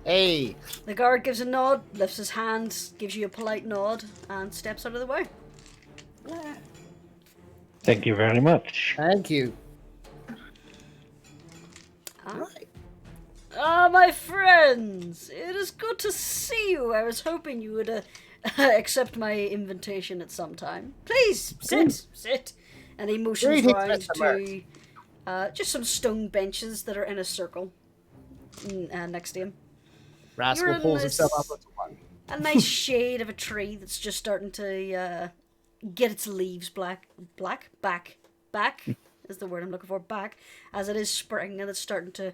Hey. The guard gives a nod, lifts his hand, gives you a polite nod, and steps out of the way. Thank you very much. Thank you. My friends, it is good to see you. I was hoping you would accept my invitation at some time. Please, sit. And he motions Greetings, round Mr. to just some stone benches that are in a circle next to him. Rascal pulls himself up into one. A nice shade of a tree that's just starting to get its leaves back is the word I'm looking for, back, as it is spring and it's starting to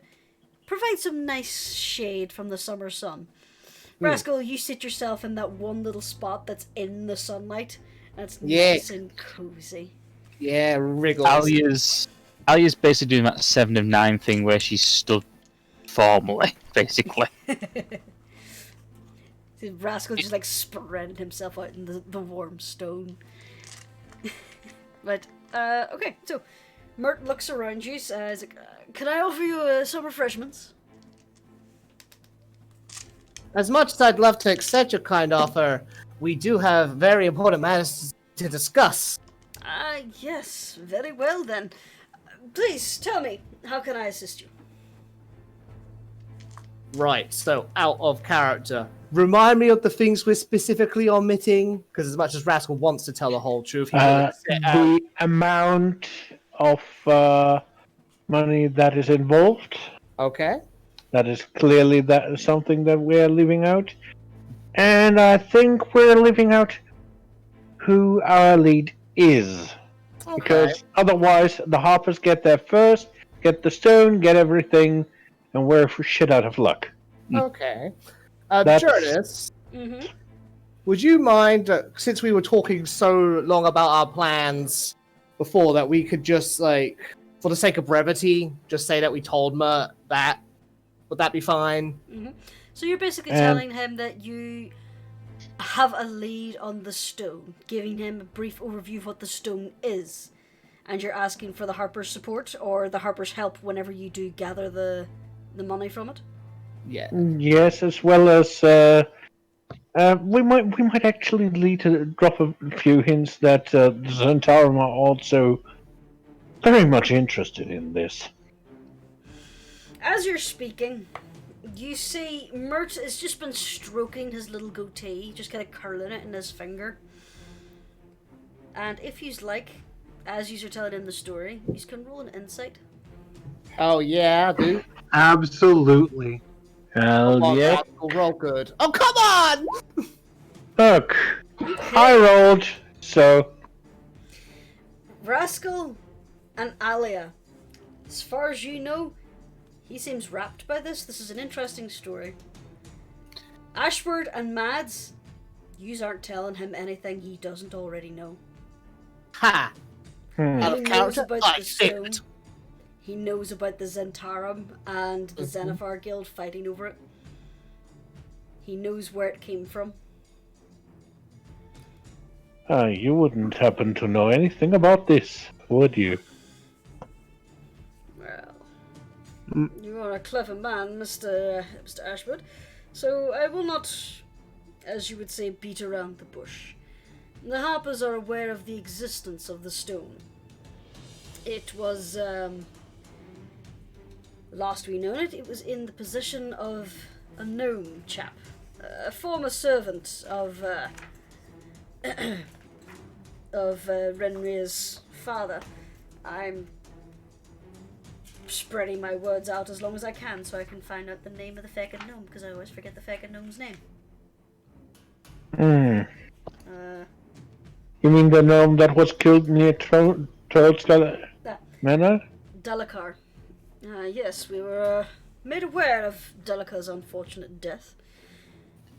provide some nice shade from the summer sun. Rascal, you sit yourself in that one little spot that's in the sunlight, and it's nice and cozy. Yeah, wriggles. Alya's basically doing that 7 of 9 thing where she's stood formally, basically. Rascal just like spreading himself out in the warm stone. But okay, so Mert looks around you, he's like, can I offer you some refreshments? As much as I'd love to accept your kind offer, we do have very important matters to discuss. Yes, very well then. Please tell me, how can I assist you? Right, so out of character. Remind me of the things we're specifically omitting, because as much as Rascal wants to tell the whole truth, he the amount of money that is involved. Okay. That is clearly something that we're leaving out. And I think we're leaving out who our lead is. Okay. Because otherwise, the Harpers get there first, get the stone, get everything, and we're shit out of luck. Okay. That's- Jurnis, Mm-hmm. would you mind, since we were talking so long about our plans before, that we could just, like, for the sake of brevity, just say that we told Mert that? Would that be fine? Mm-hmm. So you're basically telling him that you have a lead on the stone, giving him a brief overview of what the stone is, and you're asking for the Harper's support or the Harper's help whenever you do gather the money from it? Yeah. Yes, as well as we might actually need to drop a few hints that the Zentarum are also very much interested in this. As you're speaking, you see Mert has just been stroking his little goatee, just kind of curling it in his finger. And if you'd like, as you're telling him the story, you can roll an insight. Oh, yeah, dude. Absolutely. Hell yeah. Rascal, roll good. Oh, come on! Look, I rolled, so... Rascal and Alya, as far as you know, he seems rapt by this. This is an interesting story. Ashford and Mads, yous aren't telling him anything he doesn't already know. Ha! Out He of knows character, about I the stone. failed. He knows about the Zentarum and the Xenophar Guild fighting over it. He knows where it came from. You wouldn't happen to know anything about this, would you? Well, you are a clever man, Mr. Ashwood, so I will not, as you would say, beat around the bush. The Harpers are aware of the existence of the stone. It was, last we known it was in the possession of a gnome chap, a former servant of Renrir's father. I'm spreading my words out as long as I can so I can find out the name of the feckin' gnome, because I always forget the feckin' gnome's name. You mean the gnome that was killed near Trollskull Manor? Delakar. Yes, we were made aware of Delakar's unfortunate death.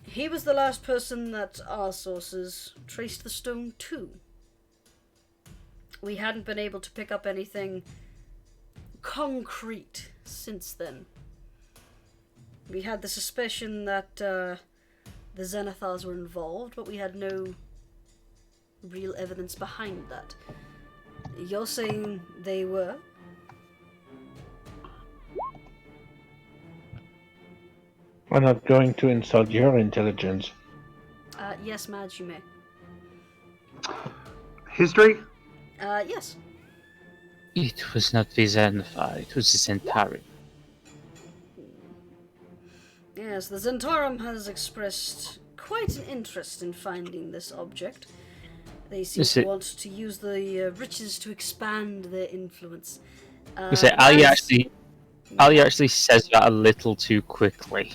He was the last person that our sources traced the stone to. We hadn't been able to pick up anything concrete since then. We had the suspicion that the Xenothars were involved, but we had no real evidence behind that. You're saying they were? I'm not going to insult your intelligence. Yes, Mads, you may. History? Yes. It was not the Xenophar, it was the Centauri. Yes, the Zentarum has expressed quite an interest in finding this object. They seem to want to use the riches to expand their influence. Alya actually says that a little too quickly.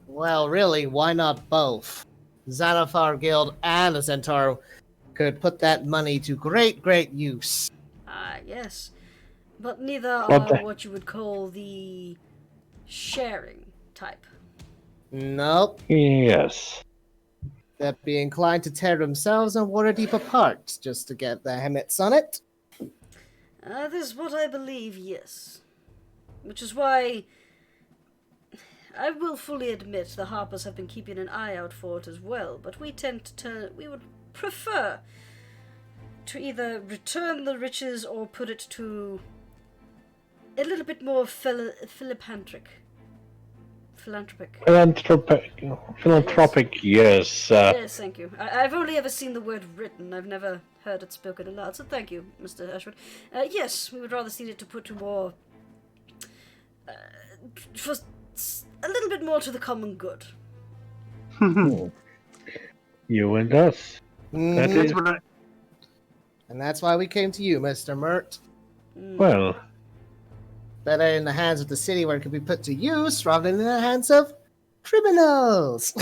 Well, really, why not both? Xenophar Guild and the Centaur could put that money to great use. Yes. But neither are what you would call the sharing type. Nope. Yes. They'd be inclined to tear themselves and Waterdeep apart just to get their mitts on it. This is what I believe, yes. Which is why I will fully admit the Harpers have been keeping an eye out for it as well, but we would prefer to either return the riches or put it to a little bit more philanthropic. Philanthropic, yes. Yes, thank you. I've only ever seen the word written. I've never heard it spoken aloud, so thank you, Mr. Ashwood. Yes, we would rather see it to put to more... for a little bit more to the common good. You and us. Mm-hmm. That is... And that's why we came to you, Mr. Mert. Well... Better in the hands of the city where it could be put to use rather than in the hands of criminals.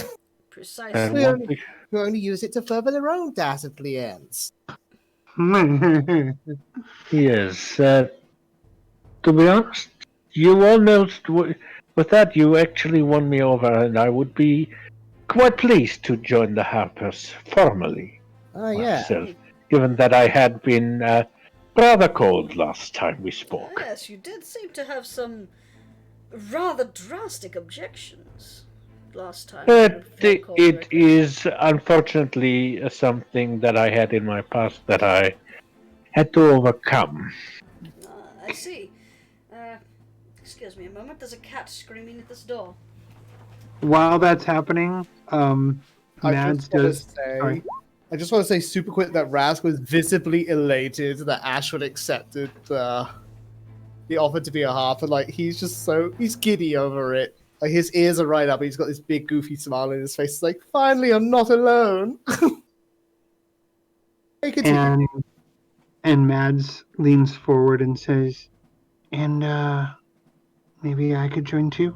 Precisely. Who only use it to further their own dastardly ends. Yes. To be honest, you almost... With that, you actually won me over, and I would be quite pleased to join the Harpers formally. Oh, yeah. Myself, given that I had been rather cold last time we spoke. Yes, you did seem to have some rather drastic objections last time. It is unfortunately something that I had in my past that I had to overcome. I see. Excuse me a moment, there's a cat screaming at this door. While that's happening, Mads does... Sorry. I just want to say super quick that Rascal was visibly elated that Ashwood accepted the offer to be a harper. Like, he's giddy over it. Like, his ears are right up. He's got this big goofy smile on his face. It's like, finally, I'm not alone. And Mads leans forward and says, and maybe I could join too?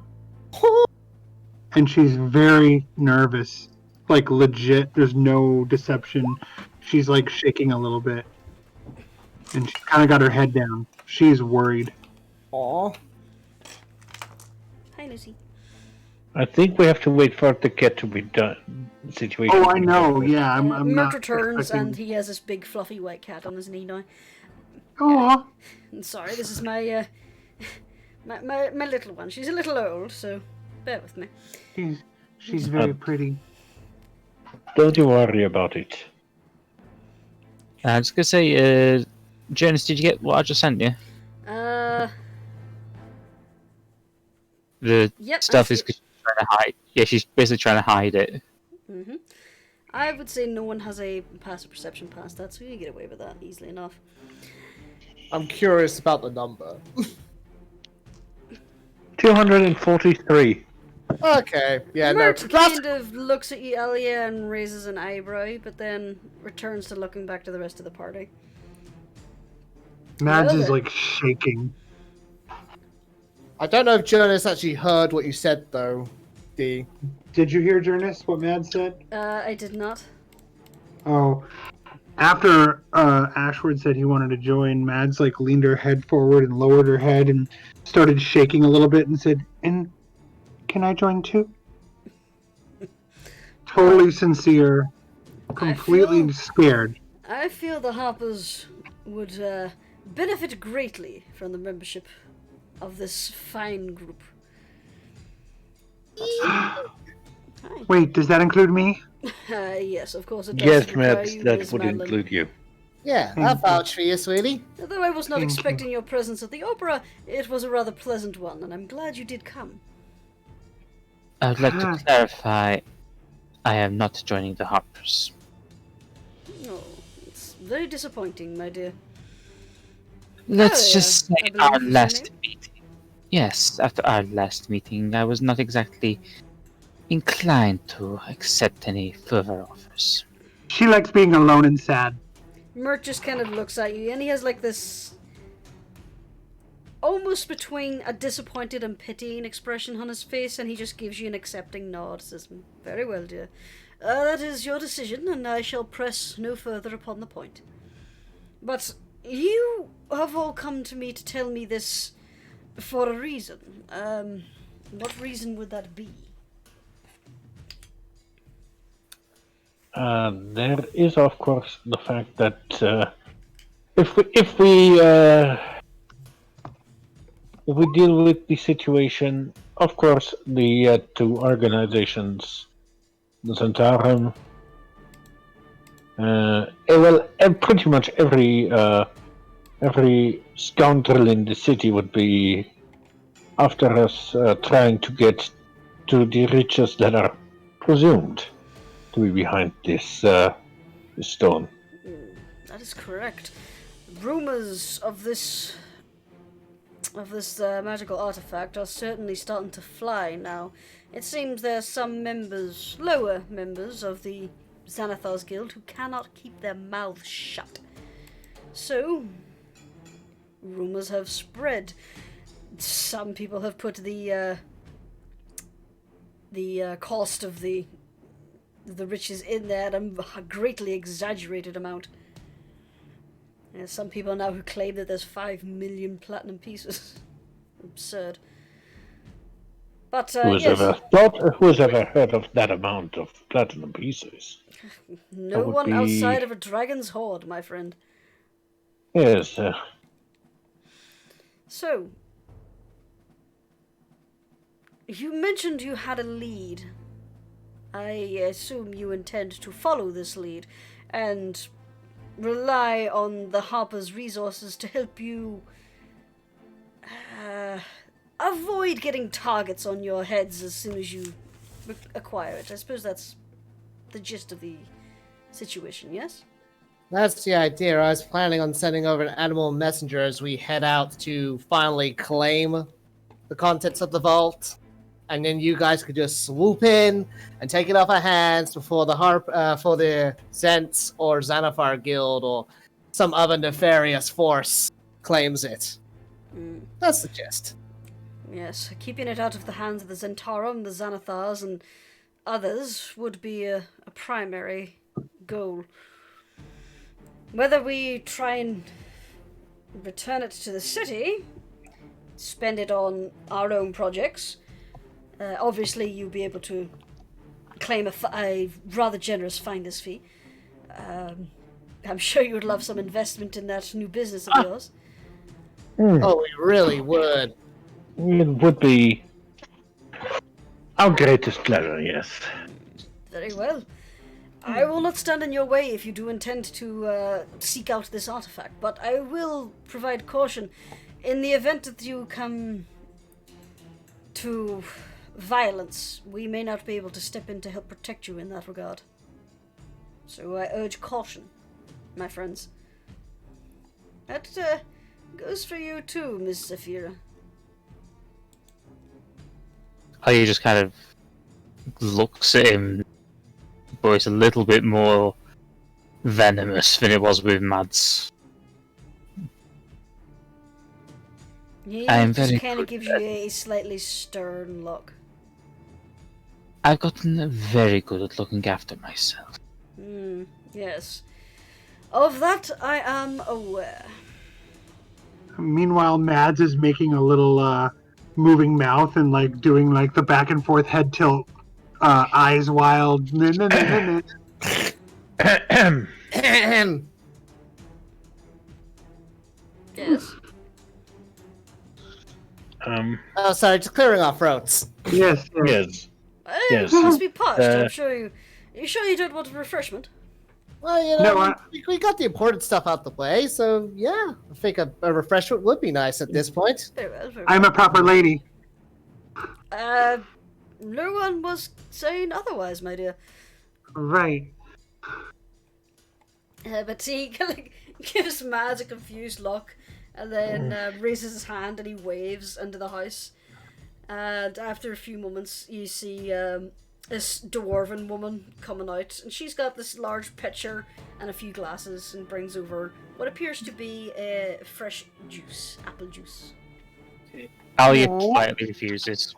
And she's very nervous. Like, legit, there's no deception. She's, like, shaking a little bit. And she's kind of got her head down. She's worried. Aww. Hi, Lucy. I think we have to wait for the cat to be done. Situation. Oh, I know. Yeah, I'm Mert not returns expecting... and he has this big fluffy white cat on his knee now. Oh, Sorry, this is my my little one. She's a little old, so bear with me. she's very pretty. Don't you worry about it. I was gonna say, Jurnis, did you get what I just sent you? The Yep, stuff I is see- trying to hide. Yeah, she's basically trying to hide it. I would say no one has a passive perception past that, so you can get away with that easily enough. I'm curious about the number. 243. Okay, yeah, no. Mert kind of looks at you, Alya, and raises an eyebrow, but then returns to looking back to the rest of the party. Mads is Okay. like shaking. I don't know if Jurnis actually heard what you said, though, D. Did you hear, Jurnis, what Mads said? I did not. Oh, after Ashford said he wanted to join, Mads like leaned her head forward and lowered her head and started shaking a little bit and said, "And can I join too?" Totally sincere, completely scared. I feel the Harpers would benefit greatly from the membership of this fine group. Hi. Wait, does that include me? Yes, of course it does. Yes, require Matt, you, that Miss would Madeline. include you. Yeah, I'll vouch for you, sweetie. Although I was not Thank you. expecting your presence at the opera, it was a rather pleasant one, and I'm glad you did come. I would like to clarify, I am not joining the Harpers. Oh, it's very disappointing, my dear. Let's Alya, just say I believe our is your last name? meeting. Yes, after our last meeting, I was not exactly inclined to accept any further offers. She likes being alone and sad. Mert just kind of looks at you, and he has like this almost between a disappointed and pitying expression on his face, and he just gives you an accepting nod. Says, "Very well, dear. That is your decision, and I shall press no further upon the point. But you have all come to me to tell me this for a reason. What reason would that be?" There is, of course, the fact that if we deal with the situation, of course, the two organizations, the Centarum, pretty much every scoundrel in the city would be after us, trying to get to the riches that are presumed to be behind this stone. That is correct. Rumors of this magical artifact are certainly starting to fly now. It seems there are some members, lower members of the Xanathar's Guild, who cannot keep their mouths shut. So, rumors have spread. Some people have put the cost of the riches in there at a greatly exaggerated amount. There's some people now who claim that there's 5 million platinum pieces. Absurd. But, Who has yes, ever heard of that amount of platinum pieces? no that would one be- outside of a dragon's hoard, my friend. Yes, So, you mentioned you had a lead. I assume you intend to follow this lead and rely on the Harper's resources to help you avoid getting targets on your heads as soon as you acquire it. I suppose that's the gist of the situation, yes? That's the idea. I was planning on sending over an animal messenger as we head out to finally claim the contents of the vault. And then you guys could just swoop in and take it off our hands before the for the Zents or Xanathar Guild or some other nefarious force claims it. That's the gist. Yes, keeping it out of the hands of the Zentarum, the Xanathars, and others would be a primary goal. Whether we try and return it to the city, spend it on our own projects, Obviously, you'll be able to claim a rather generous finder's fee. I'm sure you would love some investment in that new business of yours. Oh, we really would. It would be our greatest pleasure, yes. Very well. I will not stand in your way if you do intend to seek out this artifact, but I will provide caution. In the event that you come to violence, we may not be able to step in to help protect you in that regard. So I urge caution, my friends. That goes for you too, Miss Zafira. Alya just kind of looks at him, but it's a little bit more venomous than it was with Mads. He I'm just very kind of good gives you a slightly stern look. I've gotten very good at looking after myself. Yes. Of that I am aware. Meanwhile, Mads is making a little moving mouth and like doing like the back and forth head tilt, eyes wild. Yes. Oh, sorry, just clearing off roads. Yes. Yes. Yes. Must be parched. I'm sure you. You sure you don't want a refreshment? Well, you know, No, we got the important stuff out the way, so yeah, I think a refreshment would be nice at this point. Very well. Very I'm a proper lady. well. No one was saying otherwise, my dear. Right. But he kind of gives Mads a confused look, and then raises his hand and he waves into the house. And after a few moments, you see this dwarven woman coming out, and she's got this large pitcher and a few glasses, and brings over what appears to be fresh juice, apple juice. Alya quietly refuses.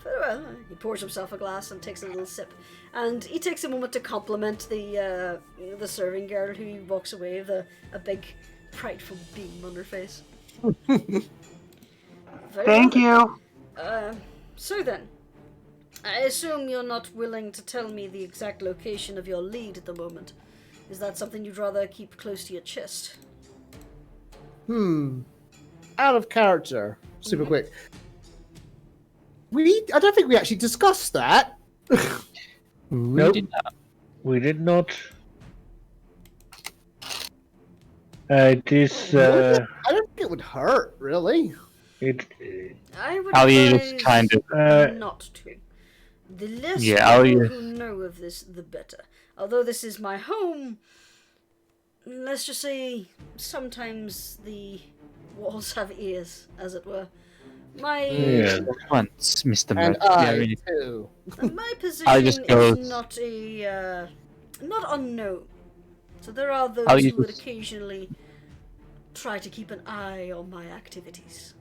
Very well. He pours himself a glass and takes a little sip, and he takes a moment to compliment the serving girl, who walks away with a big prideful beam on her face. Thank you. So then, I assume you're not willing to tell me the exact location of your lead at the moment. Is that something you'd rather keep close to your chest? Out of character. Super quick. I don't think we actually discussed that. Nope. Did not. We did not. This I don't think it would hurt, really. I would Alya advise just kind of not to. The less Yeah, people Alya- who know of this, the better. Although this is my home, let's just say sometimes the walls have ears, as it were. My Yeah. once, Mr. And Murphy. I, too. my Alya just position goes- is not a not unknown. So there are those Alya who would just- occasionally try to keep an eye on my activities.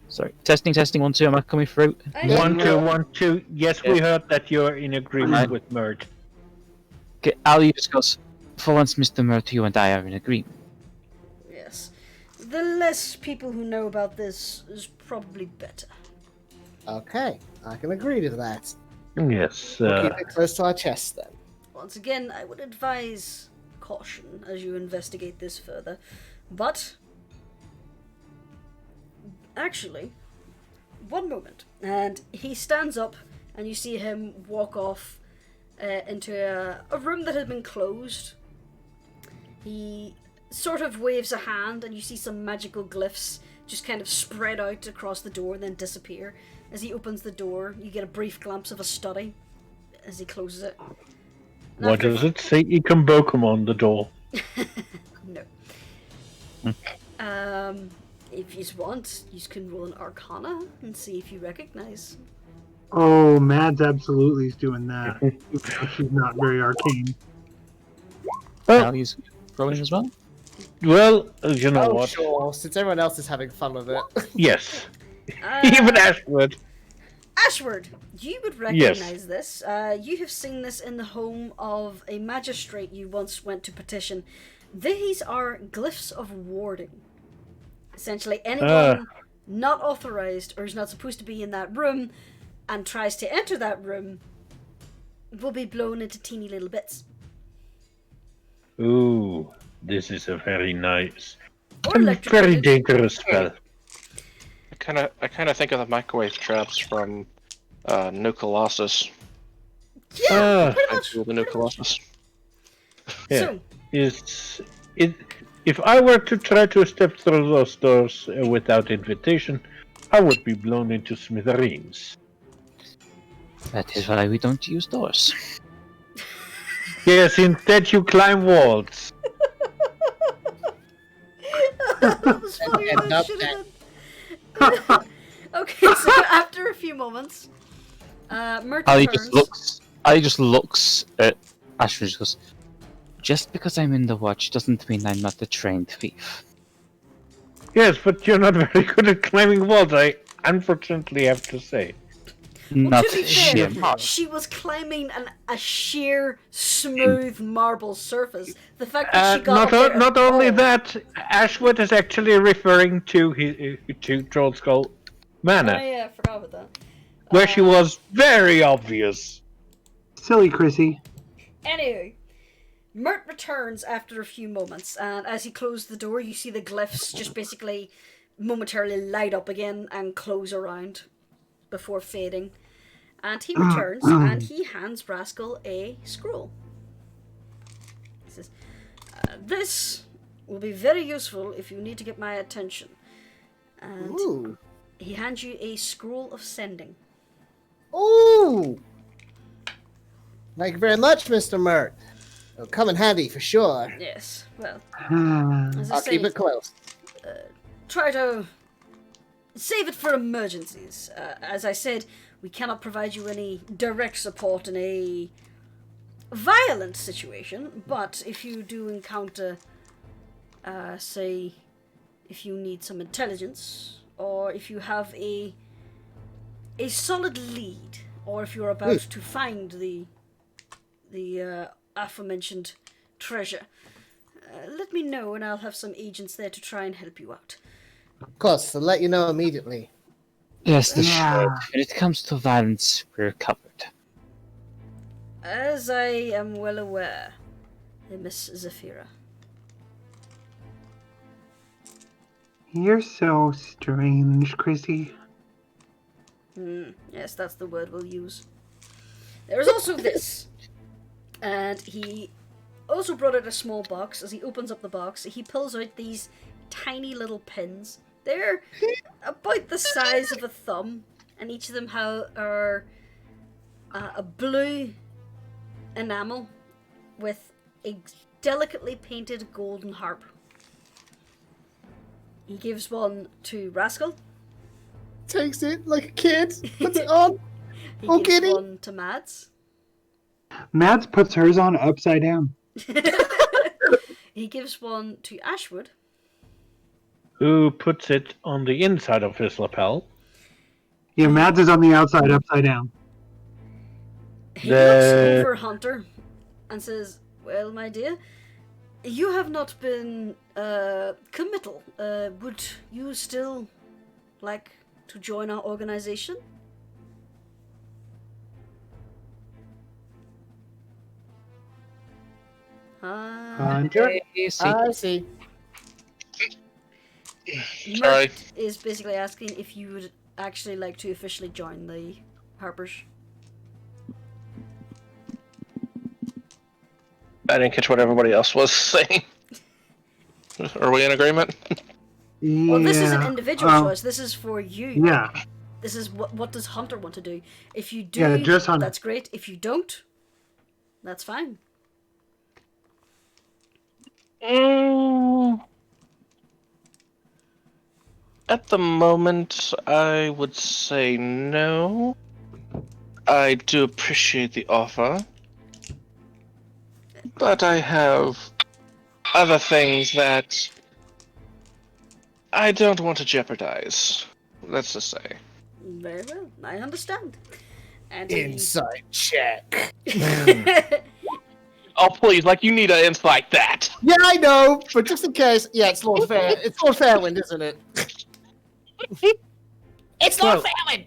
Sorry, testing, 1, 2. Am I coming through? I 1, know. 2, 1, 2. Yes, we heard that you're in agreement with Mert. Okay, Alya just goes. For once, Mr. Murphy, you and I are in agreement. Yes. The less people who know about this is probably better. Okay, I can agree to that. Yes. We'll keep it close to our chest then. Once again, I would advise caution as you investigate this further. But actually, one moment. And he stands up, and you see him walk off into a room that had been closed. He sort of waves a hand, and you see some magical glyphs just kind of spread out across the door and then disappear. As he opens the door, you get a brief glimpse of a study as he closes it. And What after- does it say? Ikambokum on the door. No. If you want, you can roll an Arcana and see if you recognize. Oh, Mads absolutely is doing that. Even though she's not very arcane. Oh. Alya's rolling as well. Well, you know Oh, what? sure, since everyone else is having fun with it. Yes. Even Ashwood. Ashward, you would recognize this. You have seen this in the home of a magistrate you once went to petition. These are glyphs of warding. Essentially, anyone not authorized or is not supposed to be in that room and tries to enter that room will be blown into teeny little bits. Ooh, this is a very nice, Or very electrocuted. dangerous spell. I kind of think of the microwave traps from New Colossus. Yeah, pretty much. The New Colossus. Yeah. So, If I were to try to step through those doors without invitation, I would be blown into smithereens. That is why we don't use doors. Yes, instead you climb walls. that was funny. And What not it should have been. Okay, so after a few moments, Mert Ali returns. just looks at Ashford and goes, just because I'm in the watch doesn't mean I'm not a trained thief. Yes, but you're not very good at climbing walls, I unfortunately have to say. Not to be sheer fair, mark. she was climbing a sheer, smooth marble surface. The fact that she got up there Not at only all- that, Ashwood is actually referring to Troll Skull Oh Manor, yeah, I forgot about that. where she was very obvious. Silly Chrissy. Anyway, Mert returns after a few moments, and as he closed the door, you see the glyphs just basically momentarily light up again and close around before fading. And he returns and he hands Rascal a scroll. He says, "This will be very useful if you need to get my attention." And Ooh. he hands you a scroll of sending. Ooh. Thank you very much, Mr. Mert. It'll come in handy for sure. Yes, well, Ah, as I I'll say, keep it close. try to save it for emergencies. As I said, we cannot provide you any direct support in a violent situation, but if you do encounter, say, if you need some intelligence, or if you have a solid lead, or if you're about to find the aforementioned treasure, let me know and I'll have some agents there to try and help you out. Of course, I'll let you know immediately. Yes, the Yeah. shred. When it comes to violence, we're covered. As I am well aware, Miss Zafira. you're so strange, Chrissy. Yes, that's the word we'll use. There is also this. And he also brought out a small box. As he opens up the box, he pulls out these tiny little pins. They're about the size of a thumb, and each of them are a blue enamel with a delicately painted golden harp. He gives one to Rascal. Takes it like a kid, puts it on. He Oh, gives kitty. one to Mads. Mads puts hers on upside down. He gives one to Ashwood. Who puts it on the inside of his lapel? Yeah, Mads is on the outside upside down. He The- looks over Hunter and says, "Well, my dear, you have not been committal. Would you still like to join our organization?" Hunter? I see. Sorry. Mert is basically asking if you would actually like to officially join the Harpers. I didn't catch what everybody else was saying. Are we in agreement? Yeah. Well, this is an individual um, choice. This is for you. Yeah. This is what does Hunter want to do? If you do, Yeah, just Hunter. that's great. If you don't, that's fine. At the moment, I would say no. I do appreciate the offer, but I have other things that I don't want to jeopardize. Let's just say. Very well, I understand. And Inside check. Oh, please, like you need an insight that. Yeah, I know, but just in case, yeah, it's Lord Fair. It's Lord Fairwind, isn't it? It's Lord Famine!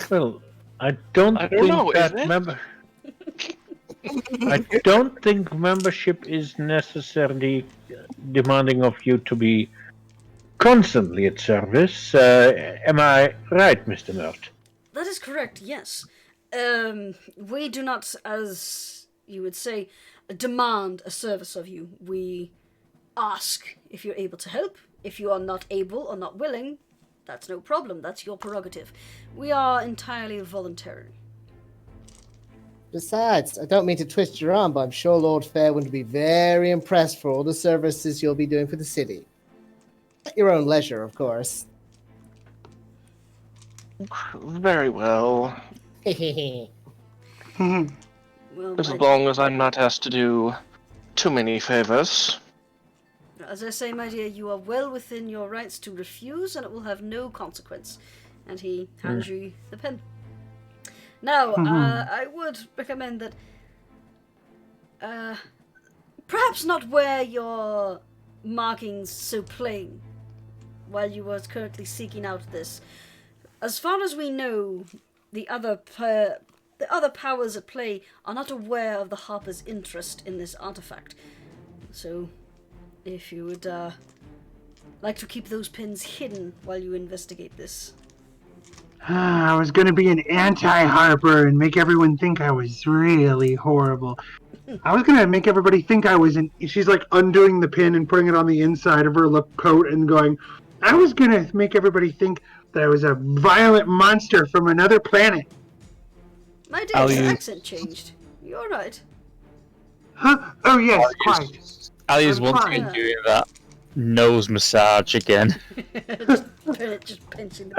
Well, I don't I think don't know, that isn't it? member. I don't think membership is necessarily demanding of you to be constantly at service. Am I right, Mr. Mert? That is correct, yes. We do not, as you would say, demand a service of you. We ask if you're able to help. If you are not able or not willing, that's no problem. That's your prerogative. We are entirely voluntary. Besides, I don't mean to twist your arm, but I'm sure Lord Fair would be very impressed for all the services you'll be doing for the city. At your own leisure, of course. Very well. Well, As long as I'm not asked to do too many favors. as I say, my dear, you are well within your rights to refuse, and it will have no consequence. And he hands you the pen. Now, I would recommend that perhaps not wear your markings so plain while you are currently seeking out this. As far as we know, the other powers at play are not aware of the Harper's interest in this artifact. So, if you would like to keep those pins hidden while you investigate this. I was gonna be an anti-Harper and make everyone think I was really horrible. I was gonna make everybody think I was she's like undoing the pin and putting it on the inside of her coat and going, I was gonna make everybody think that I was a violent monster from another planet. My dear, your accent changed. You're right. Huh? Oh yes, quite. Alya's I'm once fine. again doing that nose massage again. just pinching the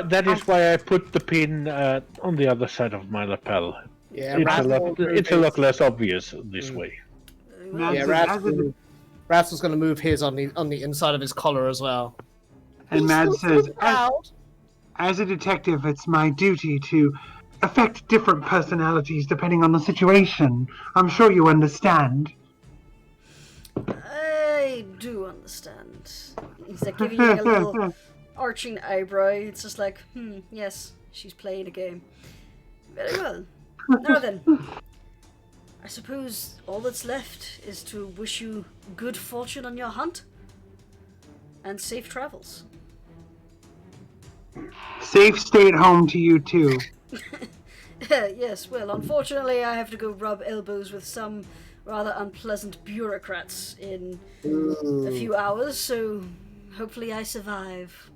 That is why I put the pin on the other side of my lapel. Yeah, It's a lot less obvious this way. Rascal's going to move his on the inside of his collar as well. And Mad says, as a detective, it's my duty to affect different personalities depending on the situation. I'm sure you understand. I do understand. He's like giving you a little arching eyebrow. It's just like, yes, she's playing a game. Very well. Now then, I suppose all that's left is to wish you good fortune on your hunt and safe travels. Safe stay at home to you too. Yes, well, unfortunately I have to go rub elbows with some rather unpleasant bureaucrats in a few hours, so hopefully I survive.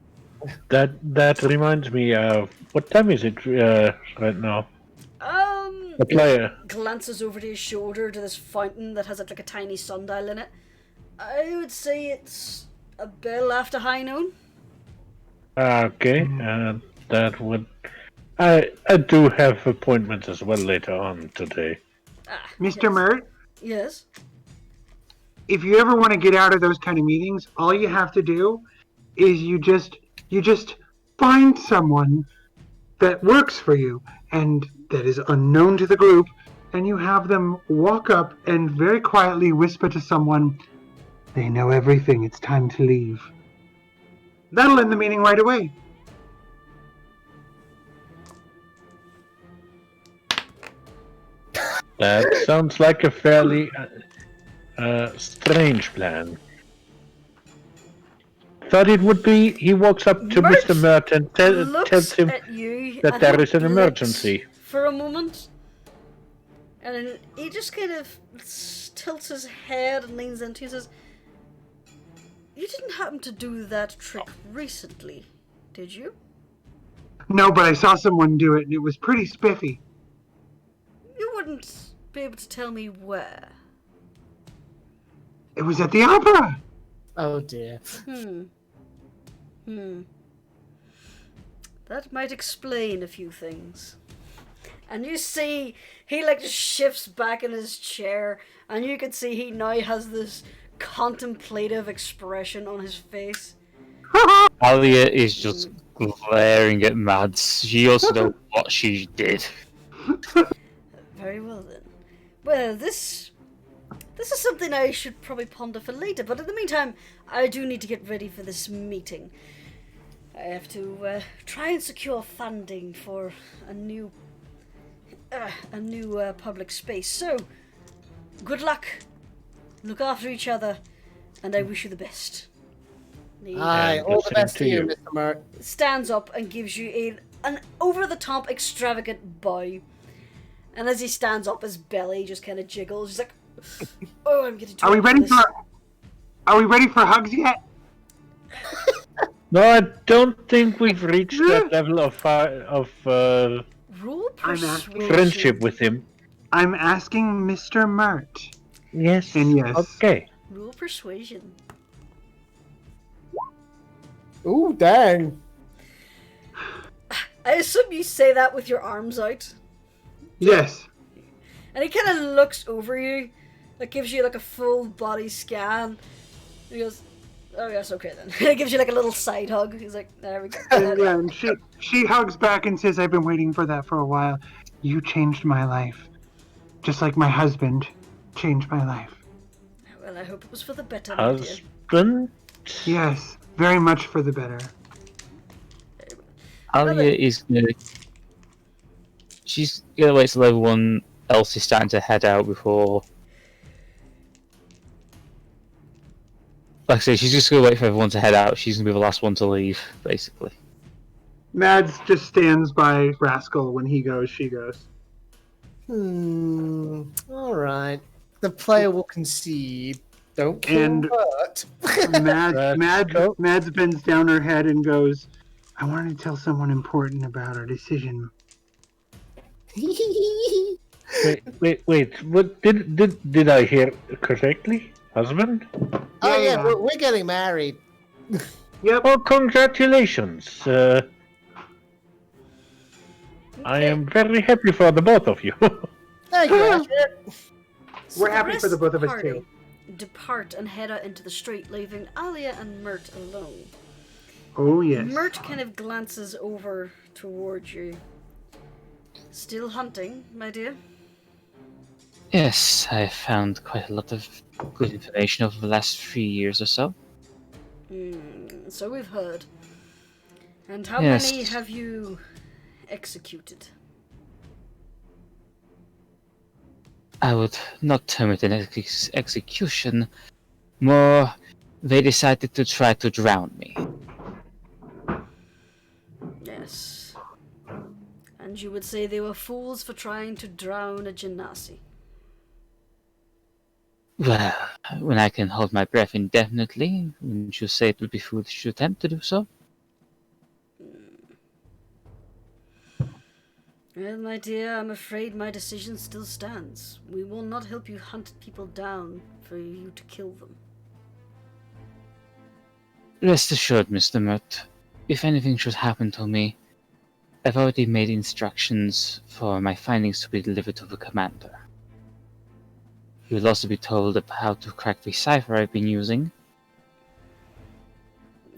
That reminds me of what time is it right now? The player Glances over to his shoulder to this fountain that has like a tiny sundial in it. I would say it's a bell after high noon. Okay, that would. I do have appointments as well later on today. Mr. Mert, Yes. if you ever want to get out of those kind of meetings, all you have to do is you just find someone that works for you and that is unknown to the group, and you have them walk up and very quietly whisper to someone, they know everything, it's time to leave. That'll end the meeting right away. That sounds like a fairly strange plan. Thought it would be. He walks up to Mert Mr. Mert and tells him at you that and there he is an blinks emergency. for a moment, and then he just kind of tilts his head and leans into and says, "You didn't happen to do that trick recently, did you?" No, but I saw someone do it and it was pretty spiffy. You wouldn't be able to tell me where. It was at the opera. Oh dear. That might explain a few things. And you see, he like just shifts back in his chair, and you can see he now has this contemplative expression on his face. Alya is just glaring at Mads. She also knows what she did. Very well then. Well, this is something I should probably ponder for later, but in the meantime, I do need to get ready for this meeting. I have to try and secure funding for a new public space. So, good luck. Look after each other, and I wish you the best. He Aye, all the same best to to you, you. Mr. Mert. stands up and gives you an over-the-top extravagant bow. And as he stands up, his belly just kind of jiggles. He's like, "Oh, I'm getting too Are we old ready this." for? Are we ready for hugs yet? No, I don't think we've reached that level of Roll I'm persuasion. friendship with him. I'm asking Mr. Mert. Yes. And yes. Okay. Roll persuasion. Ooh, dang. I assume you say that with your arms out. Yes. And he kind of looks over you, like gives you like a full body scan. He goes, "Oh yes, okay then." He gives you like a little side hug. He's like, "There we go." And she hugs back and says, "I've been waiting for that for a while. You changed my life, just like my husband changed my life. Well, I hope it was for the better, my dear. Husband? Yes, very much for the better." Alya is gonna. She's gonna wait till everyone else is starting to head out before. Like I say, she's just gonna wait for everyone to head out. She's gonna be the last one to leave, basically. Mads just stands by Rascal when he goes, she goes. Alright. The player will concede. Don't kill And- Mert. Mads bends down her head and goes, "I wanted to tell someone important about our decision." Wait. What did I hear correctly? Husband? Oh yeah, Yeah. we're getting married. Yep. Oh, congratulations. I am very happy for the both of you. Thank you, Asher. So We're happy rest for the both of us party too. Depart and head out into the street, leaving Alya and Mert alone. Oh yes. Mert kind of glances over towards you. Still hunting, my dear? Yes, I found quite a lot of good information over the last 3 years or so. So we've heard. And how Yes. many have you executed? I would not term it an execution. More, they decided to try to drown me. Yes. And you would say they were fools for trying to drown a Genasi. Well, when I can hold my breath indefinitely, wouldn't you say it would be foolish to attempt to do so? Well, my dear, I'm afraid my decision still stands. We will not help you hunt people down for you to kill them. Rest assured, Mr. Mert, if anything should happen to me, I've already made instructions for my findings to be delivered to the commander. He will also be told about how to crack the cipher I've been using.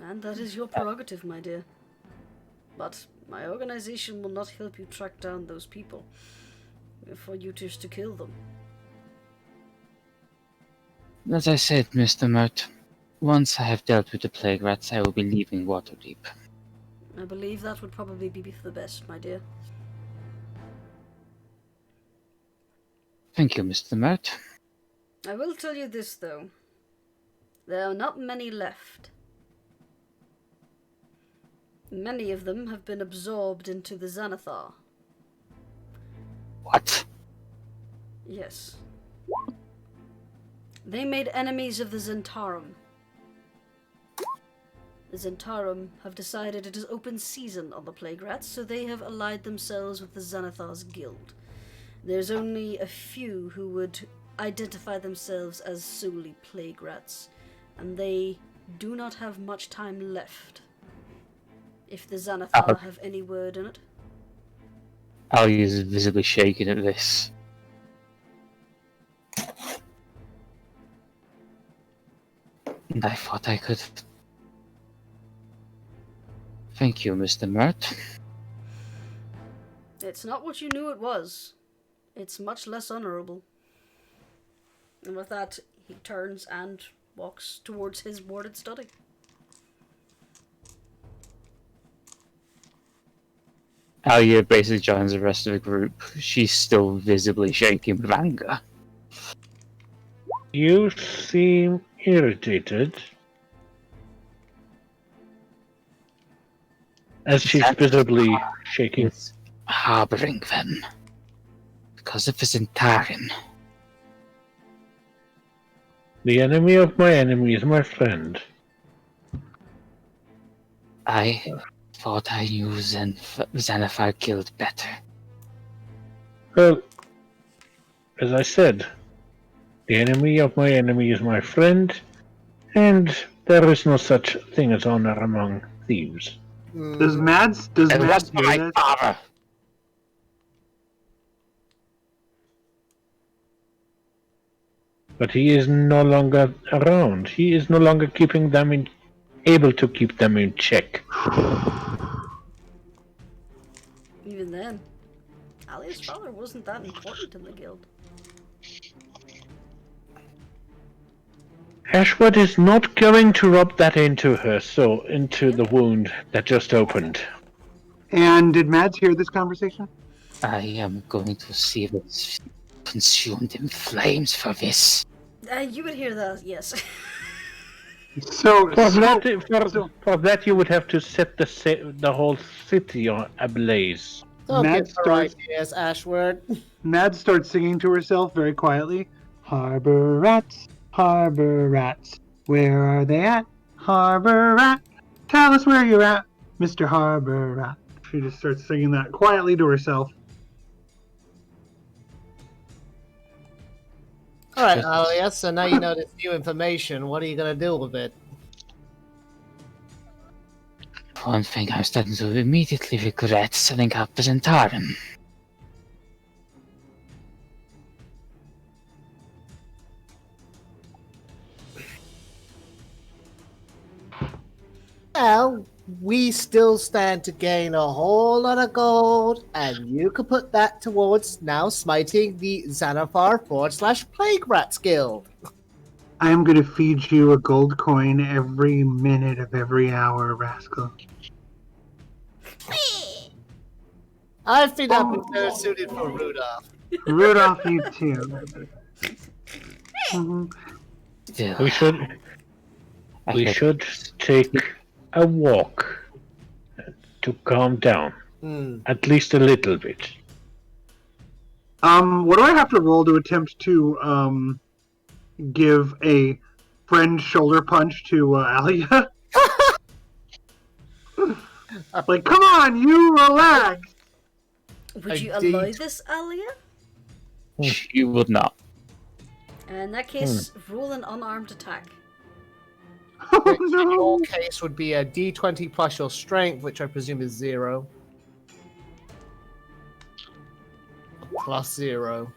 And that is your prerogative, my dear. But my organization will not help you track down those people for you just to kill them. As I said, Mr. Mert, once I have dealt with the plague rats, I will be leaving Waterdeep. I believe that would probably be for the best, my dear. Thank you, Mr. Mert. I will tell you this, though. There are not many left. Many of them have been absorbed into the Xanathar. What? Yes. They made enemies of the Zentarum. The Zentarum have decided it is open season on the plague rats, so they have allied themselves with the Xanathar's guild. There's only a few who would identify themselves as solely plague rats, and they do not have much time left. If the Xanathar have any word in it. Alya is visibly shaking at this. And I thought I could. Thank you, Mr. Mert. It's not what you knew it was. It's much less honorable. And with that, he turns and walks towards his warded study. Alya basically joins the rest of the group. She's still visibly shaking with anger. You seem irritated. As she's visibly shaking. Is harboring them because of his Zentarin. The enemy of my enemy is my friend. I thought I knew Xanathar Guild better. Well, as I said, the enemy of my enemy is my friend, and there is no such thing as honor among thieves. Does Mads hear this? father. But he is no longer around. He is no longer able to keep them in check. Even then, Alya's father wasn't that important in the guild. Ashwood is not going to rub that into the wound that just opened. And did Mads hear this conversation? I am going to see this consumed in flames for this. You would hear that, yes. So, For that, you would have to set the whole city ablaze. Don't Mad get her starts- ideas, Ashword. Mads starts singing to herself very quietly. Harbor rats, where are they at? Harbor rat, tell us where you're at, Mr. Harbor Rat. She just starts singing that quietly to herself. Alright, Alya, so now you know this new information. What are you gonna do with it? One thing I'm starting to immediately regret setting up the Zentarin. Well, we still stand to gain a whole lot of gold, and you could put that towards now smiting the Xanathar /Plague Rats Guild. I am going to feed you a gold coin every minute of every hour, Rascal. I think that'd be better suited for Rudolph. Rudolph, you too. Mhm. Still, We should take a walk to calm down, at least a little bit. What do I have to roll to attempt to give a friend shoulder punch to Alya? Like, come on, you relax. Would you Indeed. allow this, Alya? you would not. In that case, roll an unarmed attack. Oh, Which in your no. case would be a d20 plus your strength, which I presume is 0. Plus 0.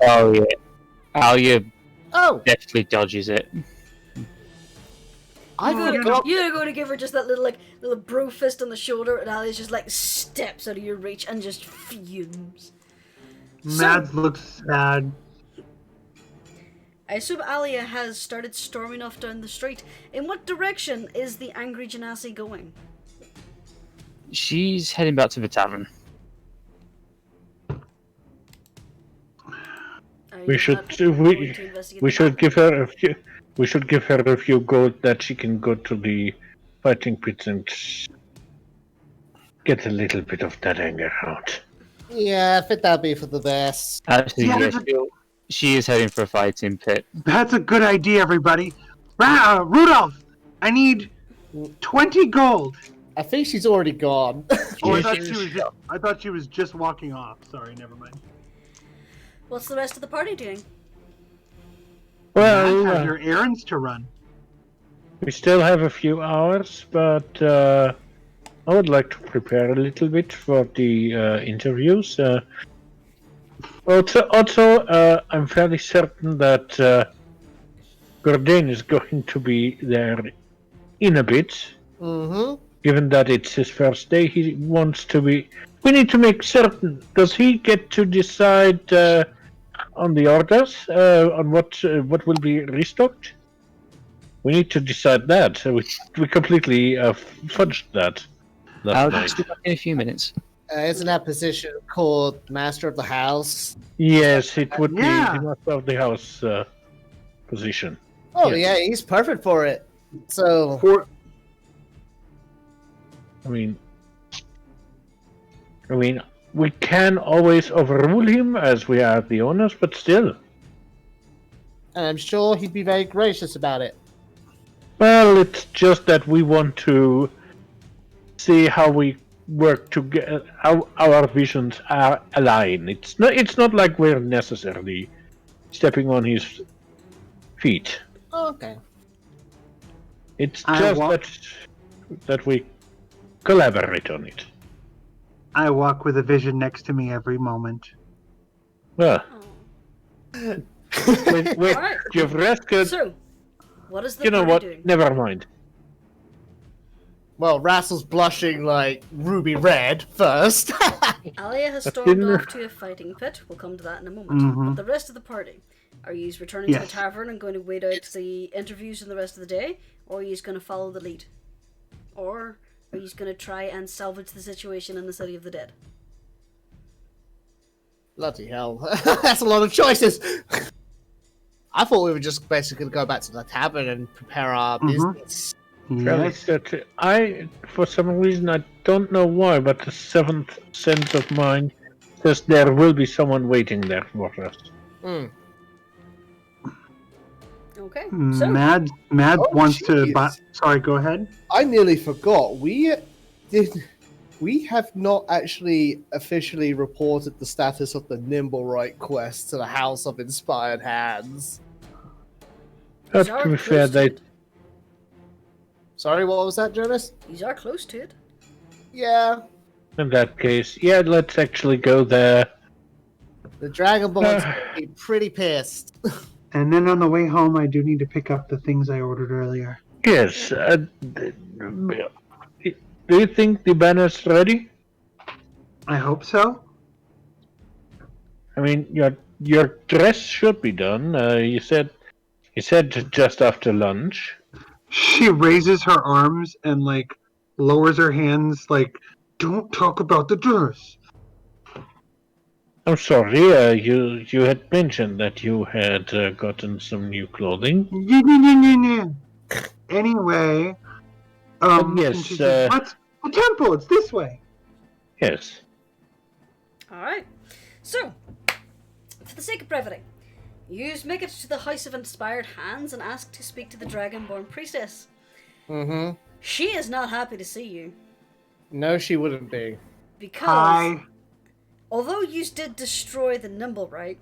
Oh yeah. Alya Oh! definitely dodges it. I You're forgot. going to give her just that little bro fist on the shoulder, and Alya's just like steps out of your reach and just fumes. Mads looks sad. I assume Alya has started storming off down the street. In what direction is the angry Genasi going? She's heading back to the tavern. Are We you should not going to investigate we the should back? give her a few. We should give her a few gold that she can go to the fighting pits and get a little bit of that anger out. Yeah, I think that'd be for the best. Actually, Yeah, yeah, there's she is heading for a fighting pit. That's a good idea, everybody. Rudolph, I need 20 gold. I think she's already gone. Oh, Yeah, I thought she was just walking off. Sorry, never mind. What's the rest of the party doing? Well, Mads has your errands to run. we still have a few hours, but I would like to prepare a little bit for the interviews. Also, I'm fairly certain that Gordane is going to be there in a bit. Mm-hmm. Given that it's his first day, he wants to be. We need to make certain. Does he get to decide on the orders on what will be restocked? We need to decide that. So we completely fudged that I'll night. just be back in a few minutes. Isn't that position called Master of the House? Yes, it would Yeah. be the master of the house position. Oh Yes. yeah, he's perfect for it. So For I mean, we can always overrule him as we are the owners, but still. and I'm sure he'd be very gracious about it. Well, it's just that we want to see how we work together, how our visions are aligned. It's not like we're necessarily stepping on his feet. Okay. It's I just wa- that we collaborate on it. I walk with a vision next to me every moment. Well, Oh. wait, Alright. you've rescued. So, what is the You know party what? doing? Never mind. Well, Rascal's blushing like ruby red first. Alya has But stormed didn't- off to a fighting pit. We'll come to that in a moment. Mhm. But the rest of the party, are you returning to the Yes. tavern and going to wait out the interviews in the rest of the day, or are you going to follow the lead, or are you going to try and salvage the situation in the City of the Dead? Bloody hell. That's a lot of choices. I thought we were just basically going to go back to the tavern and prepare our Mhm. business. Yes. For some reason, I don't know why, but the seventh sense of mine says there will be someone waiting there for us. Hmm. Okay. So, Mad Oh, wants to. jeez. Sorry, go ahead. I nearly forgot. We have not actually officially reported the status of the Nimblewright quest to the House of Inspired Hands. But you are to be close fair, to they it. Sorry, what was that, Jurnis? You are close to it. Yeah, in that case, yeah, let's actually go there. the Dragonborn's gonna be pretty pissed. And then on the way home, I do need to pick up the things I ordered earlier. Yes. Do you think the banner's ready? I hope so. I mean, your dress should be done. You said just after lunch. She raises her arms and lowers her hands. Don't talk about the dress. I'm sorry. You had mentioned that you had gotten some new clothing. Yeah. Anyway, Yes, and she says, "What's the temple? It's this way." Yes. Alright. So, for the sake of brevity, you make it to the House of Inspired Hands and ask to speak to the Dragonborn Priestess. Mm-hmm. She is not happy to see you, No, she wouldn't be. because Hi. although you did destroy the Nimblewright,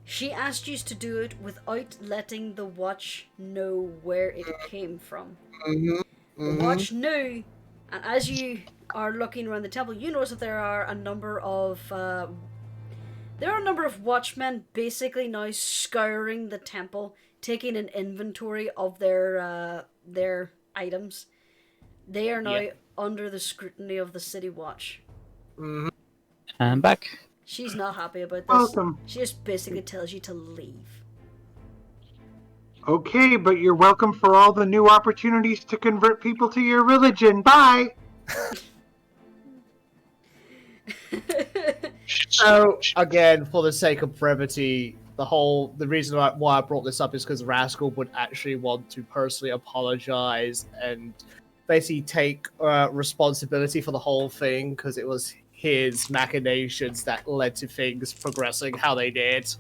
she asked you to do it without letting the Watch know where it came from. Mm-hmm. The Watch knew, and as you are looking around the temple, you notice that there are a number of watchmen basically now scouring the temple, taking an inventory of their items. They are now under the scrutiny of the City Watch. Mm-hmm. I'm back. She's not happy about this. Welcome. She just basically tells you to leave. Okay, but you're welcome for all the new opportunities to convert people to your religion. Bye. So, again, for the sake of brevity, the reason why I brought this up is because Rascal would actually want to personally apologize and basically take responsibility for the whole thing, because it was his machinations that led to things progressing how they did.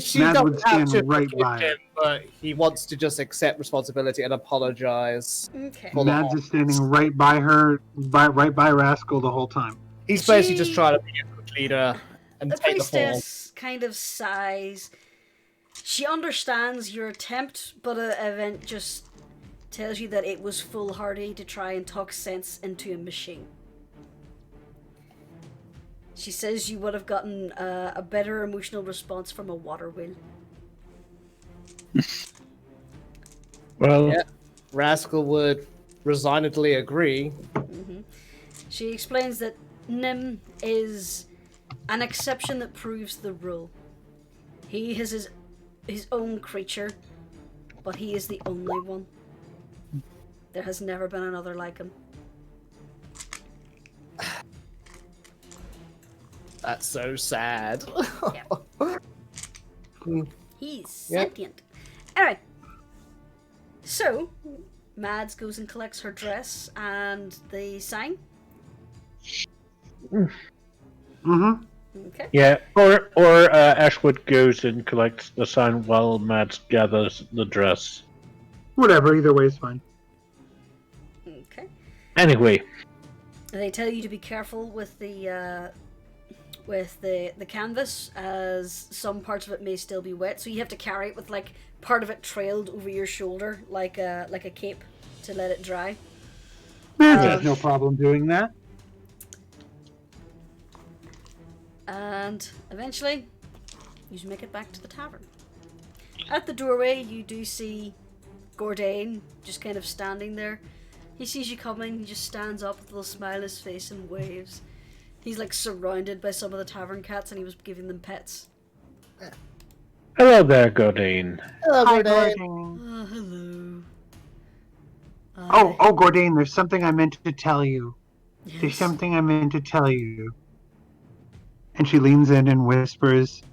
She Mad would doesn't have stand to right forgive by him, but he wants to just accept responsibility and apologize. Okay. For the Mads whole- is standing right by her, right by Rascal the whole time. He's basically She- just trying to be a good leader and The take the fall. priestess kind of sighs. She understands your attempt, but event just tells you that it was foolhardy to try and talk sense into a machine. She says you would have gotten a better emotional response from a water wheel. Well, Yeah. Rascal would resignedly agree. She explains that Nim is an exception that proves the rule. He has his own creature, but he is the only one. There has never been another like him. That's so sad. He's Yep. sentient. Anyway, so Mads goes and collects her dress and the sign. Mm-hmm. Okay. Yeah, or Ashwood goes and collects the sign while Mads gathers the dress. Whatever, either way is fine. Okay. Anyway, They tell you to be careful with the canvas, as some parts of it may still be wet. So you have to carry it with like part of it trailed over your shoulder, like a cape, to let it dry. Mads has no problem doing that. And eventually, you make it back to the tavern. At the doorway, you do see Gordain just kind of standing there. He sees you coming, he just stands up with a little smile on his face and waves. He's like surrounded by some of the tavern cats and he was giving them pets. hello there, Godin. Hello, Hi, Gordain. Gordain. Hello. Oh, Gordain, there's something I meant to tell you. There's Yes. something I meant to tell you. And she leans in and whispers,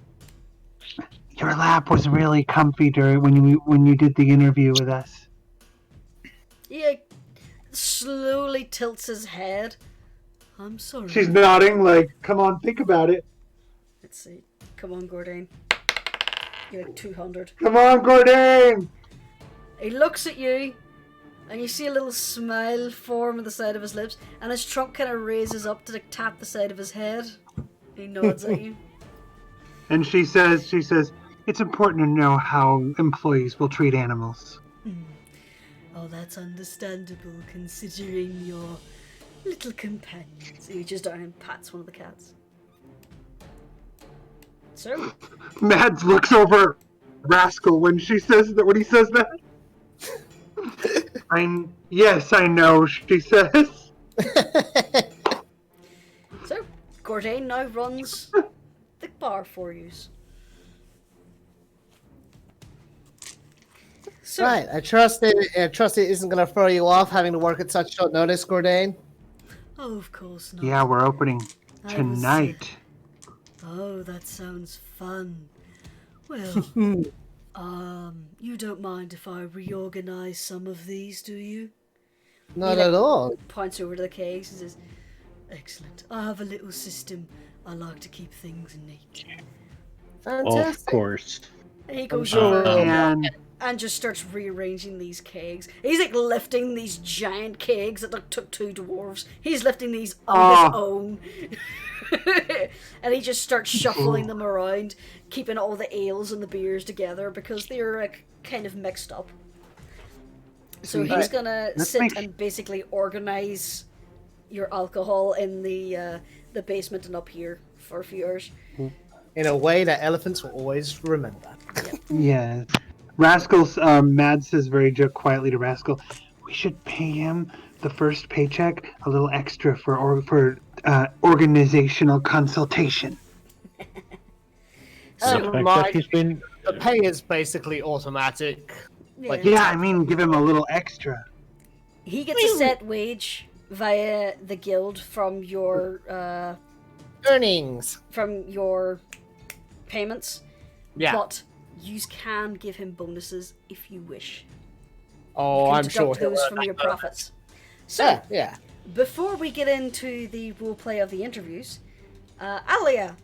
"Your lap was really comfy when you did the interview with us." He slowly tilts his head. I'm sorry. She's nodding like, "Come on, think about it. Let's see. Come on, Gordain. You're like 200. Come on, Gordain." He looks at you, and you see a little smile form on the side of his lips, and his trunk kind of raises up to like, tap the side of his head. He nods at you. And she says, "It's important to know how employees will treat animals." Oh, that's understandable, considering your little companions. He reaches down and pats one of the cats. So, Mads looks over at Rascal when he says that. Yes, I know, she says. so Gordain now runs the bar for you. So, Right, I trust it isn't going to throw you off having to work at such short notice, Gordain. Oh, of course not. Yeah, we're opening I was, tonight. Oh, that sounds fun. Well, you don't mind if I reorganize some of these, do you? Not at all. Points over to the kegs and says, "Excellent. I have a little system. I like to keep things neat." Of Fantastic. course. And he goes sure over And and just starts rearranging these kegs. He's like lifting these giant kegs that like, took two dwarves. He's lifting these on his own. And he just starts shuffling them around, keeping all the ales and the beers together because they're like, kind of mixed up. So he's gonna sit and basically organize your alcohol in the basement and up here for a few hours. In a way that elephants will always remember. yes, Rascal's Mads says very quietly to Rascal, "We should pay him the first paycheck a little extra for organizational consultation." The fact that he's been The pay is basically automatic. Like, Yeah, I mean, give him a little extra. He gets a set wage via the guild from your earnings. Payments. Yeah. But you can give him bonuses if you wish. Oh, You can I'm sure. deduct those from your profits. So, Yeah. before we get into the roleplay of the interviews, Alya,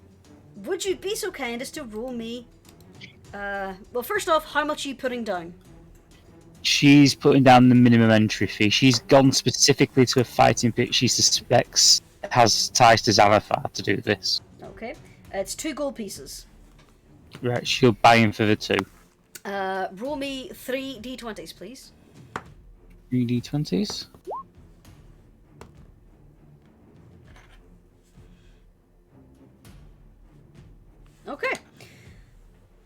would you be so kind as to roll me? Well, first off, how much are you putting down? She's putting down the minimum entry fee. She's gone specifically to a fighting pit she suspects has ties to Xanathar to do this. Okay, it's 2 gold pieces. Right, she'll buy in for the 2. Roll me 3 d20s, please. 3 d20s. Okay.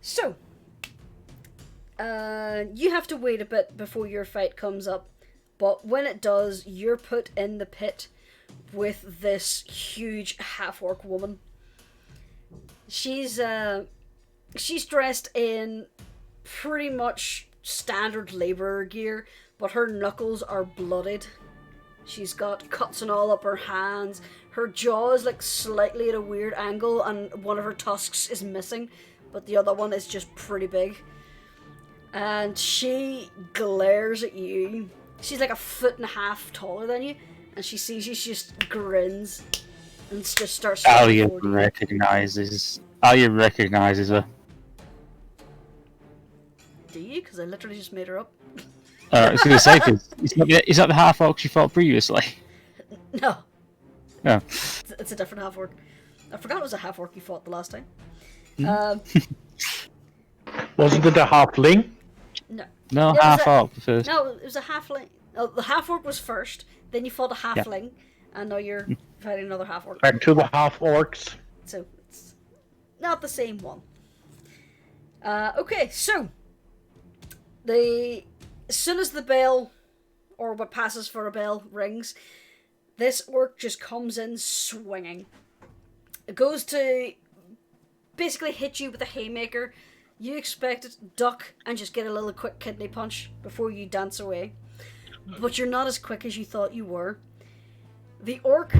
So, you have to wait a bit before your fight comes up, but when it does, you're put in the pit with this huge half-orc woman. She's dressed in pretty much standard labourer gear, but her knuckles are blooded. She's got cuts and all up her hands. Her jaw is like slightly at a weird angle, and one of her tusks is missing, but the other one is just pretty big. And she glares at you. She's like 1.5 feet taller than you, and she sees you, she just grins and just starts. Alya recognizes her. Do you? Because I literally just made her up. I was going to say, is that the half-orc she fought previously? No. Yeah. It's a different half-orc. I forgot it was a half-orc you fought the last time. Wasn't it a halfling? No. No, It was half-orc first. No, it was a halfling. Oh, the half-orc was first, then you fought a halfling, and now you're fighting another half-orc. Back to the half-orcs. So, it's not the same one. Okay, so, as soon as the bell, or what passes for a bell, rings, this orc just comes in swinging. It goes to basically hit you with a haymaker. You expect it to duck and just get a little quick kidney punch before you dance away. But you're not as quick as you thought you were. The orc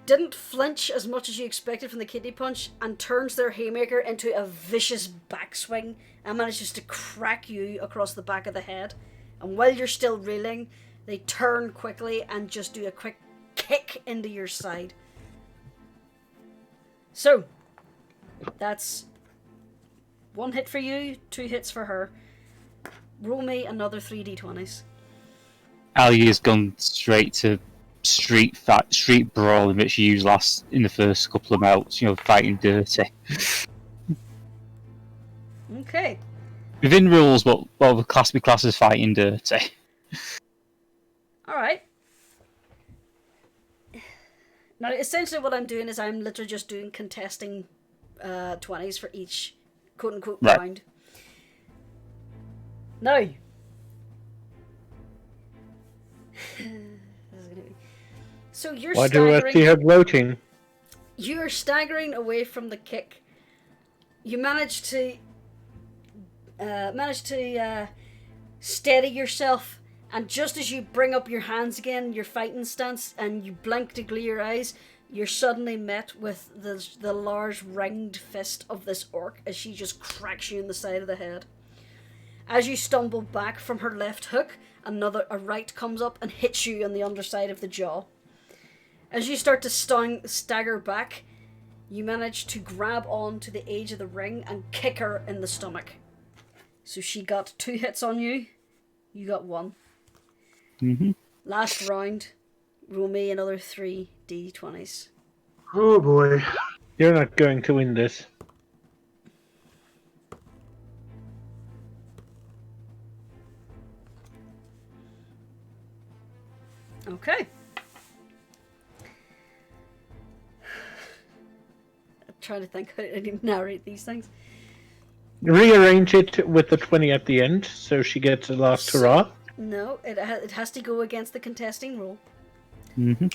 didn't flinch as much as you expected from the kidney punch and turns their haymaker into a vicious backswing and manages to crack you across the back of the head. And while you're still reeling, they turn quickly and just do a quick kick into your side. So, that's 1 hit for you, 2 hits for her. Roll me another 3d20s. Alya's gone straight to street brawling that she used in the first couple of bouts, fighting dirty. Okay. Within rules, but the class is fighting dirty. Alright. Now, essentially what I'm doing is I'm literally just doing contesting 20s for each quote-unquote round. Now. So you're Why do I staggering. see her gloating? You're staggering away from the kick. You manage to steady yourself, and just as you bring up your hands again, your fighting stance, and you blink to glee your eyes, you're suddenly met with the large ringed fist of this orc as she just cracks you in the side of the head. As you stumble back from her left hook, a right comes up and hits you on the underside of the jaw. As you start to stagger back, you manage to grab on to the edge of the ring and kick her in the stomach. So she got 2 hits on you, you got 1. Mm-hmm. Last round, roll me another 3d20s. Oh boy. You're not going to win this. Okay. I'm trying to think how to narrate these things. Rearrange it with the 20 at the end, so she gets a last hurrah. No, it has to go against the contesting roll. Mm-hmm.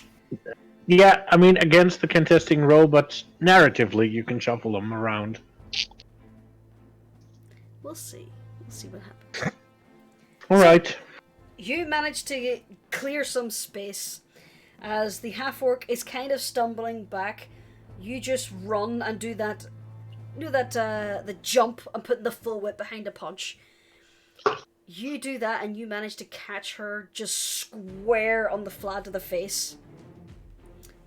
Yeah, I mean, against the contesting roll, but narratively you can shuffle them around. We'll see. We'll see what happens. Alright. You manage to clear some space as the half-orc is kind of stumbling back. You just run and do the jump and put the full whip behind a punch. You do that and you manage to catch her just square on the flat of the face.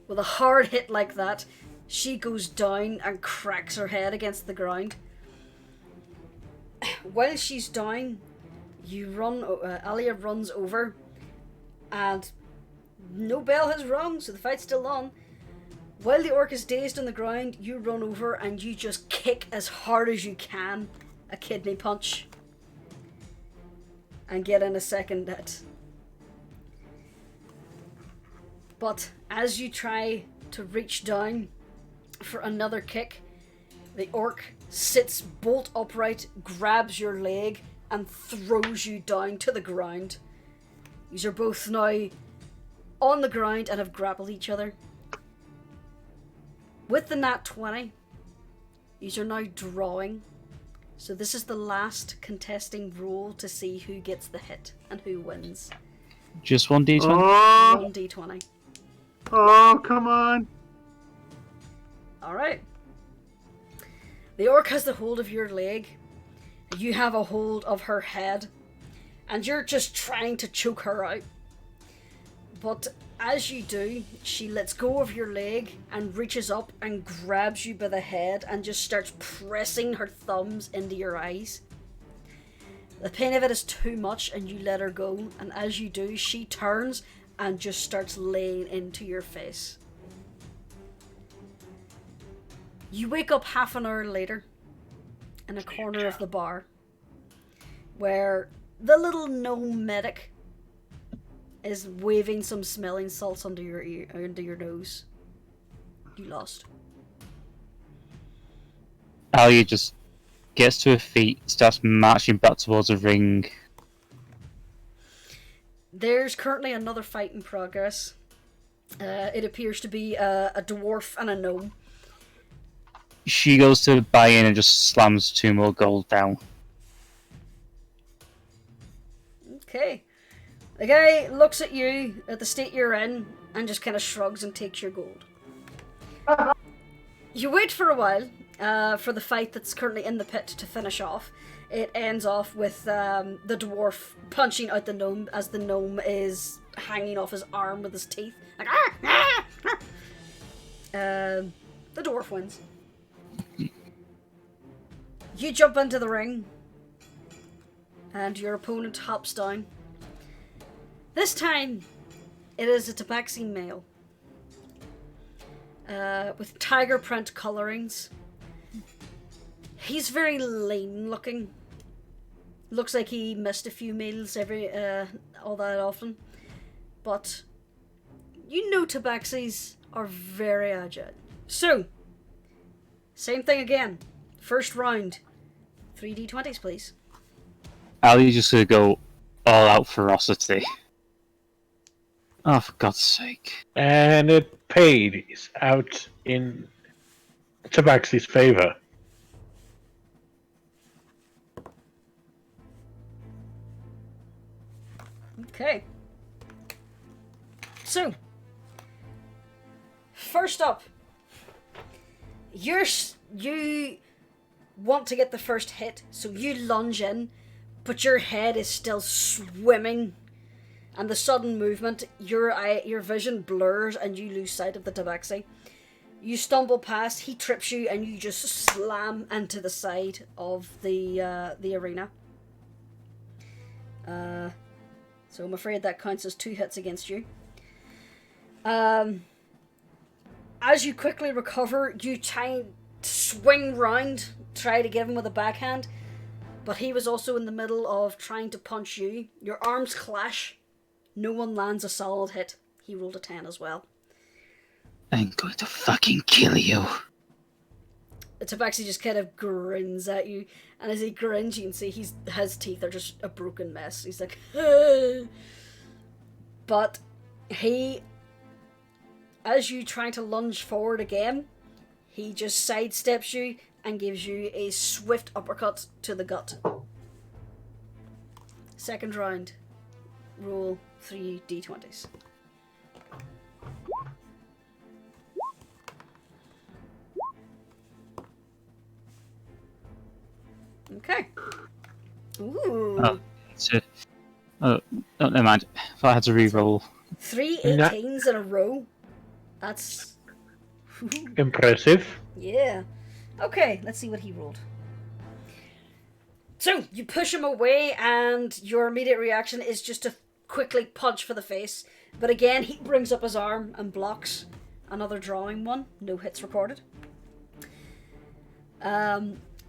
With a hard hit like that, she goes down and cracks her head against the ground. While she's down, Alya runs over, and no bell has rung, so the fight's still on. While the orc is dazed on the ground, you run over and you just kick as hard as you can a kidney punch and get in a second hit. But as you try to reach down for another kick, the orc sits bolt upright, grabs your leg, and throws you down to the ground. These are both now on the ground and have grappled each other. With the nat 20, these are now drawing. So this is the last contesting roll to see who gets the hit and who wins. Just 1d20? Oh, 1d20. oh, come on. Alright. The orc has the hold of your leg. You have a hold of her head. And you're just trying to choke her out. But as you do, she lets go of your leg and reaches up and grabs you by the head and just starts pressing her thumbs into your eyes. The pain of it is too much and you let her go, and as you do, she turns and just starts laying into your face. You wake up half an hour later in a corner of the bar where the little gnome medic is waving some smelling salts under your ear, under your nose. You lost. Alya just gets to her feet, starts marching back towards the ring. There's currently another fight in progress. It appears to be a dwarf and a gnome. She goes to buy in and just slams 2 more gold down. Okay. The guy looks at you, at the state you're in, and just kind of shrugs and takes your gold. You wait for a while for the fight that's currently in the pit to finish off. It ends off with the dwarf punching out the gnome as the gnome is hanging off his arm with his teeth. Like, ah, ah, ah. The dwarf wins. You jump into the ring, and your opponent hops down. This time, it is a tabaxi male. With tiger print colorings. He's very lean looking. Looks like he missed a few meals all that often. But you know tabaxis are very agile. So, same thing again. First round. 3d20s, please. Alya's just gonna go all out ferocity. Oh, for God's sake. And it pays out in Tabaxi's favor. Okay. So, first up, you want to get the first hit, so you lunge in, but your head is still swimming, and the sudden movement, your vision blurs and you lose sight of the tabaxi. You stumble past, he trips you, and you just slam into the side of the arena. So I'm afraid that counts as 2 hits against you. As you quickly recover, you try to swing round, try to give him with a backhand, but he was also in the middle of trying to punch you. Your arms clash. No one lands a solid hit. He rolled a 10 as well. I'm going to fucking kill you. Tabaxi just kind of grins at you, and as he grins, you can see his teeth are just a broken mess. He's like, ah. But he, as you try to lunge forward again, he just sidesteps you and gives you a swift uppercut to the gut. Second round, roll 3 d20s. Okay. Ooh. Oh, never mind. If I had to re-roll. 3 18s in a row. That's Impressive. yeah. Okay, let's see what he rolled. So, you push him away, and your immediate reaction is just to quickly punch for the face. But again, he brings up his arm and blocks another drawing one. No hits recorded.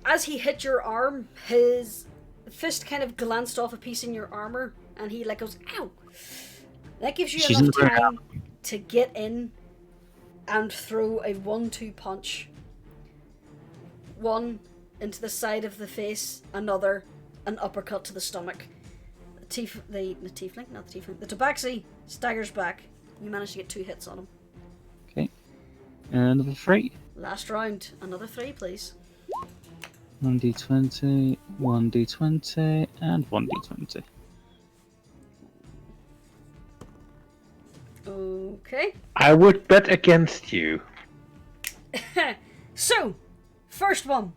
As he hit your arm, his fist kind of glanced off a piece in your armor, and he like goes, ow! That gives you enough time to get in and throw a 1-2 punch. One into the side of the face, another an uppercut to the stomach. The tabaxi staggers back. You manage to get 2 hits on him. Okay. Another 3. Last round, another 3, please. 1d20, 1d20, and 1d20. Okay. I would bet against you. So, first one.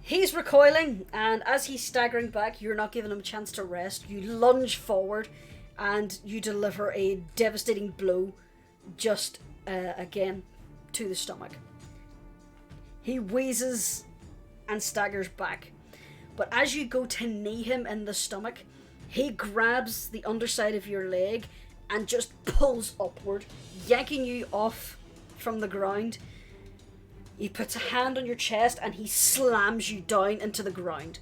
He's recoiling, and as he's staggering back, you're not giving him a chance to rest. You lunge forward, and you deliver a devastating blow just, again, to the stomach. He wheezes and staggers back. But as you go to knee him in the stomach, he grabs the underside of your leg and just pulls upward, yanking you off from the ground. He puts a hand on your chest and he slams you down into the ground.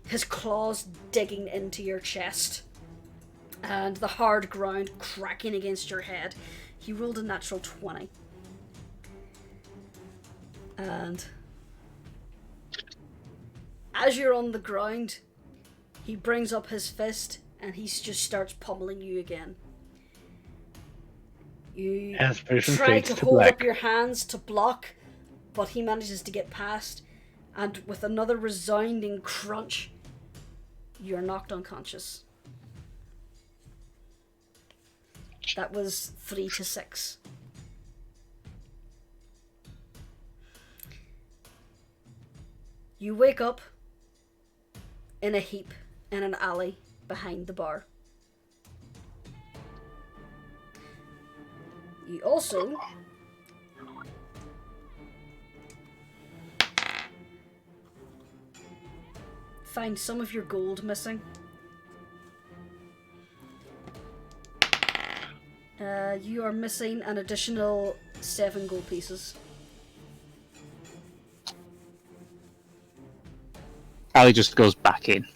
His claws digging into your chest and the hard ground cracking against your head. He rolled a natural 20. And as you're on the ground, he brings up his fist and he just starts pummeling you again. You try to hold up your hands to block, but he manages to get past, and with another resounding crunch, you're knocked unconscious. That was 3 to 6. You wake up in a heap in an alley behind the bar. You also find some of your gold missing. You are missing an additional 7 gold pieces. Alya just goes back in.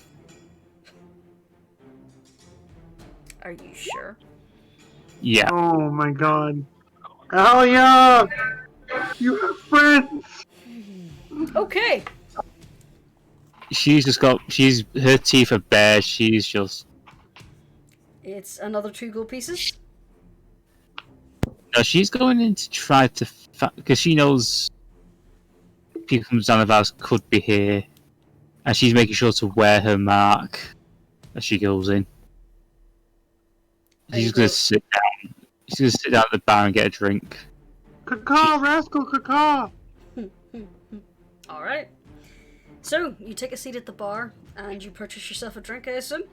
Are you sure? Yeah. Oh my god. Alya! You have friends! Okay. She's her teeth are bare, she's just... It's another 2 gold pieces. No, she's going in to try to... because she knows people from Xanavars could be here. And she's making sure to wear her mark as she goes in. She's going to sit down. She's going to sit down at the bar and get a drink. Caca, Rascal, caca! Alright. So, you take a seat at the bar and you purchase yourself a drink, I assume?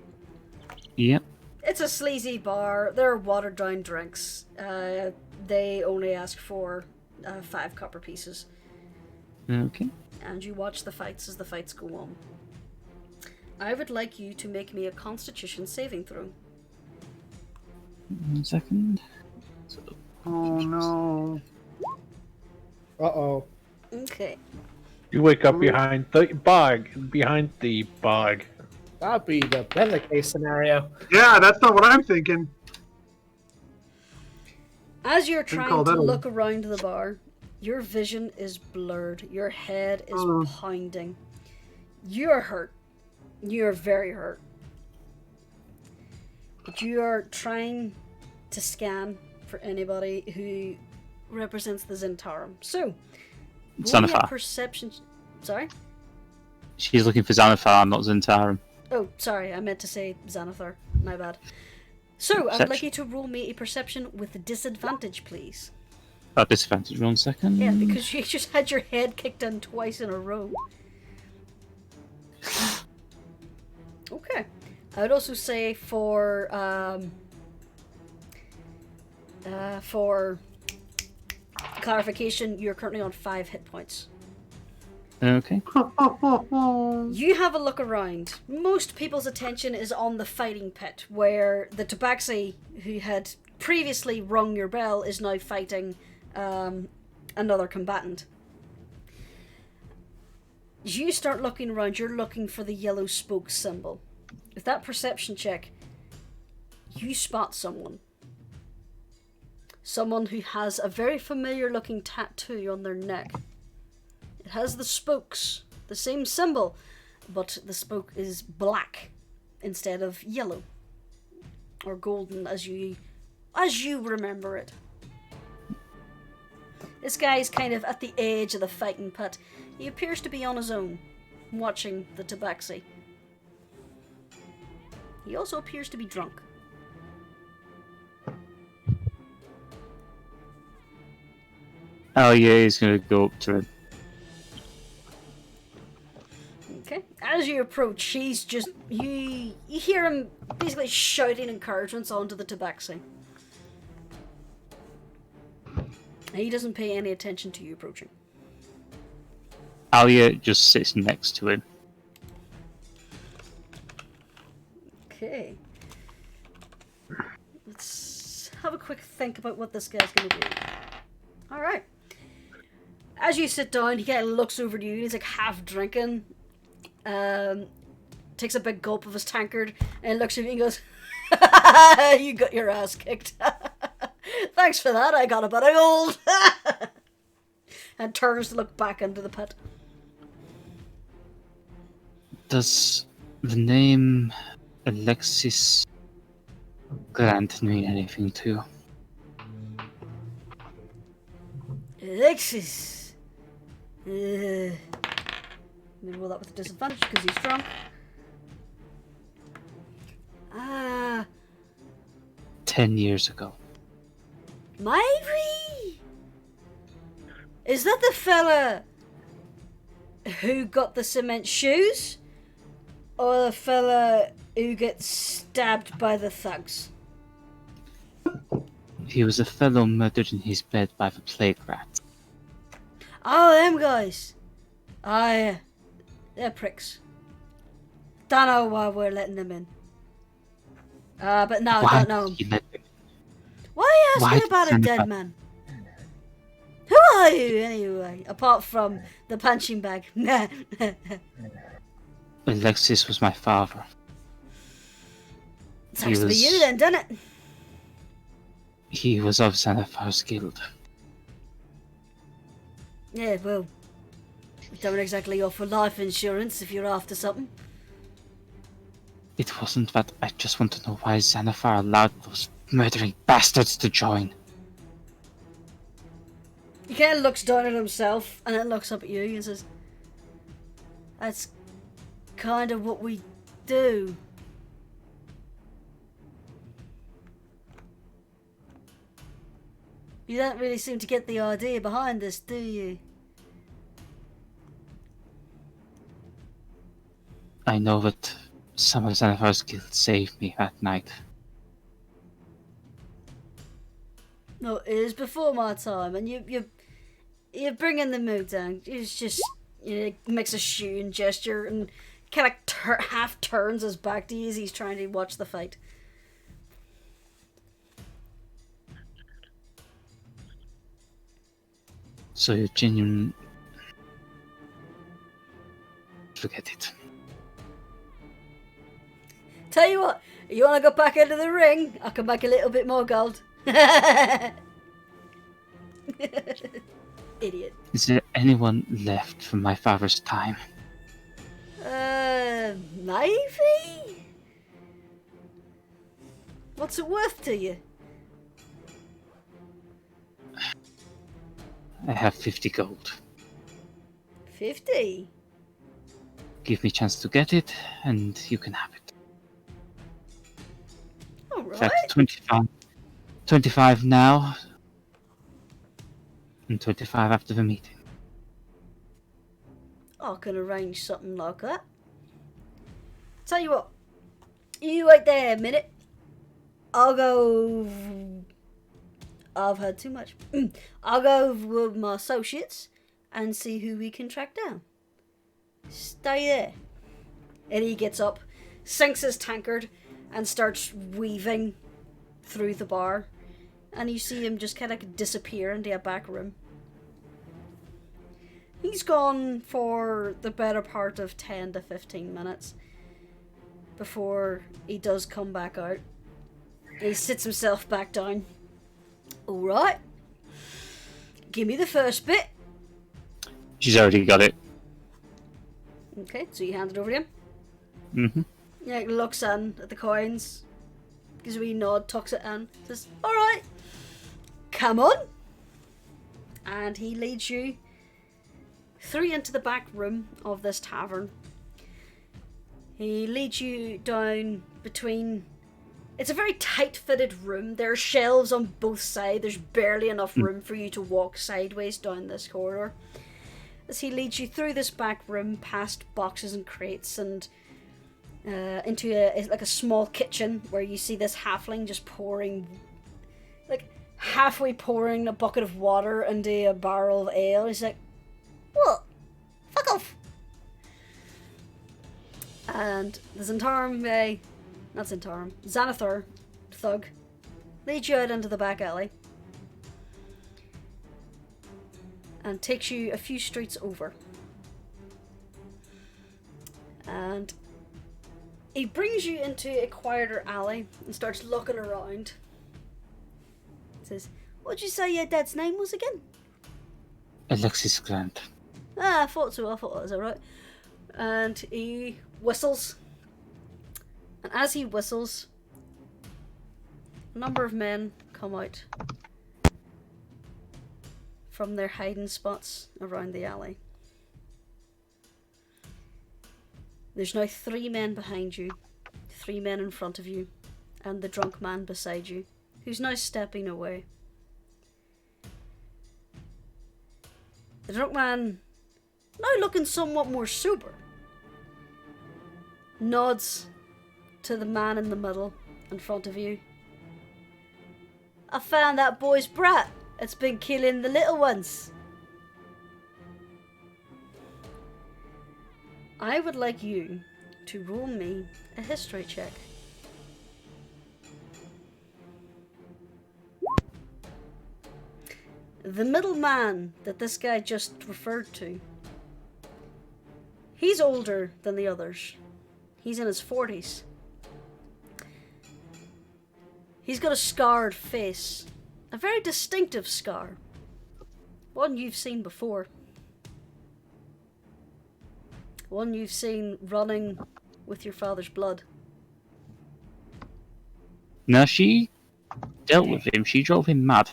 Yep. It's a sleazy bar. They're watered down drinks. They only ask for 5 copper pieces. Okay. And you watch the fights as the fights go on. I would like you to make me a Constitution saving throw. 1 second. Oh no. Uh-oh. Okay. You wake up behind the bog. Behind the bog. That'd be the better case scenario. Yeah, that's not what I'm thinking. As you're trying call to that a- look around the bar, your vision is blurred. Your head is pounding. You are hurt. You are very hurt. But you are trying to scan for anybody who represents the Zentarum. So, roll me a Xanathar. perception. Sorry? She's looking for Xanathar, not Zentarum. Oh, sorry, I meant to say Xanathar. My bad. So, I would like you to roll me a perception with disadvantage, please. Disadvantage, 1 second. Yeah, because you just had your head kicked in twice in a row. Okay. I would also say for clarification, you're currently on 5 hit points. Okay. You have a look around. Most people's attention is on the fighting pit, where the Tabaxi, who had previously rung your bell, is now fighting another combatant. As you start looking around, you're looking for the yellow spoke symbol. With that perception check, you spot someone. Someone who has a very familiar looking tattoo on their neck. It has the spokes, the same symbol, but the spoke is black instead of yellow or golden as you remember it. This guy is kind of at the edge of the fighting pit. He appears to be on his own, watching the Tabaxi. He also appears to be drunk. Alya is going to go up to him. Okay. As you approach, he's just you hear him basically shouting encouragements onto the tabaxi. He doesn't pay any attention to you approaching. Alya just sits next to him. Okay. Let's have a quick think about what this guy's gonna do. Alright. As you sit down, he kind of looks over to you. He's like half drinking. Takes a big gulp of his tankard and looks at you and goes, "You got your ass kicked. Thanks for that, I got a bit of gold." And turns to look back into the pit. Does the name Alexis Grant mean anything to you? Alexis. Let me roll that with a disadvantage because he's drunk. 10 years ago. Myri? Is that the fella who got the cement shoes? Or the fella who gets stabbed by the thugs? He was a fellow murdered in his bed by the plague rat. Oh, them guys. Yeah. They're pricks. Don't know why we're letting them in. But no, I don't know. Why are you asking about a dead man? Who are you, anyway? Apart from the punching bag. Alexis was my father. Sucks to be you then, doesn't it? He was of Xanathar's guild. Yeah, well, we don't exactly offer life insurance if you're after something. It wasn't that. I just want to know why Xanathar allowed those murdering bastards to join. He kind of looks down at himself and then looks up at you and says, "That's kind of what we do." You don't really seem to get the idea behind this, do you? I know that some of Xanathar's guild saved me that night. No, it is before my time, and you're bringing the mood down. It's just, makes a shooing gesture and kind of half turns his back to you as he's trying to watch the fight. So you're genuine. Forget it. Tell you what, you want to go back into the ring? I can make a little bit more gold. Idiot. Is there anyone left from my father's time? Maybe? What's it worth to you? I have 50 gold. 50? Give me a chance to get it, and you can have it. In Alright. fact, 25. 25 now, and 25 after the meeting. I can arrange something like that. Tell you what, you wait there a minute. I'll go. I've heard too much. I'll go with my associates and see who we can track down. Stay there. And he gets up, sinks his tankard, and starts weaving through the bar. And you see him just kind of disappear into a back room. He's gone for the better part of 10 to 15 minutes before he does come back out. He sits himself back down. Alright. Give me the first bit. She's already got it. Okay, so you hand it over to him. Mm-hmm. Yeah, he looks in at the coins. Gives a wee nod, tucks it in. Says, alright. Come on. And he leads you through into the back room of this tavern. He leads you down between It's a very tight-fitted room. There are shelves on both sides. There's barely enough room for you to walk sideways down this corridor. As he leads you through this back room, past boxes and crates, and into a small kitchen where you see this halfling just pouring, like halfway pouring a bucket of water into a barrel of ale. He's like, "What? Fuck off!" And the Xanathar, thug, leads you out into the back alley and takes you a few streets over. And he brings you into a quieter alley and starts looking around. Says, "What'd you say your dad's name was again?" Alexis Grant. Ah, I thought so. I thought that was alright. And he whistles. And as he whistles, a number of men come out from their hiding spots around the alley. There's now 3 men behind you, 3 men in front of you, and the drunk man beside you, who's now stepping away. The drunk man, now looking somewhat more sober, nods to the man in the middle in front of you. "I found that boy's brat. It's been killing the little ones." I would like you to roll me a history check. The middle man that this guy just referred to, he's older than the others. He's in his 40s. He's got a scarred face. A very distinctive scar. One you've seen before. One you've seen running with your father's blood. No, she dealt with him. She drove him mad.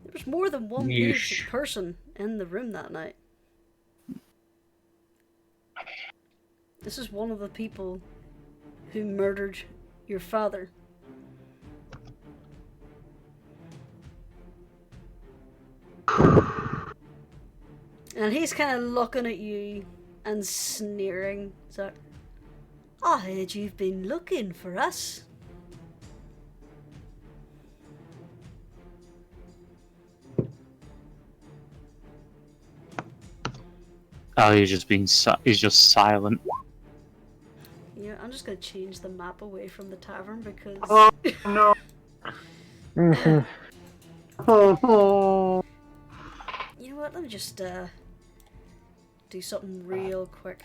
There was more than one Yeesh. person in the room that night. This is one of the people who murdered your father. And he's kind of looking at you and sneering. So, "I heard you've been looking for us." Oh, he's just silent. Yeah, I'm just gonna change the map away from the tavern because Oh no. Mhm. Oh. you know what? Let me just do something real quick.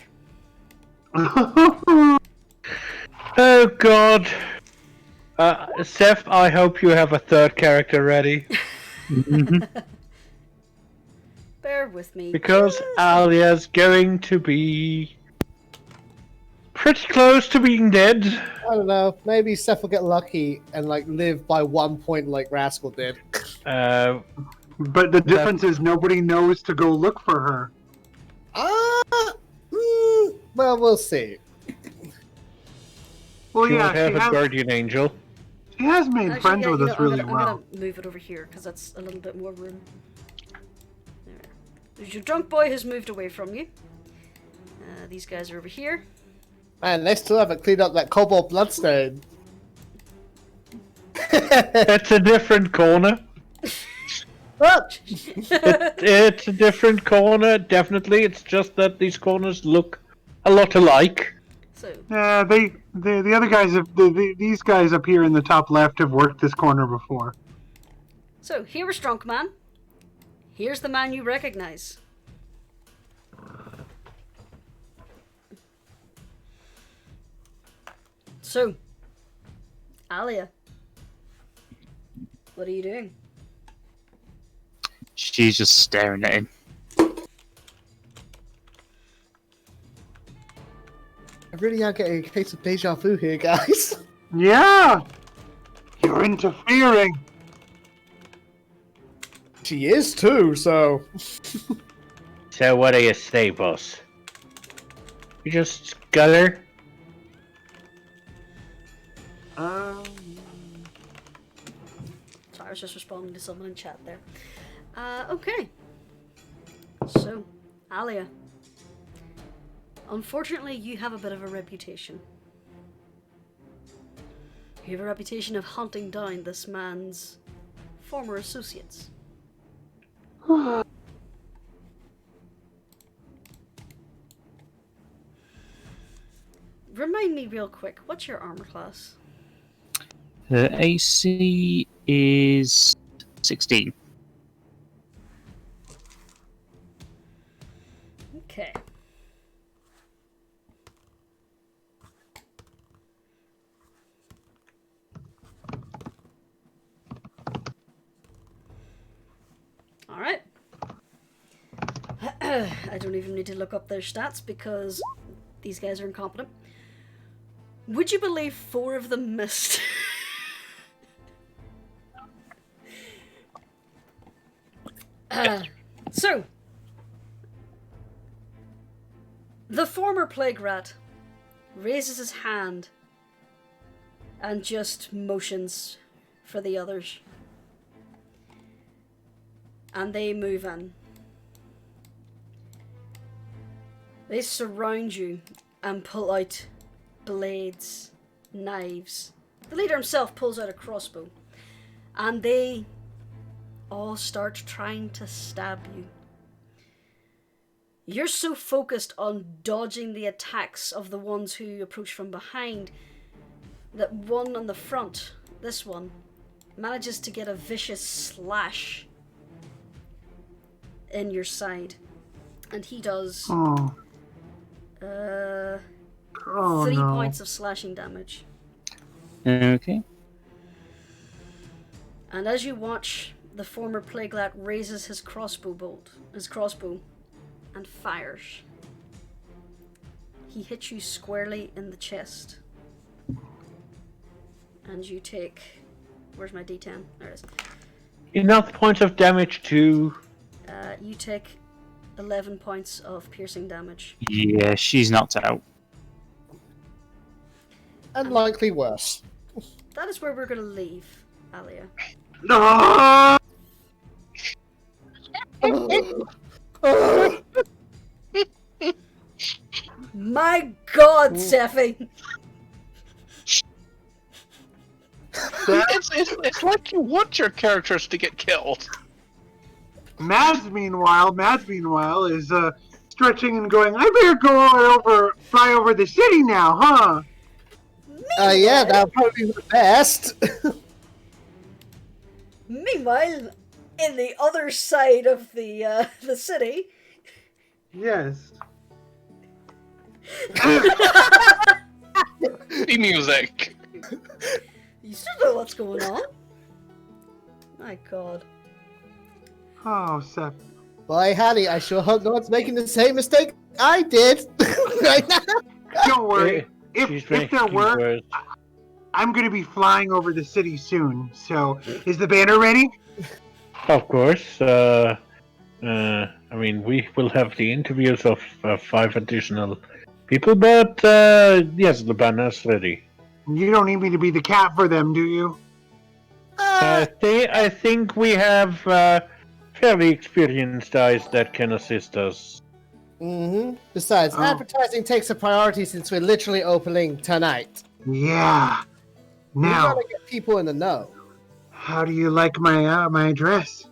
Oh God. Seth, I hope you have a 3rd character ready. Bear with me. Because Alya's going to be pretty close to being dead. I don't know. Maybe Seth will get lucky and like live by 1 point like Rascal did. But the difference is nobody knows to go look for her. Well, we'll see. Well, She yeah, won't have a guardian angel. she has made Actually, friends yeah, with you us know, really I'm well. gonna move it over here because that's a little bit more room. There. Your drunk boy has moved away from you. These guys are over here. Man, they still haven't cleaned up that Kobold bloodstain. It's a different corner. What? It's a different corner, definitely. It's just that these corners look a lot alike. So, Yeah, the other guys have these guys up here in the top left have worked this corner before. so here is drunk man. Here's the man you recognize. So, Alya, what are you doing? She's just staring at him. I really am getting a case of deja vu here, guys. Yeah, you're interfering. She is too, so. So what do you say, boss? You just sculler? Sorry, I was just responding to someone in chat there. Okay. So, Alya. Unfortunately, you have a bit of a reputation. You have a reputation of hunting down this man's former associates. Remind me real quick, what's your armor class? Her AC is 16. Okay. Alright. I don't even need to look up their stats because these guys are incompetent. Would you believe 4 of them missed? So, the former plague rat raises his hand and just motions for the others. And they move in. They surround you and pull out blades, knives. The leader himself pulls out a crossbow. And they all start trying to stab you. You're so focused on dodging the attacks of the ones who approach from behind that one on the front, this one, manages to get a vicious slash in your side. And he does 3 points of slashing damage. Okay. And as you watch, the former plague rat raises his crossbow, and fires. He hits you squarely in the chest. And you take... Where's my D10? There it is. Enough points of damage to... You take 11 points of piercing damage. Yeah, she's knocked out. And likely worse. That is where we're going to leave, Alya. No! My God, Seffi! It's like you want your characters to get killed. Mads, meanwhile, is stretching and going, I better fly over the city now, huh? Yeah, that'll probably be the best. Meanwhile, in the other side of the city... Yes. The music. You still know what's going on? My God. Oh, Seth. Boy, Hattie, I sure hope no one's making the same mistake I did. Right now. Don't worry. She's If there were, worse. I'm going to be flying over the city soon. So, is the banner ready? Of course. I mean, we will have the interviews of 5 additional people, but yes, the banner's ready. You don't need me to be the cat for them, do you? I think we have fairly experienced eyes that can assist us. Mm-hmm. Besides, advertising takes a priority since we're literally opening tonight. Yeah. We Now, gotta get people in the know. how do you like my dress?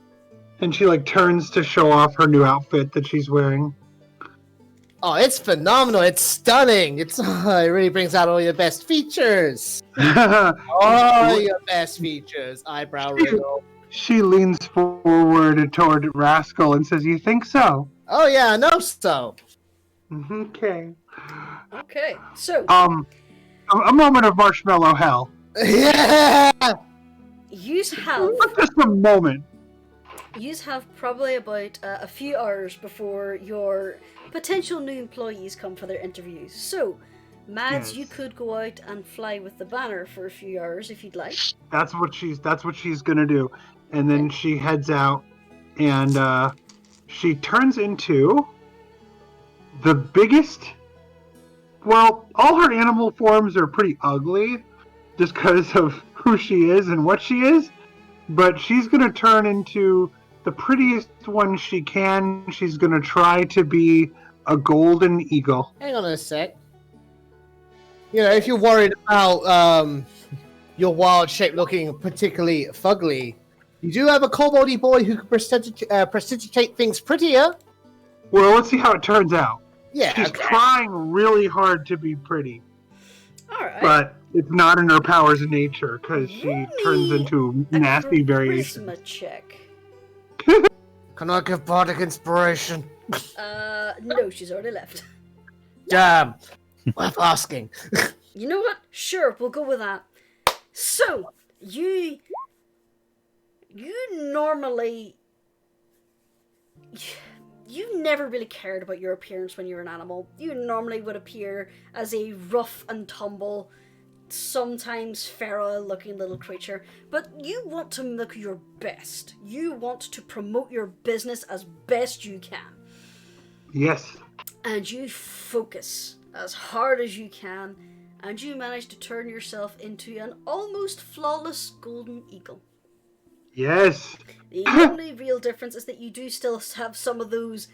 And she turns to show off her new outfit that she's wearing. Oh, it's phenomenal! It's stunning! It really brings out all your best features. All your best features. Eyebrow wriggle. She leans forward toward Rascal and says, "You think so?" Oh yeah, I know so. Okay. Okay, so... A moment of marshmallow hell. Yeah. Yous have Just a moment. probably about a few hours before your potential new employees come for their interviews. So, Mads, you could go out and fly with the banner for a few hours if you'd like. That's what she's gonna do, and then she heads out, and she turns into the biggest. Well, all her animal forms are pretty ugly. just because of who she is and what she is. But she's going to turn into the prettiest one she can. She's going to try to be a golden eagle. Hang on a sec. You know, if you're worried about your wild shape looking particularly fugly, you do have a koboldy boy who can prestidigitate things prettier. Well, let's see how it turns out. Yeah, She's okay. trying really hard to be pretty, Alright. but it's not in her powers of nature because she Roll turns me into a nasty variations. charisma check. Can I give bardic inspiration? No, she's already left. Damn. Worth asking. You know what? Sure, we'll go with that. So, you normally... You never really cared about your appearance when you were an animal. You normally would appear as a rough and tumble, sometimes feral looking little creature, but you want to look your best. You want to promote your business as best you can. Yes. And you focus as hard as you can, and you manage to turn yourself into an almost flawless golden eagle. Yes. The only real difference is that you do still have some of those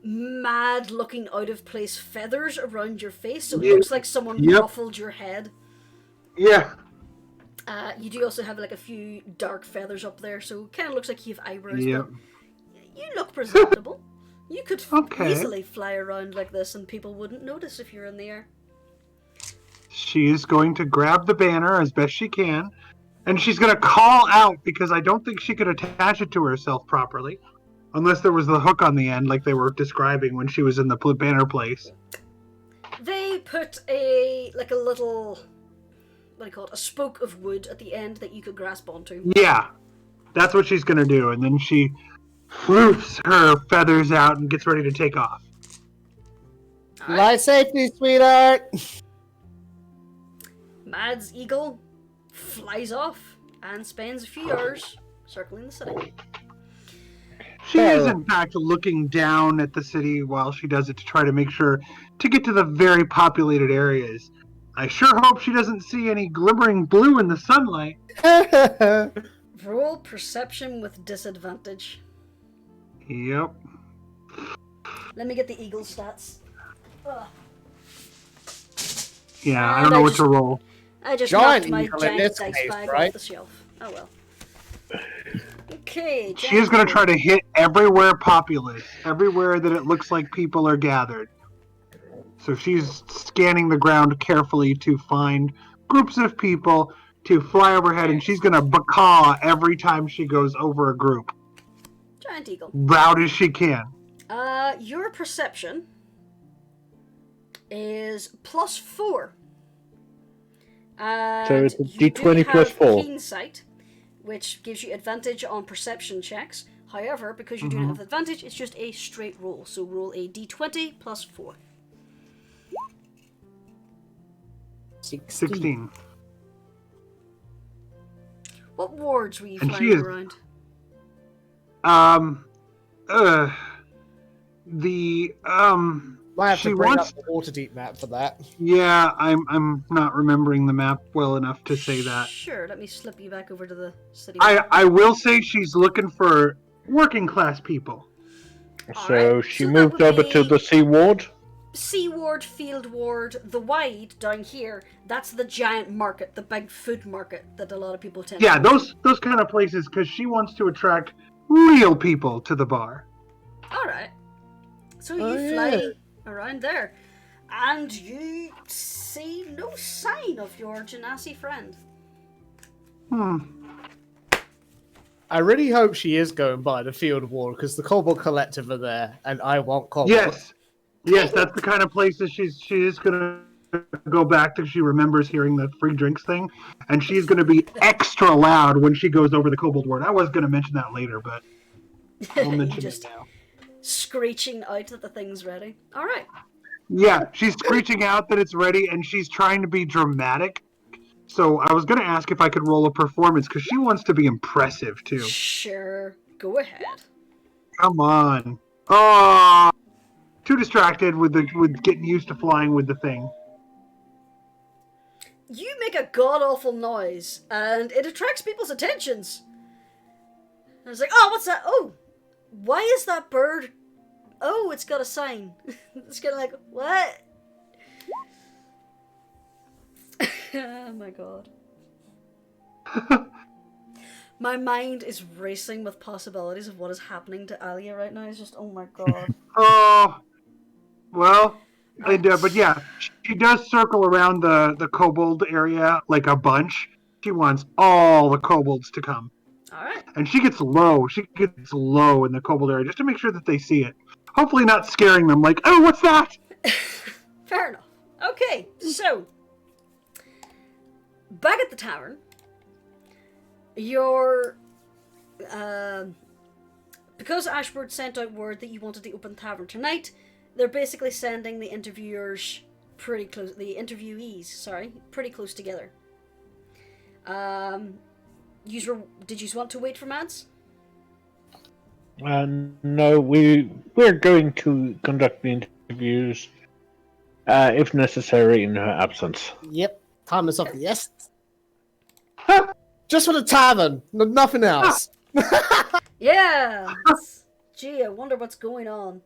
mad looking out of place feathers around your face, so it looks like someone ruffled your head. Yeah. You do also have like a few dark feathers up there, so it kind of looks like you have eyebrows. Yep. But you look presentable. You could Okay. easily fly around like this and people wouldn't notice if you're in the air. She is going to grab the banner as best she can, and she's going to call out because I don't think she could attach it to herself properly, unless there was the hook on the end like they were describing when she was in the banner place. They put a little, what do you call it, a spoke of wood at the end that you could grasp onto. Yeah, that's what she's going to do, and then she floofs her feathers out and gets ready to take off. Fly safely, sweetheart. Mad's eagle flies off and spends a few hours circling the city. She is, in fact, looking down at the city while she does it to try to make sure to get to the very populated areas. I sure hope she doesn't see any glimmering blue in the sunlight. Roll perception with disadvantage. Yep. Let me get the eagle stats. Ugh. Yeah, I And don't know I what just- to roll. I just Giant knocked my eagle in giant this dice case, bag right? off the shelf. Oh well. Okay. She is going to try to hit everywhere populous, everywhere that it looks like people are gathered. So she's scanning the ground carefully to find groups of people to fly overhead, and she's going to bacaw every time she goes over a group, Giant eagle. loud as she can. Your perception is +4. And So it's a you do D20 plus have 4. Keen sight, which gives you advantage on perception checks. However, because you do not have advantage, it's just a straight roll. So roll a D20 +4. 16. What wards were you And flying she is- around? Might have She to bring wants- up the Waterdeep map for that. Yeah, I'm not remembering the map well enough to say that. Sure, let me slip you back over to the city. I will say she's looking for working class people. So Alright, she so that moved would over be- to the Sea Ward. Sea ward, field ward, the wide down here, that's the giant market, the big food market that a lot of people tend Yeah, to those kind of places, because she wants to attract real people to the bar. Alright. So you Oh, fly yeah. around there, and you see no sign of your Genasi friend. I really hope she is going by the field ward because the Kobold Collective are there, and I want Kobold. Yes, that's the kind of place that she is gonna go back to. She remembers hearing the free drinks thing, and she's gonna be extra loud when she goes over the Kobold Ward. I was gonna mention that later, but I'll You mention just it now. screeching out that the thing's ready. Alright. Yeah, she's screeching out that it's ready, and she's trying to be dramatic. So I was gonna ask if I could roll a performance because she wants to be impressive too. Sure. Go ahead. Come on. Oh, too distracted with getting used to flying with the thing. You make a god-awful noise, and it attracts people's attentions. And it's like, oh, what's that? Oh, why is that bird? Oh, it's got a sign. It's kind of like, what? Oh my god. My mind is racing with possibilities of what is happening to Alya right now. It's just, oh my god. Oh, well, but yeah, she does circle around the kobold area like a bunch. She wants all the kobolds to come. Alright. And she gets low. She gets low in the kobold area just to make sure that they see it. Hopefully not scaring them like, oh, what's that? Fair enough. Okay, so back at the tavern, you're because Ashford sent out word that you wanted to open the tavern tonight, they're basically sending the interviewees pretty close together. Did you want to wait for Mads? No, we're going to conduct the interviews, if necessary, in her absence. Yep, time is of the essence. Just for the tavern, nothing else. Yeah. Gee, I wonder what's going on.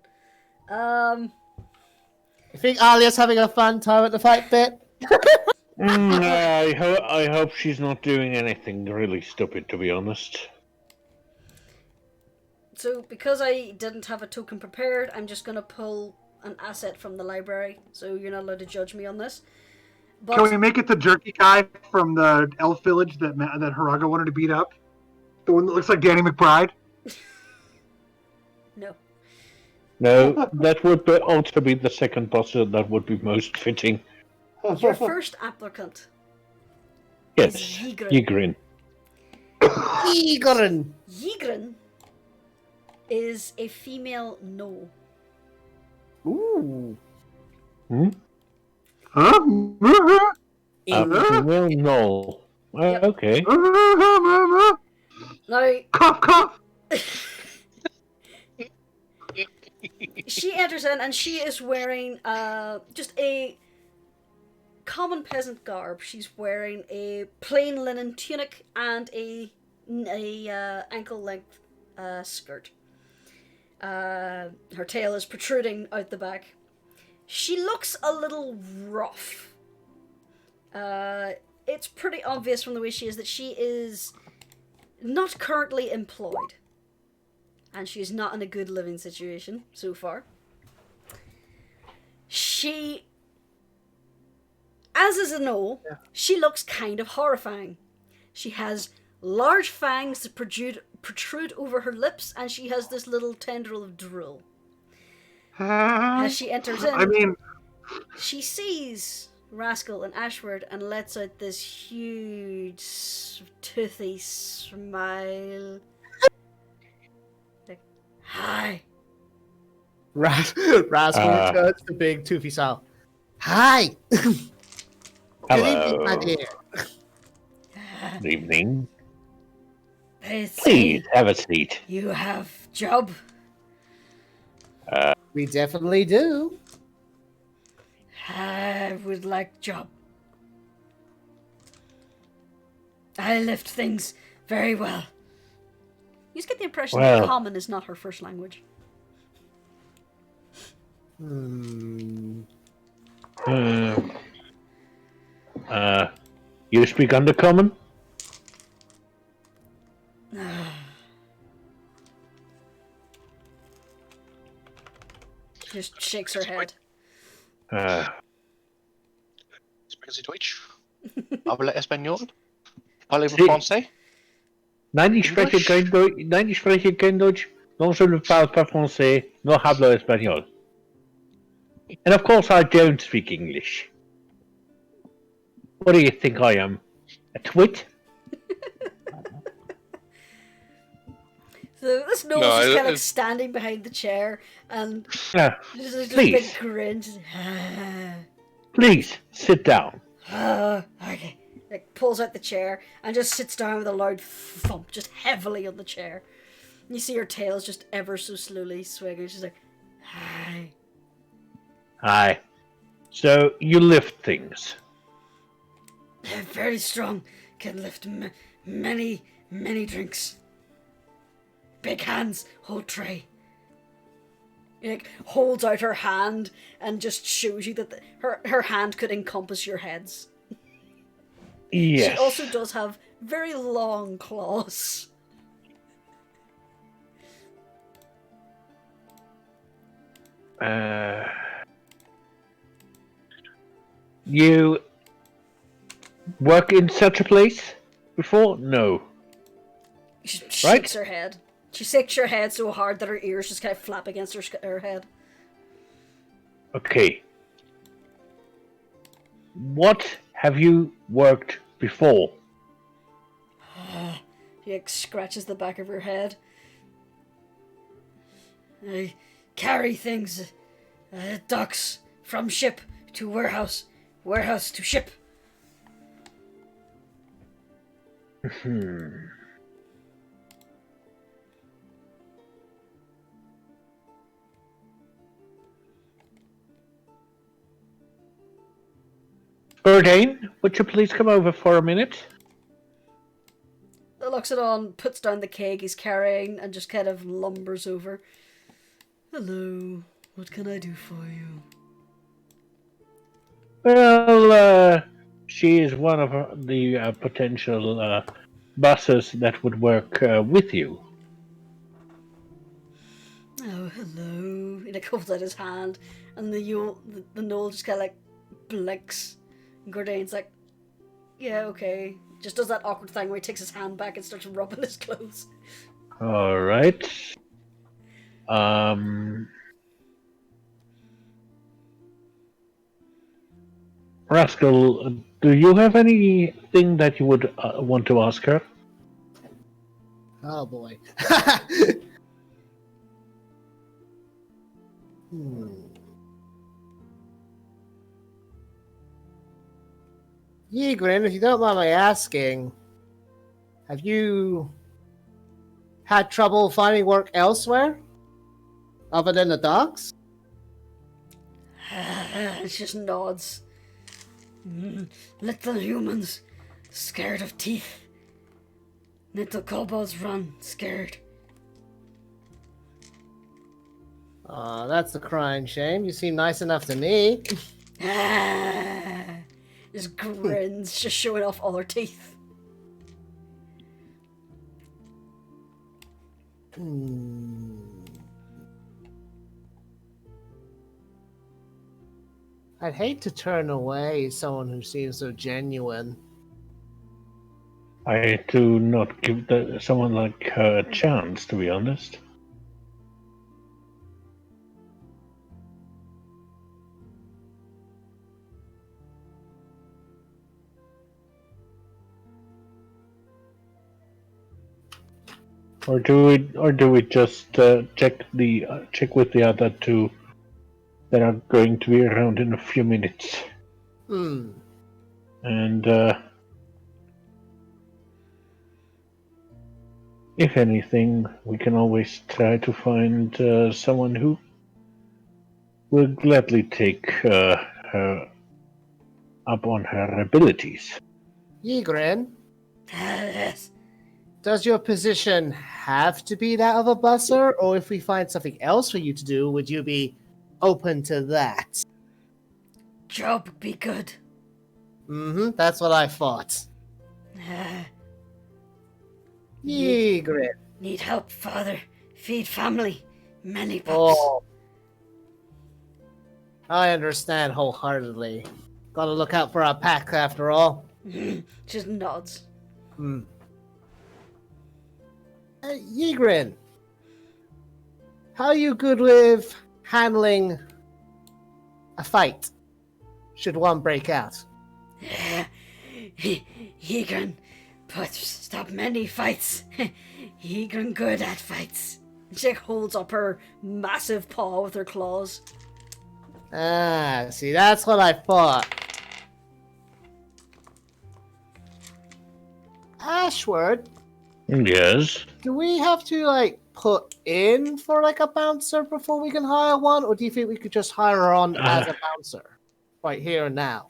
I think Alya's having a fun time at the fight bit. I hope she's not doing anything really stupid, to be honest. So, because I didn't have a token prepared, I'm just going to pull an asset from the library, so you're not allowed to judge me on this. But Can we make it the jerky guy from the elf village that Haraga wanted to beat up? The one that looks like Danny McBride? no. No, that would also be the second boss that would be most fitting. Your first applicant Yes, is Ygritte. Ygritte. Ygritte. Ygritte is a female no. Ooh. Huh? Well, no. Yep. Okay. Now, Cough, cough! she enters in and she is wearing just a common peasant garb. She's wearing a plain linen tunic and a ankle-length skirt. Her tail is protruding out the back. She looks a little rough. It's pretty obvious from the way she is that she is not currently employed. And she's not in a good living situation so far. She, as is a no, she looks kind of horrifying. She has large fangs that protrude over her lips, and she has this little tendril of drool. As she enters in, she sees Rascal and Ashford and lets out this huge, toothy smile. Like, hi. Rascal turns the big toothy smile. Hi. Good evening, my dear. Good evening. It's Please, have a seat. You have job. We definitely do. I would like job. I lift things very well. You just get the impression that common is not her first language. You speak Undercommon? Just shakes her head. Sprechen Sie Deutsch? Habla español? Parlez-vous Sí. français? Nein, ich spreche kein Deutsch. Non, je ne parle pas français. No hablo español. And of course, I don't speak English. What do you think I am? A twit? So this nose is kind of standing behind the chair and just a big grin. Just, Please, sit down. okay. Like, pulls out the chair and just sits down with a loud thump, just heavily on the chair. You see her tail's just ever so slowly swinging. She's like, hi. Hi. So, you lift things. Very strong. Can lift many, many drinks. Big hands. Hold tray. Like, holds out her hand and just shows you that her hand could encompass your heads. Yes. She also does have very long claws. You work in such a place before? No. She Right? shakes her head. She shakes her head so hard that her ears just kind of flap against her head. Okay. What have you worked before? She like, scratches the back of her head. I carry things. Docks from ship to warehouse. Warehouse to ship. Burdane, would you please come over for a minute? Looks it on, puts down the keg he's carrying, and just kind of lumbers over. Hello, what can I do for you? Well, she is one of the potential buses that would work with you. Oh, hello. He like holds out his hand, and the Knoll just kind of like blinks. And Gordane's like, yeah, okay. Just does that awkward thing where he takes his hand back and starts rubbing his clothes. All right. Rascal, do you have anything that you would want to ask her? Oh boy. Ygritte, if you don't mind my asking, have you had trouble finding work elsewhere? Other than the docks? She just nods. Little humans, scared of teeth. Little kobolds run, scared. Oh, that's a crying shame. You seem nice enough to me. Just grins, just showing off all her teeth. I'd hate to turn away someone who seems so genuine. I do not give someone like her a chance, to be honest. Or do we just check with the other two that are going to be around in a few minutes? And if anything, we can always try to find someone who will gladly take her up on her abilities. Ygritte, Yes. does your position have to be that of a busser, or if we find something else for you to do, would you be open to that? Job be good. That's what I thought. Ygritte. Need help, father. Feed family. Many pups. Oh. I understand wholeheartedly. Gotta look out for our pack after all. Just nods. Ygritte, how are you good with handling a fight? Should one break out? Ygritte, but stop many fights. Ygritte good at fights. She holds up her massive paw with her claws. Ah, see, that's what I thought. Ashward, Yes. do we have to, like, put in for, like, a bouncer before we can hire one? Or do you think we could just hire her on as a bouncer? Right here and now.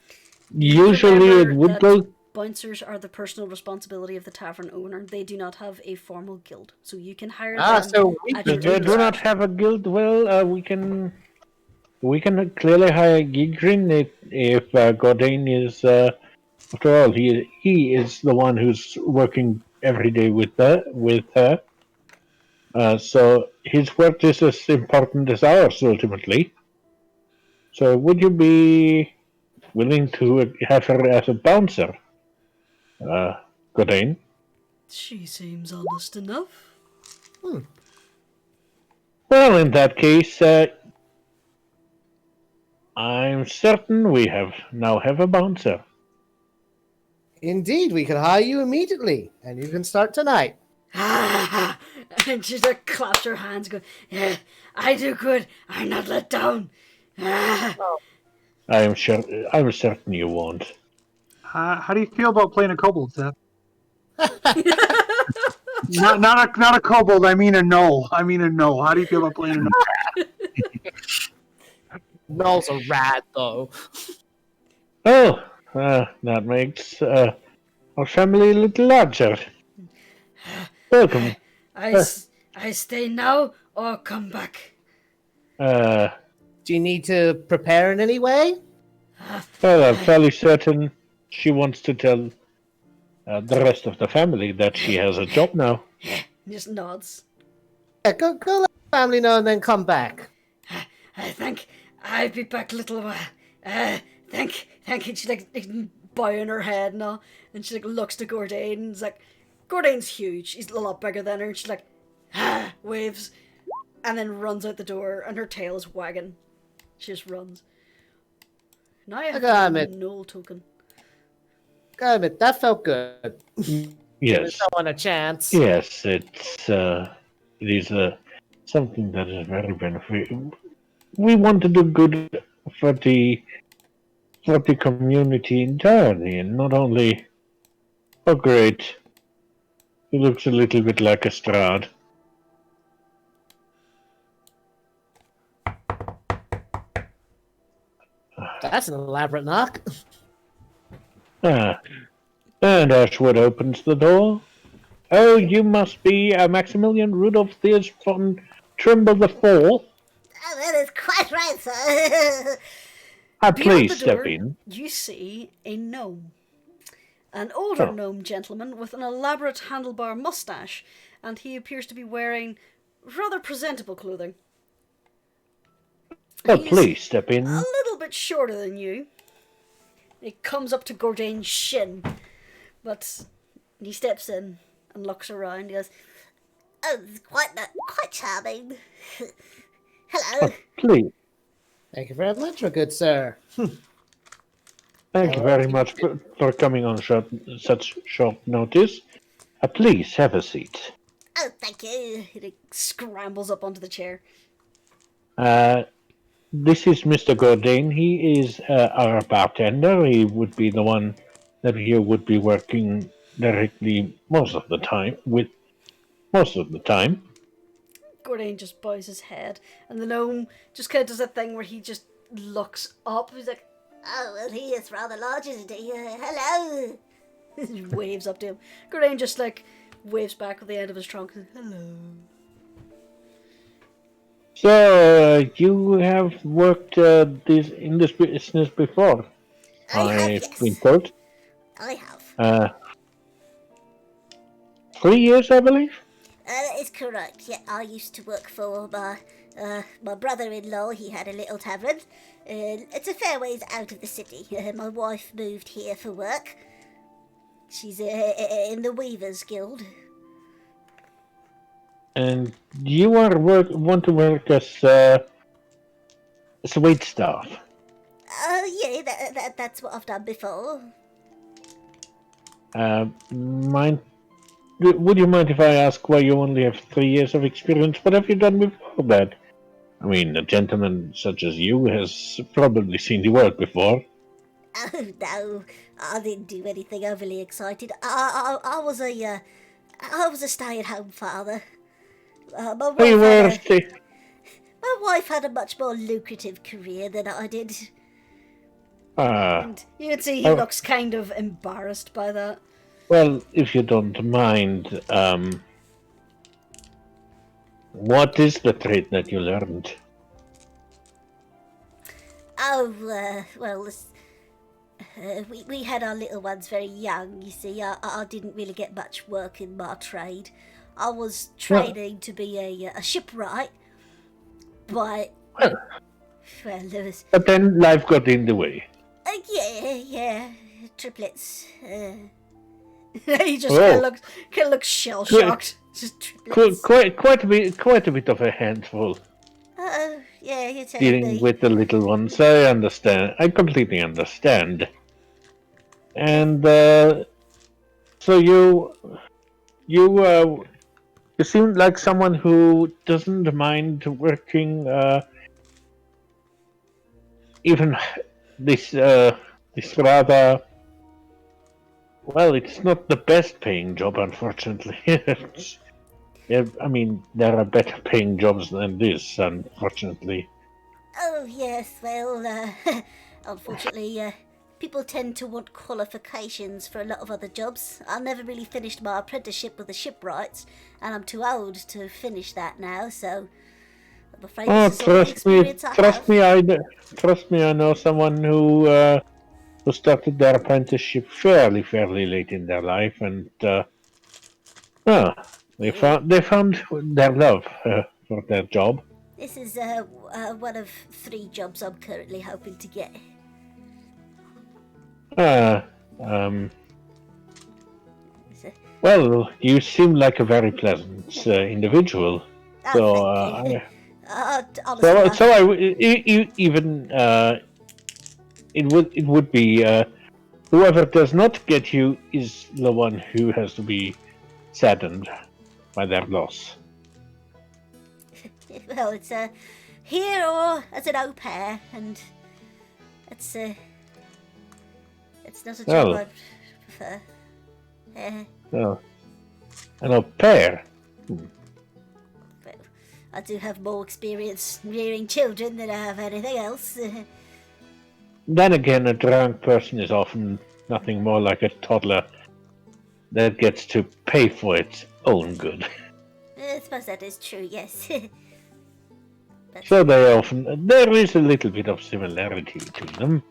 Usually it Remember would that go. Bouncers are the personal responsibility of the tavern owner. They do not have a formal guild, so you can hire them so we at They your do discretion. not have a guild. Well, we can clearly hire Gigrin if Gordain is. After all, he is the one who's working every day with her. So his work is as important as ours ultimately. So would you be willing to have her as a bouncer, Gordain? She seems honest enough. Well, in that case, I'm certain we now have a bouncer. Indeed, we can hire you immediately, and you can start tonight. And she just claps her hands, going, "Yeah, I do good. I'm not let down." I'm certain you won't. How do you feel about playing a kobold, Seth? not a kobold. I mean a gnoll. How do you feel about playing a gnoll? Gnolls are rad, though. Oh, that makes our family a little larger. Welcome. I stay now or come back. Do you need to prepare in any way? Well, I'm fairly certain she wants to tell the rest of the family that she has a job now. Just nods. Yeah, go let the family know and then come back. I think I'll be back a little while. Thank you. She's like bowing her head and all, and she like looks to Gordain and is like, Gordain's huge. He's a lot bigger than her. And she's like, waves, and then runs out the door, and her tail is wagging. She just runs. Now I have gotta a admit- null token. Gotta admit, that felt good. Giving Yes, someone a chance. yes, it is something that is very beneficial. We want to do good for the community entirely, and not only. Oh, great! He looks a little bit like a Strahd. That's an elaborate knock. And Ashwood opens the door. Oh, you must be Maximilian Rudolph Theus von Trimble the Fourth. That is quite right, sir. Beyond Please the step door, in. you see a gnome. An older Oh. gnome gentleman with an elaborate handlebar mustache, and he appears to be wearing rather presentable clothing. Oh, He's please step in. a little bit shorter than you. He comes up to Gordain's shin, but he steps in and looks around. He goes, "Oh, it's quite charming. Hello." Please. Thank you very much, my good sir. Thank you very much for coming on such short notice. Please have a seat. "Oh, thank you." He scrambles up onto the chair. This is Mr. Gordain. He is our bartender. He would be the one that you would be working directly most of the time. Gordain just bows his head, and the gnome just kind of does that thing where he just looks up. He's like, "Oh, well, he is rather large, isn't he? Hello." He waves up to him. Gordain just like waves back with the end of his trunk. "Hello." So you have worked in this business before? I've been told. I have. 3 years, I believe. That is correct. Yeah, I used to work for my brother-in-law. He had a little tavern. It's a fair ways out of the city. My wife moved here for work. She's in the Weavers Guild. And you want to work as wait staff. Yeah, that's what I've done before. Would you mind if I ask why you only have 3 years of experience? What have you done before that? I mean, a gentleman such as you has probably seen the world before. Oh no, I didn't do anything overly exciting. I was a stay-at-home father. My wife had a much more lucrative career than I did. And you can see he Oh. looks kind of embarrassed by that. Well, if you don't mind, what is the trait that you learned? Oh, well, we had our little ones very young, you see. I didn't really get much work in my trade. I was training to be a shipwright, but, Well, there was, but then life got in the way. yeah, triplets. He just Oh. kind of looks shell shocked. Just triplets. Quite a bit of a handful Yeah, you're telling dealing me. with the little ones. I understand. I completely understand. And so you seem like someone who doesn't mind working even this rather, well, it's not the best paying job, unfortunately. Yeah, I mean, there are better paying jobs than this, unfortunately. Oh, yes, well, unfortunately, people tend to want qualifications for a lot of other jobs. I never really finished my apprenticeship with the shipwrights, and I'm too old to finish that now, so I'm afraid Oh, this is all the experience I have. trust me, I know someone who started their apprenticeship fairly late in their life, and they found their love for their job. This is one of 3 jobs I'm currently hoping to get. Well, you seem like a very pleasant individual. Oh, thank you. It would be whoever does not get you is the one who has to be saddened by their loss. Well, it's here or as an au pair, and it's not a job Well. I prefer. Oh, an au pair. Well, I do have more experience rearing children than I have anything else. Then again, a drunk person is often nothing more like a toddler that gets to pay for its own good. I suppose that is true, yes. But, So there is a little bit of similarity between them.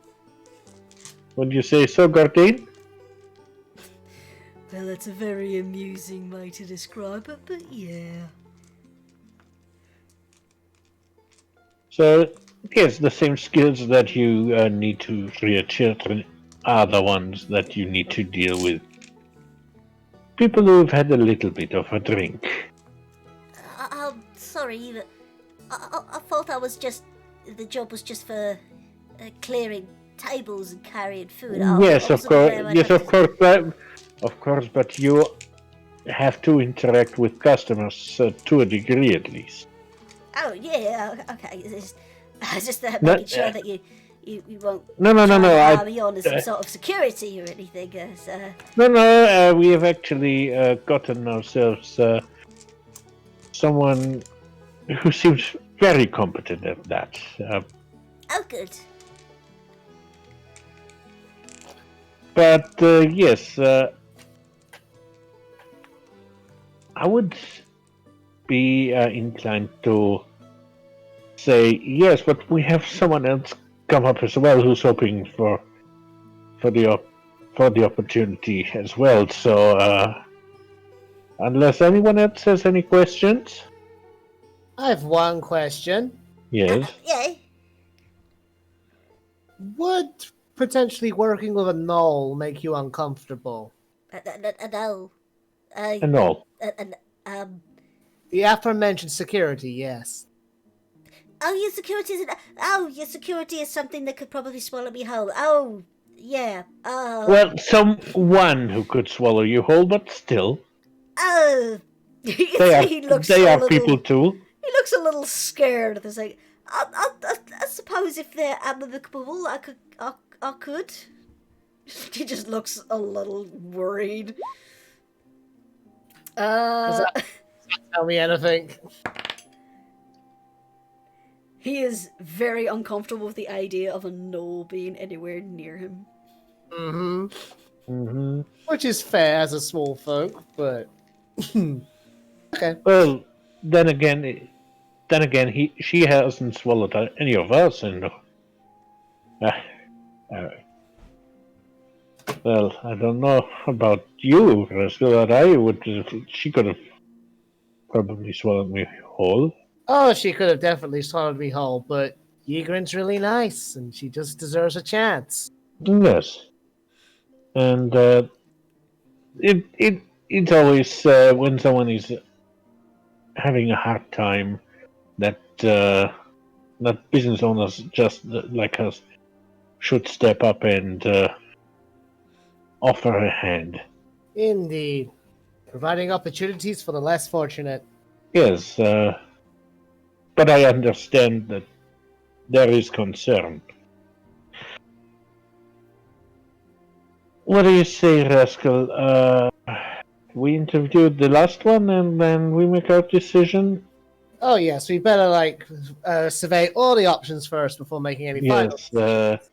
Would you say so, Gardine? Well, that's a very amusing way to describe it, but yeah. So, yes, the same skills that you need to rear children are the ones that you need to deal with people who've had a little bit of a drink. I'm sorry, but I thought the job was just for clearing tables and carrying food. Yes, of course, but you have to interact with customers to a degree at least. Oh yeah, okay. It's just making sure that you won't hire me on as some sort of security or anything. We have actually gotten ourselves someone who seems very competent at that. Oh, good. But yes, I would be inclined to say yes, but we have someone else come up as well who's hoping for the opportunity as well. So unless anyone else has any questions, I have one question. yes. Yeah. Would potentially working with a gnoll make you uncomfortable? No. And all. The aforementioned security, yes. Your security is something that could probably swallow me whole. Oh, yeah. Well, someone who could swallow you whole, but still, He looks they a are little, people too. He looks a little scared. There's like, I suppose if they're amicable, I could. He just looks a little worried. Does that tell me anything? He is very uncomfortable with the idea of a gnoll being anywhere near him. Mm-hmm. Mm-hmm. Which is fair as a small folk, but okay. Well, then again, she hasn't swallowed any of us, and uh, well, I don't know about you, Rascal, but I would. She could have probably swallowed me whole. Oh, she could have definitely swallowed me whole, but Ygrin's really nice, and she just deserves a chance. Yes, and it's always when someone is having a hard time that that business owners just like us should step up and offer a hand. Indeed. Providing opportunities for the less fortunate. Yes, but I understand that there is concern. What do you say, Rascal? We interviewed the last one and then we make our decision? Oh yes, we better survey all the options first before making any final Yes. decisions.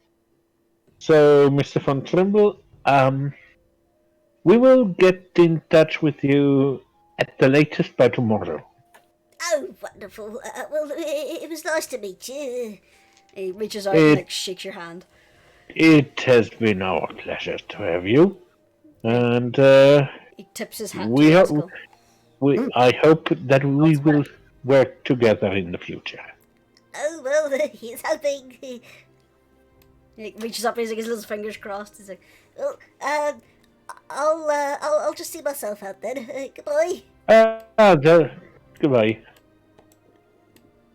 So, Mr. Von Trimble, we will get in touch with you at the latest by tomorrow. Oh, wonderful. Well, it was nice to meet you. He reaches out and shakes your hand. It has been our pleasure to have you, and He tips his hat to Rascal. I hope that we will work together in the future. Oh, well, he's hoping. He reaches up, using his little fingers crossed. He's like, Well, I'll just see myself out then. Goodbye. Goodbye.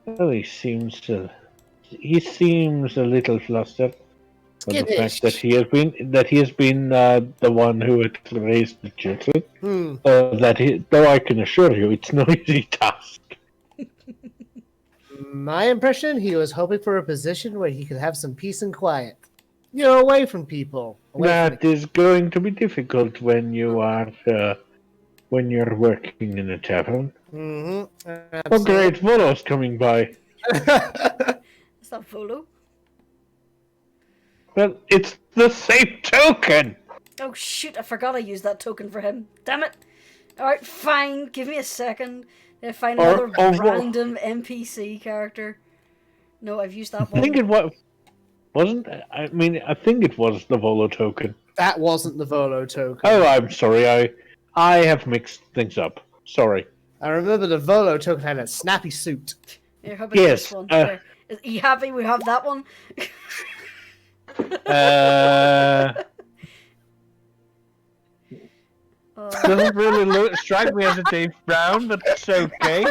Well, he seems a little flustered. But the fact that he has been the one who had raised the children, though I can assure you, it's no easy task. My impression, he was hoping for a position where he could have some peace and quiet. You're away from people. That is going to be difficult when you are when you're working in a tavern. Mm-hmm. Oh, great! Volo's coming by. Is that Volo? Well, it's the same token! Oh shoot, I forgot I used that token for him. Damn it! Alright, fine, give me a second. Find another random NPC character. No, I've used that one. I think it wasn't. I mean, I think it was the Volo token. That wasn't the Volo token. Oh, I'm sorry. I have mixed things up. Sorry. I remember the Volo token had a snappy suit. Here, how about this one? Are you happy we have that one? Doesn't really strike me as a Dave Brown, but it's okay.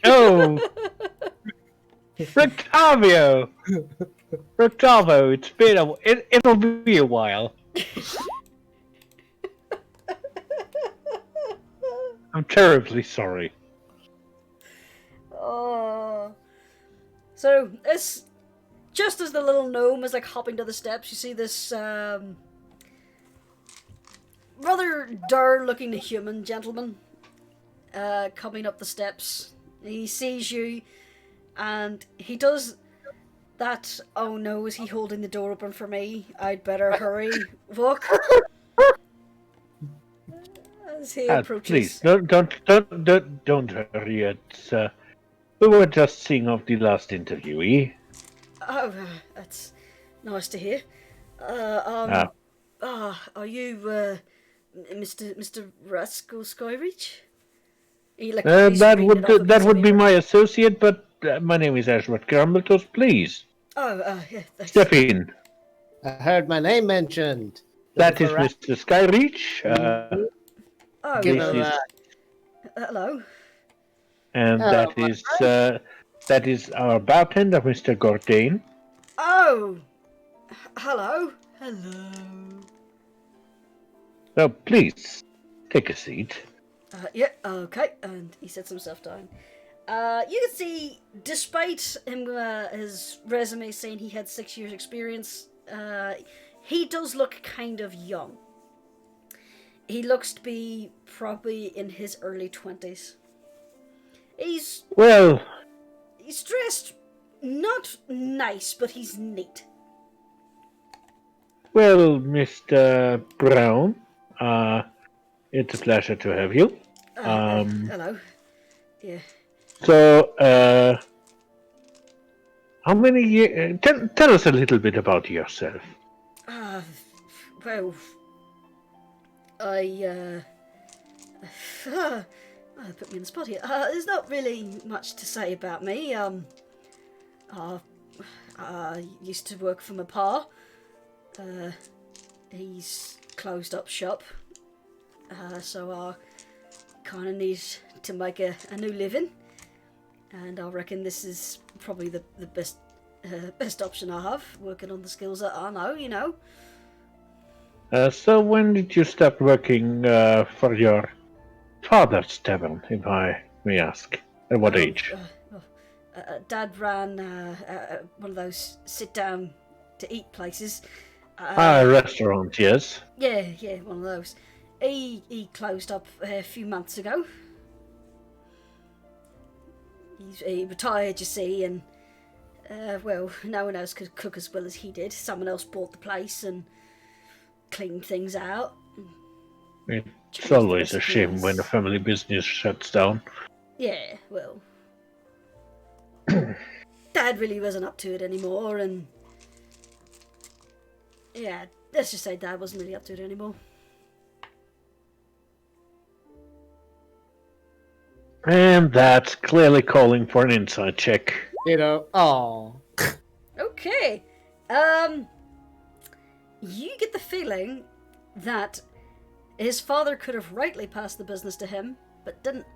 Oh, Rictavio, it'll be a while. I'm terribly sorry. Oh. So, it's just as the little gnome is like hopping to the steps, you see this rather dour looking human gentleman coming up the steps. He sees you and he does that, oh no, is he holding the door open for me? I'd better hurry. Look. As he approaches. Please, don't hurry. It's, we were just seeing off the last interviewee. Oh, that's nice to hear. Are you, Mr. Rascal Skyreach? That would be my associate, but my name is Ashworth Grumbletos, please. Oh, yeah, thanks. Step in. I heard my name mentioned. That is Mr. Skyreach. Hello. And that is our bartender, Mr. Gordain. Oh, hello. Hello. So please take a seat. Yeah, okay. And he sits himself down. You can see, despite him his resume saying he had 6 years experience, he does look kind of young. He looks to be probably in his early 20s. He's Well, dressed not nice, but he's neat. well, Mr. Brown, it's a pleasure to have you. Hello. Yeah. So, how many years? Tell us a little bit about yourself. Well, put me in the spot here. There's not really much to say about me. I used to work for my pa. He's closed up shop. So I kind of need to make a new living. And I reckon this is probably the best option I have, working on the skills that I know, you know. So when did you start working for your father's tavern, if I may ask? At what age? Dad ran one of those sit-down to eat places. Restaurant, yes. Yeah, one of those. He closed up a few months ago. He retired, you see, and well, no one else could cook as well as he did. Someone else bought the place and cleaned things out. It's always a shame when a family business shuts down. Yeah, well, Dad really wasn't up to it anymore, and yeah, let's just say Dad wasn't really up to it anymore. And that's clearly calling for an inside check. You know, oh. Okay. You get the feeling that his father could have rightly passed the business to him, but didn't.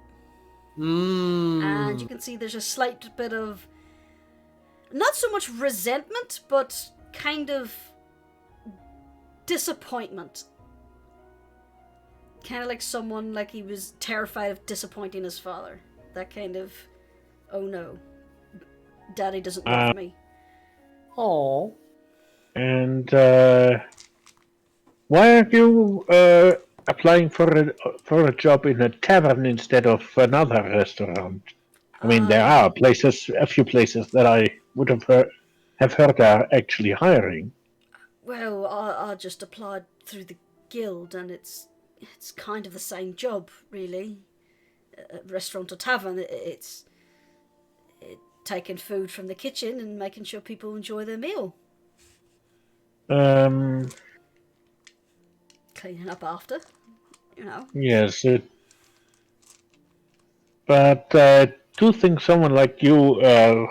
And you can see there's a slight bit of, not so much resentment, but kind of disappointment. Kind of like someone, like he was terrified of disappointing his father. That kind of, oh no, Daddy doesn't love me. Oh. And why are you applying for a job in a tavern instead of another restaurant? I mean, there are a few places that I would have heard are actually hiring. Well, I just applied through the guild, and it's kind of the same job, really. Restaurant or tavern, it's taking food from the kitchen and making sure people enjoy their meal. Cleaning up after, you know. Yes, but I do think someone like you,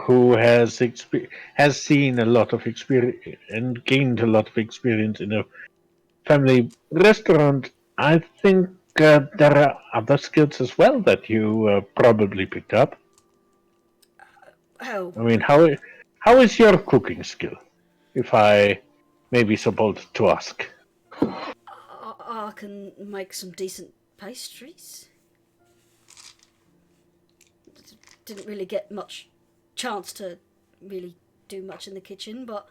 who has seen a lot of experience and gained a lot of experience in a family restaurant, I think there are other skills as well that you probably picked up. Oh. I mean, how is your cooking skill, if I may be so bold to ask? I can make some decent pastries. Didn't really get much chance to really do much in the kitchen, but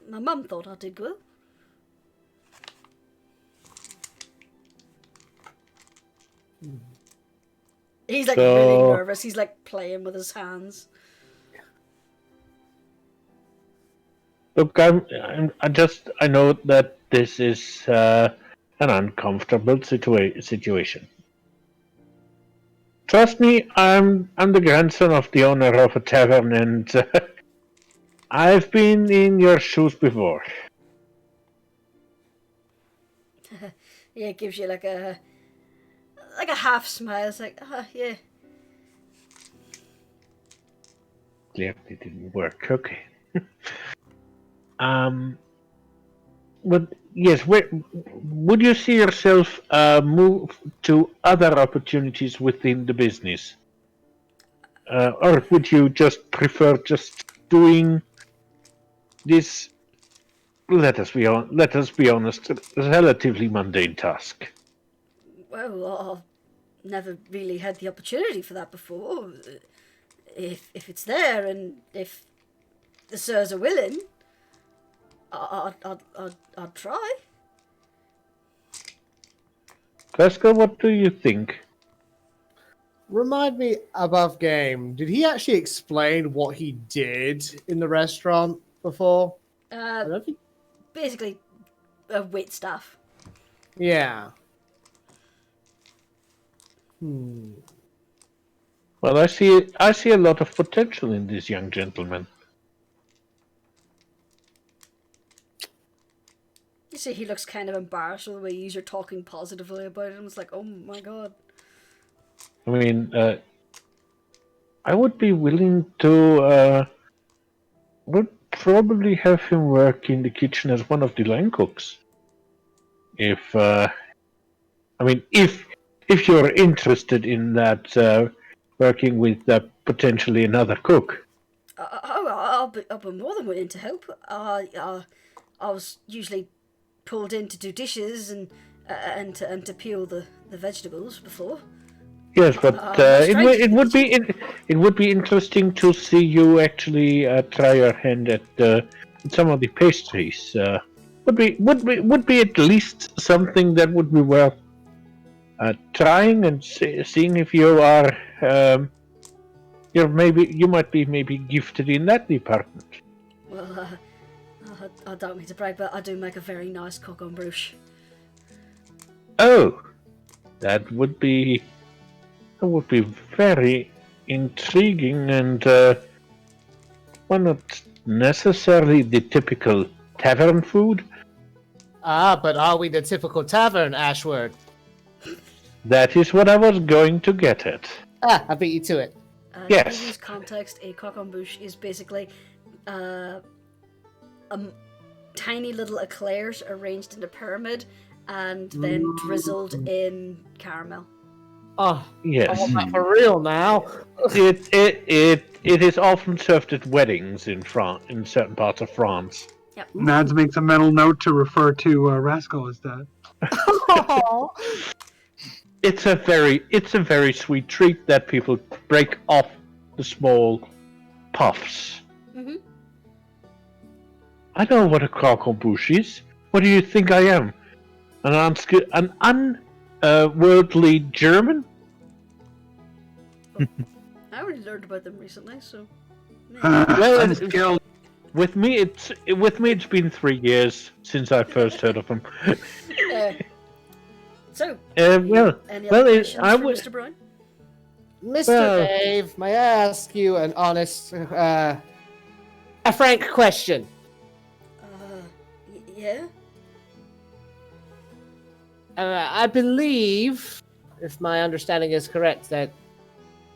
my mum thought I did good. He's like really nervous. He's like playing with his hands. Look, I know that this is an uncomfortable situation. Trust me, I'm the grandson of the owner of a tavern, and I've been in your shoes before. Yeah, it gives you like a half smile. It's like, yeah. Clearly it didn't work. Okay. But yes, would you see yourself move to other opportunities within the business, or would you just prefer just doing this? Let us be honest, relatively mundane task. Well, I've never really had the opportunity for that before. If it's there, and if the sirs are willing, I'd try. Rascal, what do you think? Remind me above game. Did he actually explain what he did in the restaurant before? I don't think. Basically, wait staff. Yeah. Well, I see a lot of potential in this young gentleman. You see, he looks kind of embarrassed with the way you're talking positively about him. It's like, oh my god. I mean, I would be willing to. Would probably have him work in the kitchen as one of the line cooks. If if you're interested in that, working with potentially another cook. I'll be more than willing to help. I was usually pulled in to do dishes and to peel the vegetables before. Yes, but it would be interesting to see you actually try your hand at some of the pastries. Would be at least something that would be worth trying and seeing if you are you might be maybe gifted in that department. Well, I don't mean to brag, but I do make a very nice coq bruche. Oh, that would be very intriguing and well, not necessarily the typical tavern food. Ah, but are we the typical tavern, Ashword? That is what I was going to get at. Ah, I beat you to it. Yes. To use context, a coq bruche is basically tiny little eclairs arranged in a pyramid and then drizzled in caramel. Oh, Yes. I want that for real now. It is often served at weddings in certain parts of France. Yep. Nads makes a mental note to refer to Rascal as that. It's a very sweet treat that people break off the small puffs. Mm-hmm. I know what a croque-en-bouche is. What do you think I am? An unworldly German? I only learned about them recently, so. Well, Unskilled. With me, it's been 3 years since I first heard of them. So, Well, any well, other questions I for would. Mr. Brown? Mr. Well- Dave, may I ask you an honest, a frank question? Yeah? I believe, if my understanding is correct, that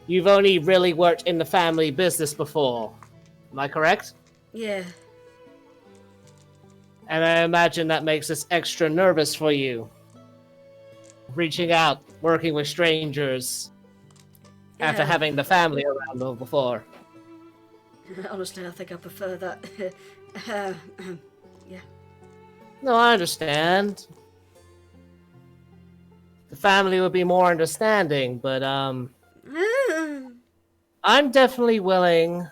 you've only really worked in the family business before. Am I correct? Yeah. And I imagine that makes us extra nervous for you. Reaching out, working with strangers, after Yeah. having the family around before. Honestly, I think I prefer that. Yeah. No, I understand. The family would be more understanding, but I'm definitely willing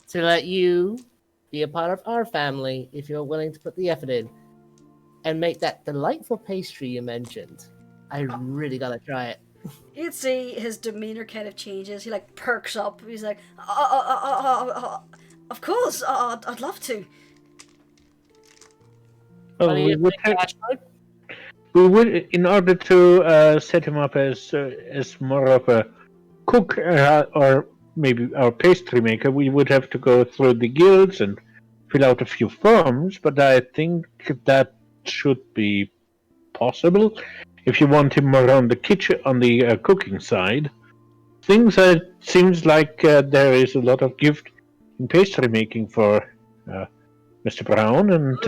to let you be a part of our family if you're willing to put the effort in and make that delightful pastry you mentioned. I really gotta try it. You'd see his demeanor kind of changes. He like perks up. He's like, of course, I'd love to. Oh, What do you think, Ashford? we would, in order to set him up as more of a cook or maybe our pastry maker, we would have to go through the guilds and fill out a few forms. But I think that should be possible if you want him more on the kitchen, on the cooking side. Seems like there is a lot of gift in pastry making for Mr. Brown, and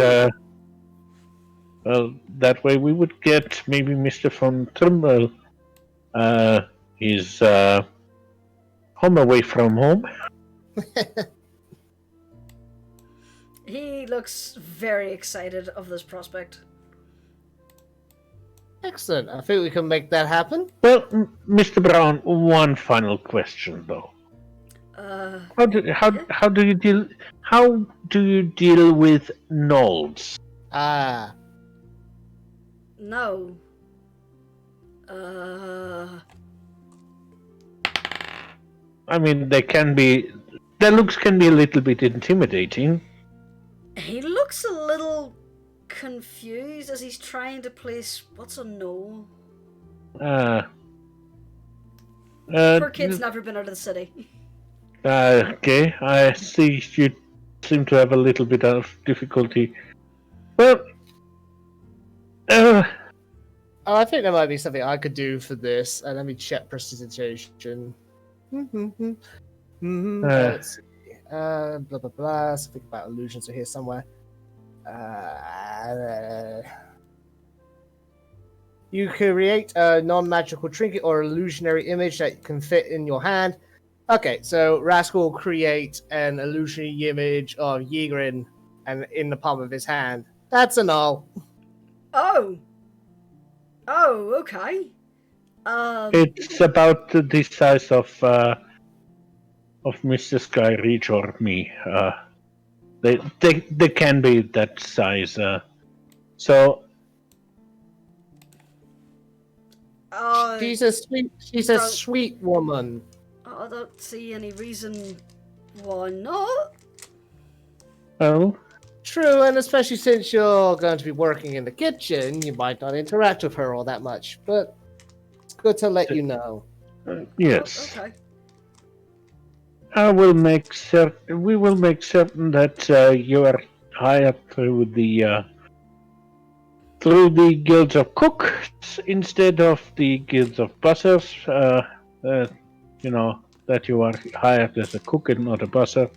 well, that way we would get maybe Mr. von Trimble is home away from home. He looks very excited of this prospect. Excellent. I think we can make that happen. Well, Mr. Brown, one final question though. How do you deal with gnolls? Ah, No. I mean, their looks can be a little bit intimidating. He looks a little confused as he's trying to place what's a no. Poor kid's never been out of the city. Okay, I see you seem to have a little bit of difficulty. Well, I think there might be something I could do for this. Let me check prestidigitation. Let's see. Blah blah blah. Something about illusions are here somewhere. You create a non-magical trinket or illusionary image that can fit in your hand. Okay, so Rascal will create an illusionary image of Ygritte and in the palm of his hand. That's an all. Oh, okay. it's about the size of Mr. Skyreach or me. They can be that size. So She's a sweet woman. I don't see any reason why not. well, True, and especially since you're going to be working in the kitchen, you might not interact with her all that much. But it's good to let you know. yes. Okay. We will make certain that you are high up through the guilds of cooks instead of the guilds of bussers. You know that you are high up as a cook and not a busser.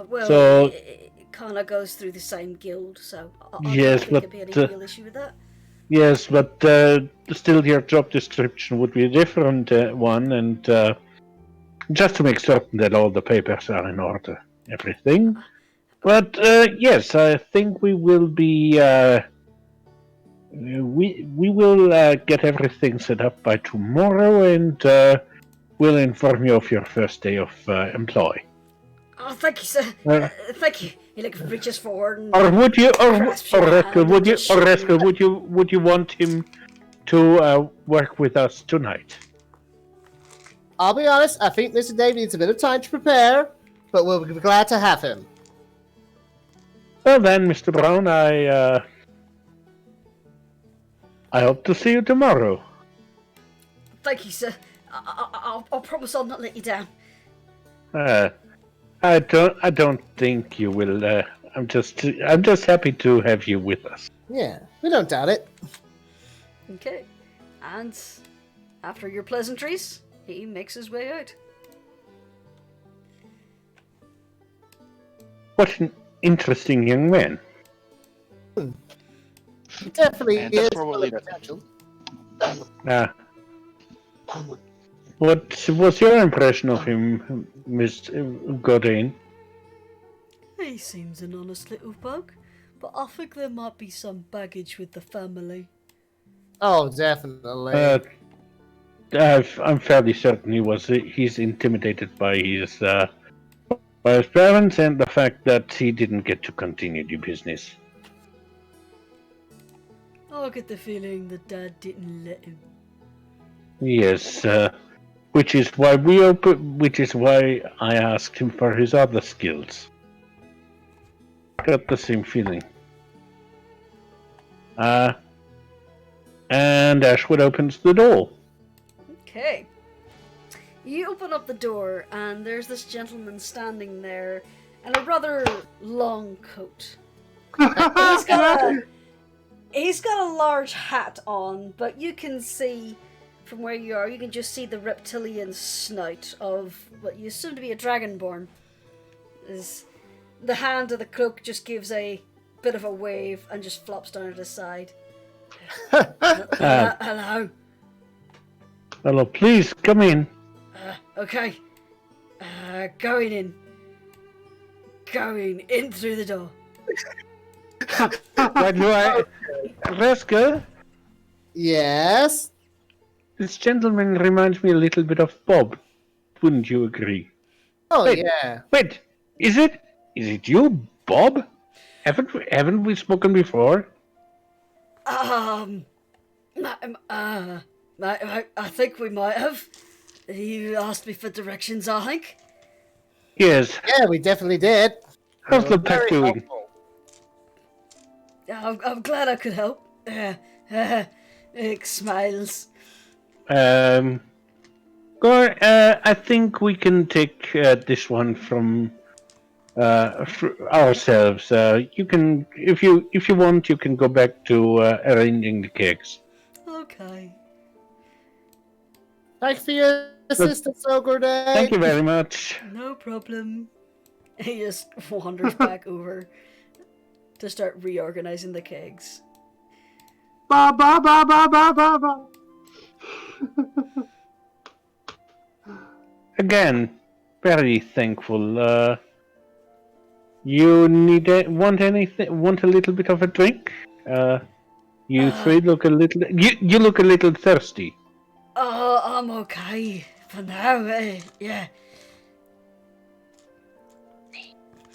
Well, So- it kind of goes through the same guild, so I Yes, don't think there'd be but, any real issue with that. Yes, but still, your job description would be a different one, and just to make certain that all the papers are in order, everything. But yes, I think we will be. We will get everything set up by tomorrow, and we'll inform you of your first day of employ. Oh, thank you, sir. Thank you. He reaches forward and Or would you, or grasps your Rascal, hand would and you, just or shows Rascal, you would you want him to work with us tonight? I'll be honest, I think Mr. Dave needs a bit of time to prepare, but we'll be glad to have him. Well then, Mr. Brown, I hope to see you tomorrow. Thank you, sir. I'll promise I'll not let you down. I don't think you will. I'm just happy to have you with us. Yeah, we don't doubt it. Okay. And after your pleasantries, he makes his way out. What an interesting young man. Definitely And is that's where we'll full of leave it. potential. What was your impression of him, Miss Godin? He seems an honest little bug, but I think there might be some baggage with the family. Oh, definitely. I'm fairly certain he's intimidated by his parents and the fact that he didn't get to continue the business. I get the feeling that Dad didn't let him. Yes, which is why I asked him for his other skills. Got the same feeling. And Ashwood opens the door. Okay. You open up the door, and there's this gentleman standing there in a rather long coat. He's got a large hat on, but you can see from where you are, you can just see the reptilian snout of what you assume to be a dragonborn. The hand of the cloak just gives a bit of a wave and just flops down at his side. Hello. Hello, please come in. Okay. Going in. Going in through the door. Why do I, Rascal? Yes? This gentleman reminds me a little bit of Bob. Wouldn't you agree? Oh, Wait. yeah. Wait, is it you, Bob? Haven't we spoken before? I think we might have. You asked me for directions, I think. Yes. Yeah, we definitely did. How's They were the pack very doing? helpful. I'm glad I could help. Nick smiles. Go. I think we can take this one from ourselves. You can, if you want, you can go back to arranging the cakes. Okay. Thanks for your assistance, Ogre Day. Thank you very much. No problem. He just wanders back over to start reorganizing the kegs. Ba ba ba ba ba ba ba. Again, very thankful. You want anything? Want a little bit of a drink? You three look a little. You look a little thirsty. Oh, I'm okay for now. Yeah.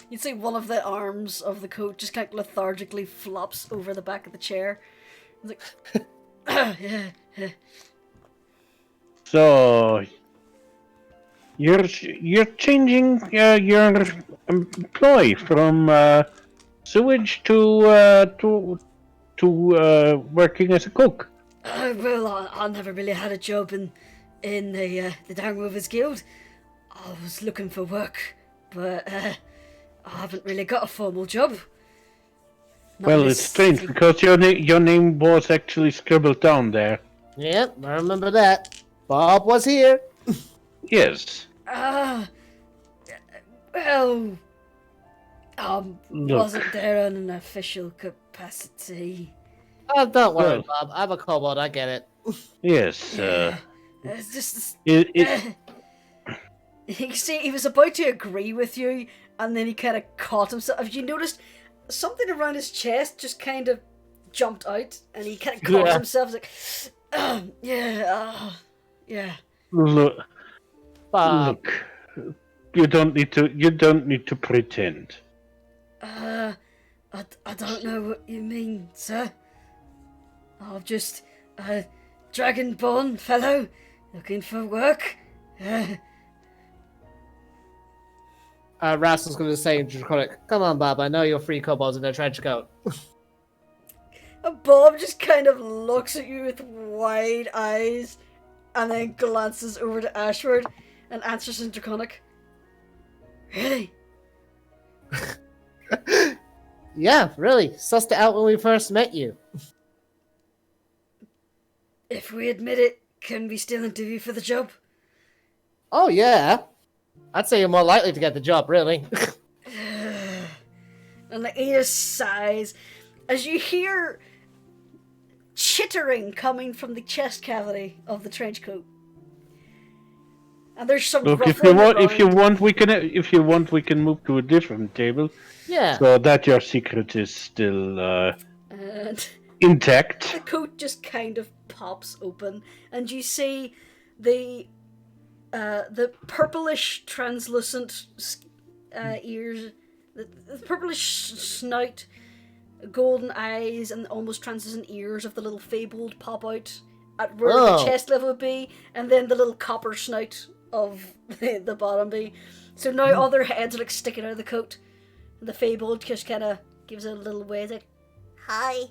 You'd see one of the arms of the coat just kind of lethargically flops over the back of the chair. It's like, yeah. So you're changing your employ from sewage to working as a cook. Well, I never really had a job in the Down Rovers Guild. I was looking for work, but I haven't really got a formal job. Not Well, in it's this strange city. because your name was actually scribbled down there. Yep, I remember that. Bob was here. Yes. Well, Look. wasn't there on an official capacity. Oh, don't worry, Well. Bob. I'm a kobold. I get it. Yes. It's just It you see, he was about to agree with you, and then he kind of caught himself. Have you noticed something around his chest just kind of jumped out, and he kind of caught Yeah. himself like, yeah. look. Bob. Look. You don't need to pretend. I don't know what you mean, sir. I'm just a dragonborn fellow looking for work. Rascal's going to say in Draconic, come on, Bob. I know you're free kobolds in a trench coat. And Bob just kind of looks at you with wide eyes and then glances over to Ashford and answers in Draconic. Really? Yeah, really. Sussed it out when we first met you. If we admit it, can we still interview for the job? Oh, yeah. I'd say you're more likely to get the job, really. And the ear sighs as you hear chittering coming from the chest cavity of the trench coat. And there's some Look, if ruffling you around. want, we can move to a different table Yeah. so that your secret is still And intact. the coat just kind of pops open, and you see the purplish translucent ears, the purplish snout, golden eyes, and almost translucent ears of the little fabled pop out at where the Oh. chest level would be, and then the little copper snout of the bottom be. So now all their heads are like sticking out of the coat. And the fabled just kind of gives a little wave like, Hi.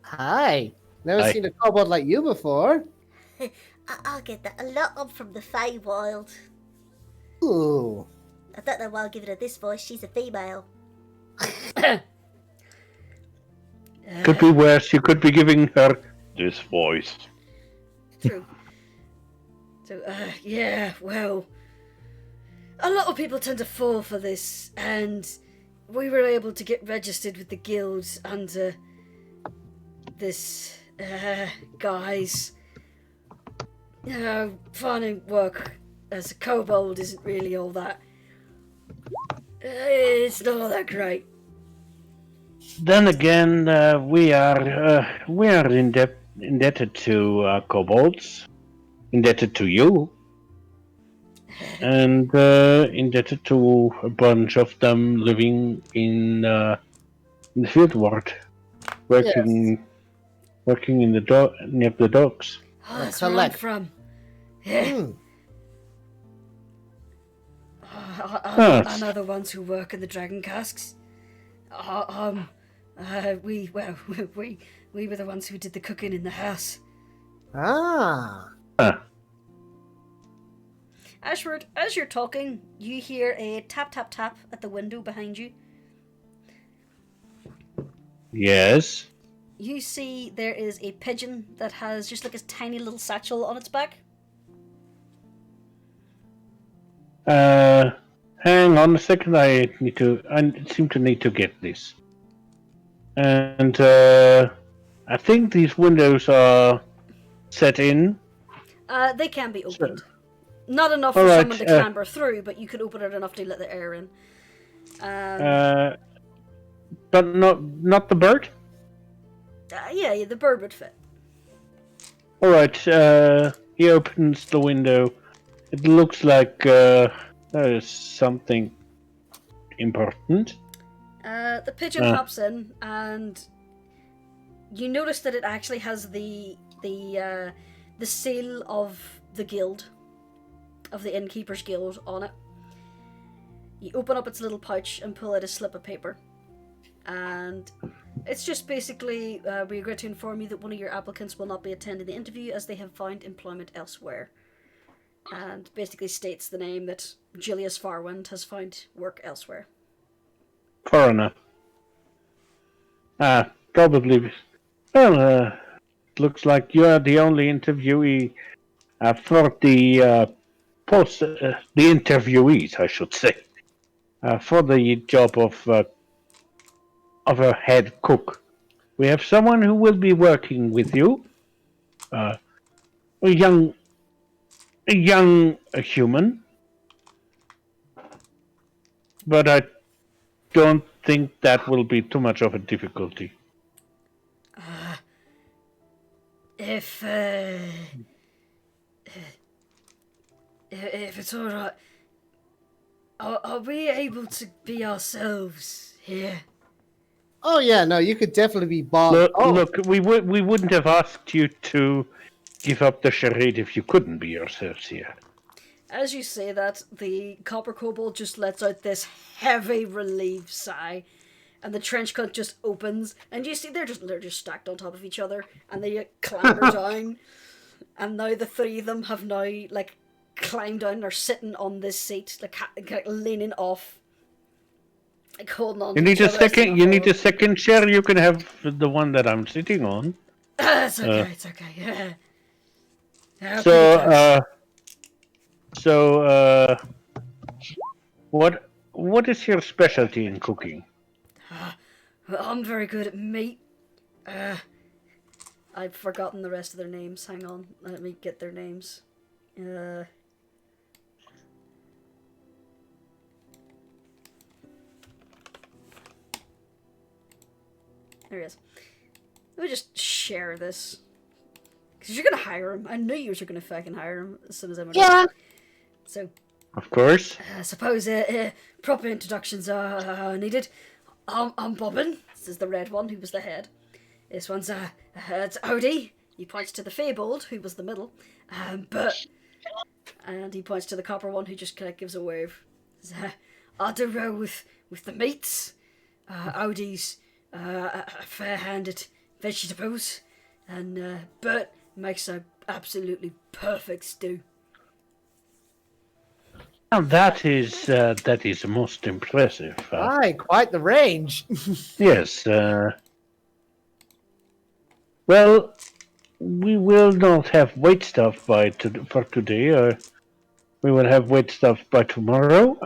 Hi. Never Hi. seen a kobold like you before. I'll get that a lot. I'm from the Feywild. Ooh. I don't know why I'm giving her this voice. She's a female. Could be worse. You could be giving her this voice. True. So, yeah, well, a lot of people tend to fall for this, and we were able to get registered with the guild under this, guise. You know, finding work as a kobold isn't really all that. It's not all that great. Then again, we are indebted to kobolds, indebted to you, and indebted to a bunch of them living in the field ward, working in the near the docks. Oh, that's where I'm from. Yeah. I know the ones who work in the dragon casks. We were the ones who did the cooking in the house. Ah. Ashford, as you're talking, you hear a tap tap tap at the window behind you. Yes. You see there is a pigeon that has just like a tiny little satchel on its back. Hang on a second. I seem to need to get this. And I think these windows are set in. They can be opened. Not enough for Alright, someone to clamber through, but you could open it enough to let the air in. But not the bird. Yeah, the bird would fit. Alright, he opens the window. It looks like there is something important. The pigeon hops in, and you notice that it actually has the seal of the guild, of the Innkeeper's Guild on it. You open up its little pouch and pull out a slip of paper. And it's just basically, we regret to inform you that one of your applicants will not be attending the interview as they have found employment elsewhere. And basically states the name that Julius Farwind has found work elsewhere. Foreigner. Probably. Well, looks like you are the only interviewee for the the interviewees, I should say, for the job of a head cook. We have someone who will be working with you. A young human, but I don't think that will be too much of a difficulty. If it's alright, are we able to be ourselves here? Oh yeah, no, you could definitely be bought. Look, we wouldn't have asked you to give up the charade if you couldn't be yourselves here. As you say that, the copper kobold just lets out this heavy relieved sigh, and the trench coat just opens, and you see they're just stacked on top of each other, and they clamber down, and now the three of them have now like climbed down. They're sitting on this seat, like leaning off, like holding on. You need a second. You need a second chair. You can have the one that I'm sitting on. It's okay. It's okay. Yeah. So, what is your specialty in cooking? Well, I'm very good at meat. I've forgotten the rest of their names. Hang on, let me get their names. There he is. Let me just share this. Because you're going to hire him. I knew you were going to fucking hire him as soon as I went. Yeah. So, of course. I suppose proper introductions are needed. I'm Bobbin. This is the red one, who was the head. This one's it's Odie. He points to the Fabled, who was the middle. And he points to the copper one, who just kind of gives a wave. I do row with the meats. Odie's fair-handed vegetables, and Bert makes a absolutely perfect stew. Now that is most impressive. Aye, quite the range. Yes. Well, we will not have wait staff for today. We will have wait staff by tomorrow.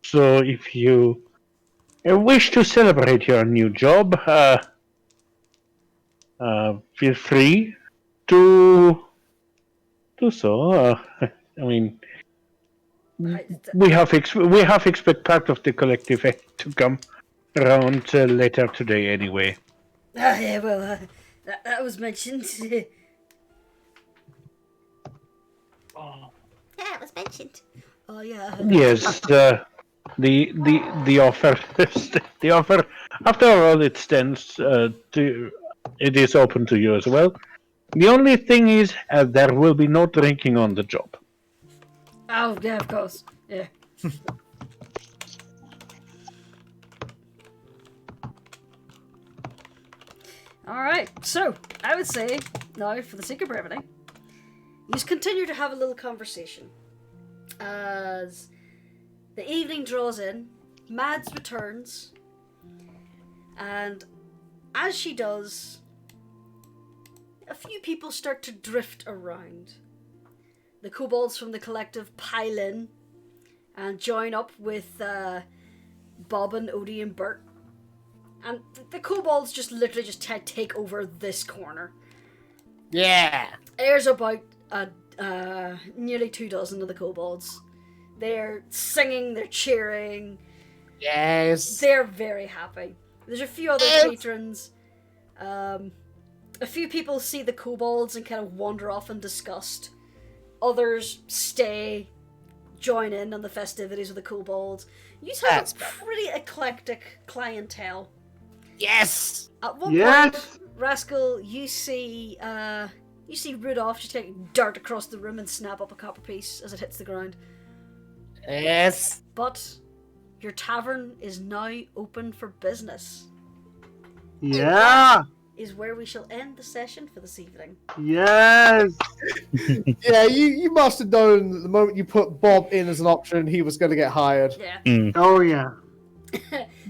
So if you wish to celebrate your new job, feel free to do so. I mean, we half expect part of the collective to come around later today anyway. Yeah, well, that was mentioned. Yeah, it was mentioned. Oh yeah. Yes, the offer the offer. After all, it stands. It is open to you as well. The only thing is, there will be no drinking on the job. Oh, yeah, of course. Yeah. Alright, so, I would say, now, for the sake of brevity, you just continue to have a little conversation. As the evening draws in, Mads returns, and as she does, a few people start to drift around. The kobolds from the collective pile in and join up with Bob and Odie and Bert. And the kobolds just literally just take over this corner. Yeah. There's about nearly 24 of the kobolds. They're singing, they're cheering. Yes. They're very happy. There's a few other patrons. A few people see the kobolds and kind of wander off in disgust. Others stay, join in on the festivities of the kobolds. You have a pretty eclectic clientele. Yes. At one point, Rascal, you see Rudolph just take a dart across the room and snap up a copper piece as it hits the ground. Yes. But your tavern is now open for business. Yeah. Is where we shall end the session for this evening. Yes. Yeah, you must have known the moment you put Bob in as an option, he was going to get hired. Yeah. Oh yeah.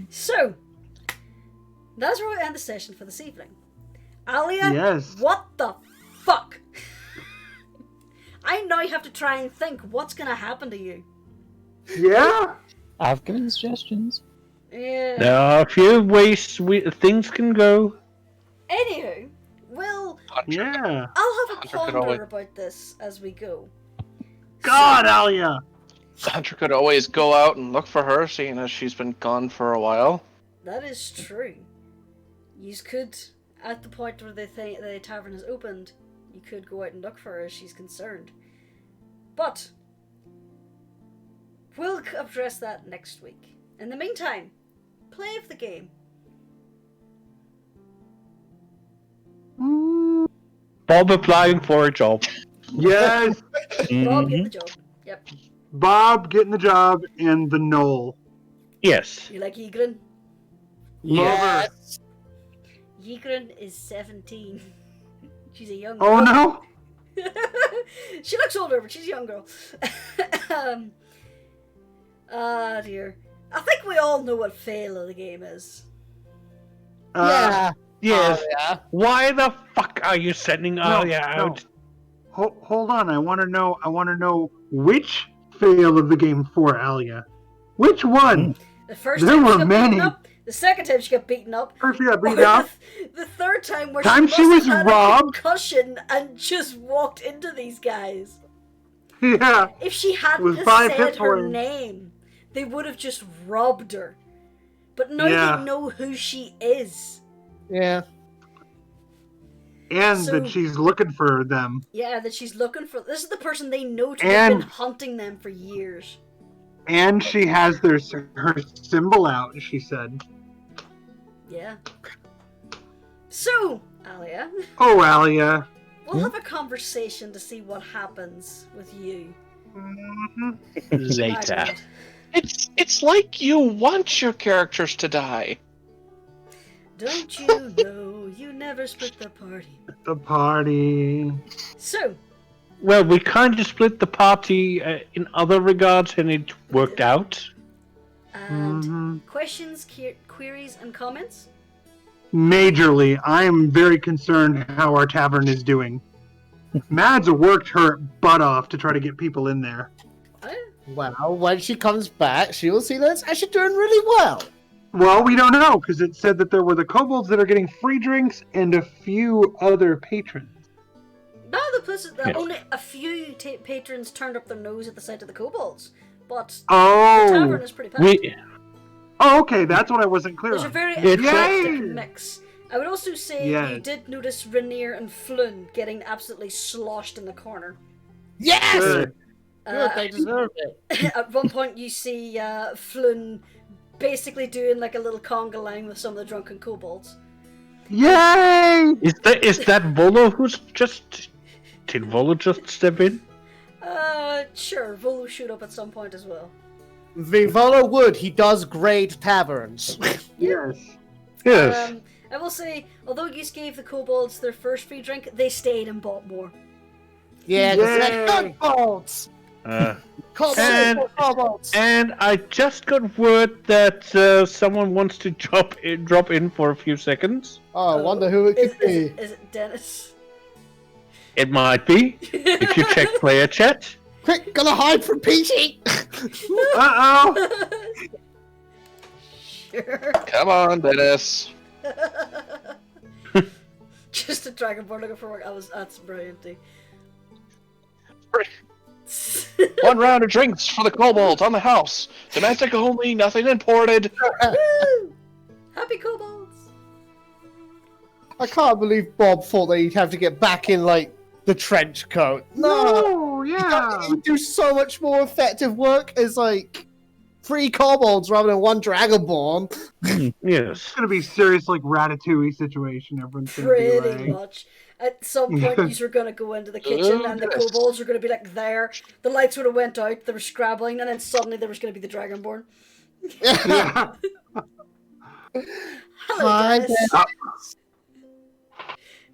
So, that's where we end the session for this evening. Alya, Yes. what the fuck? I now have to try and think what's going to happen to you. Yeah. I've given suggestions. Yeah. There are a few ways things can go. Anywho, Yeah. I'll have a Hunter could always- ponder about this as we go. God, Alya. Hunter could always go out and look for her, seeing as she's been gone for a while. That is true. You could, at the point where the tavern has opened, you could go out and look for her as she's concerned. But we'll address that next week. In the meantime, play of the game. Bob applying for a job. Yes. Bob, get the job. Yep. Bob getting the job and the Knoll. Yes. You like Ygritte? Yes. Ygritte is 17. She's a young Oh girl. no. She looks older, but she's a young girl. Dear. I think we all know what fail of the game is. Yeah. Yes. Yeah. Why the fuck are you sending Alya out? Hold on. I want to know which fail of the game for Alya. Which one? The first There time she were got many. beaten up. The second time she got beaten up. First she got beat Or up. The third time where Time she she must was have had robbed. a concussion and just walked into these guys. Yeah. If she hadn't With have 5 said hit her points. name, they would have just robbed her. But now Yeah. they know who she is. Yeah. And So- that she's looking for them. Yeah, that she's looking for. This is the person they know to have And- been hunting them for years. And she has her symbol out, she said. Yeah. So, Alya, Oh, Alya. we'll have a conversation to see what happens with you. Mhm. Later. My God. It's like you want your characters to die. Don't you know you never split the party? The party. So, Well, we kind of split the party in other regards, and it worked out. and Mhm. questions, queries, and comments? Majorly, I am very concerned how our tavern is doing. Mads worked her butt off to try to get people in there. Well, when she comes back, she will see that it's actually doing really well. Well, we don't know, because it said that there were the kobolds that are getting free drinks and a few other patrons. No, the person, Yeah. only a few patrons turned up their nose at the sight of the kobolds, but the Oh! tavern is pretty packed. Oh, okay, that's what I wasn't clear There's a on. very It's- eclectic Yay! mix. I would also say Yes. you did notice Rainier and Flynn getting absolutely sloshed in the corner. Yes! Good. Good, they deserve it. At one point you see Flynn basically doing like a little conga line with some of the drunken kobolds. Yay! Is that Volo who's just... Did Volo just step in? Sure, Volo shoot up at some point as well. Vivolo would. He does great taverns. Yes. Yes. I will say, although you gave the kobolds their first free drink, they stayed and bought more. Yeah, Yay. the kobolds. Kobolds. And I just got word that someone wants to drop in for a few seconds. Oh, I wonder who it could be. Is it Dennis? It might be, if you check player chat. Quick, gotta hide from Peachy. Uh-oh! Sure. Come on, Dennis. Just a dragonborn looking for work. That's brilliant. One round of drinks for the kobolds on the house. Domestic only, nothing imported. Woo! Happy kobolds. I can't believe Bob thought that he'd have to get back in, like, the trench coat. No! Yeah! He'd do so much more effective work as, like, 3 kobolds rather than 1 dragonborn. Yes. It's gonna be serious, like, Ratatouille situation. Everyone's gonna Pretty be like... much. At some point, you're gonna go into the kitchen, and the kobolds are gonna be like there. The lights would have went out. They were scrabbling, and then suddenly there was gonna be the dragonborn. Yeah. Hello, Hi, Dennis.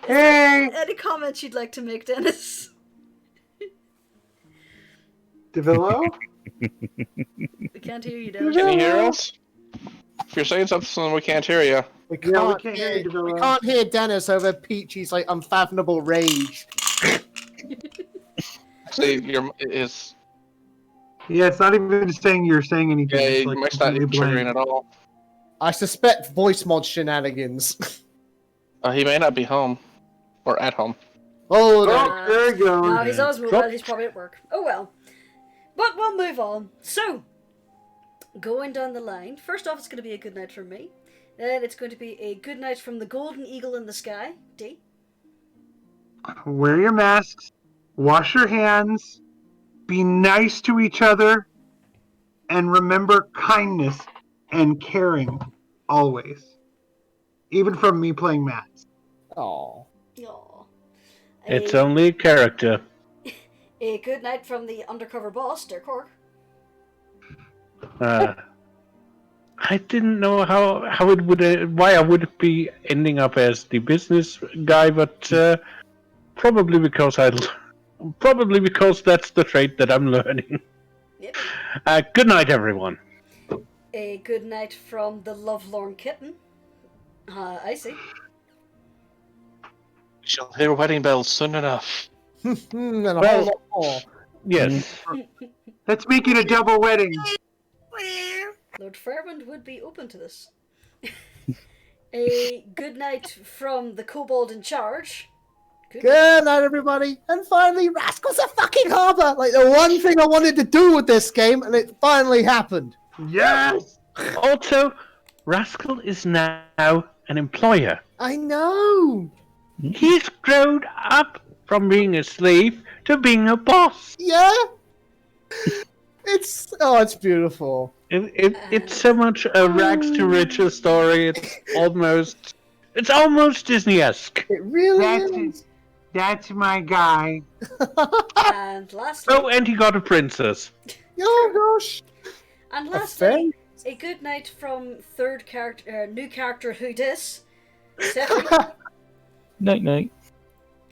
Hey! Any comments you'd like to make, Dennis? Devillo? We can't hear you, Dennis. Can you hear us? If you're saying something, we can't hear you. We Yeah, we can't, can't hear, hear you, we Devillo. can't hear Dennis over Peachy's, like, unfathomable rage. See, it's Yeah, it's not even saying you're saying anything. yeah, It's like Mike's not completely triggering blank. at all. I suspect voice mod shenanigans. He may not be home or at home. Oh, no. Oh, there you go. No, he's always mobile. He's probably at work. Oh well. But we'll move on. So, going down the line. First off, it's going to be a good night from me. Then it's going to be a good night from the golden eagle in the sky. D. Wear your masks. Wash your hands. Be nice to each other. And remember kindness and caring always. Even from me playing Mats. Aw. Aw. It's only a character. A good night from the undercover boss, Dear Cork. I didn't know how it would why I would be ending up as the business guy, but probably because that's the trait that I'm learning. Yep. Good night, everyone. A good night from the lovelorn kitten. I see. She'll hear wedding bells soon enough. And a Well- whole lot more. Yes. Let's make it a double wedding. Lord Fairwind would be open to this. A good night from the kobold in charge. Good night, everybody. And finally, Rascal's a fucking harbour. Like, the one thing I wanted to do with this game, and it finally happened. Yes! Also, Rascal is now an employer. I know. He's grown up from being a slave to being a boss. Yeah. It's beautiful. It's so much a rags to riches story. It's almost Disney-esque. It really That's is. That's my guy. And lastly, Oh, and he got a princess. Oh gosh. and A lastly, a good night from new character Who Dis, Seth, Night night.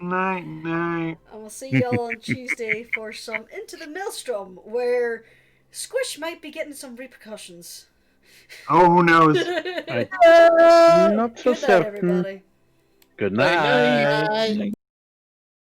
Night, night. and we'll see y'all on Tuesday for some Into the Maelstrom, where Squish might be getting some repercussions. Oh, who knows? Not so Good night, certain. everybody. Good night. Bye. Night.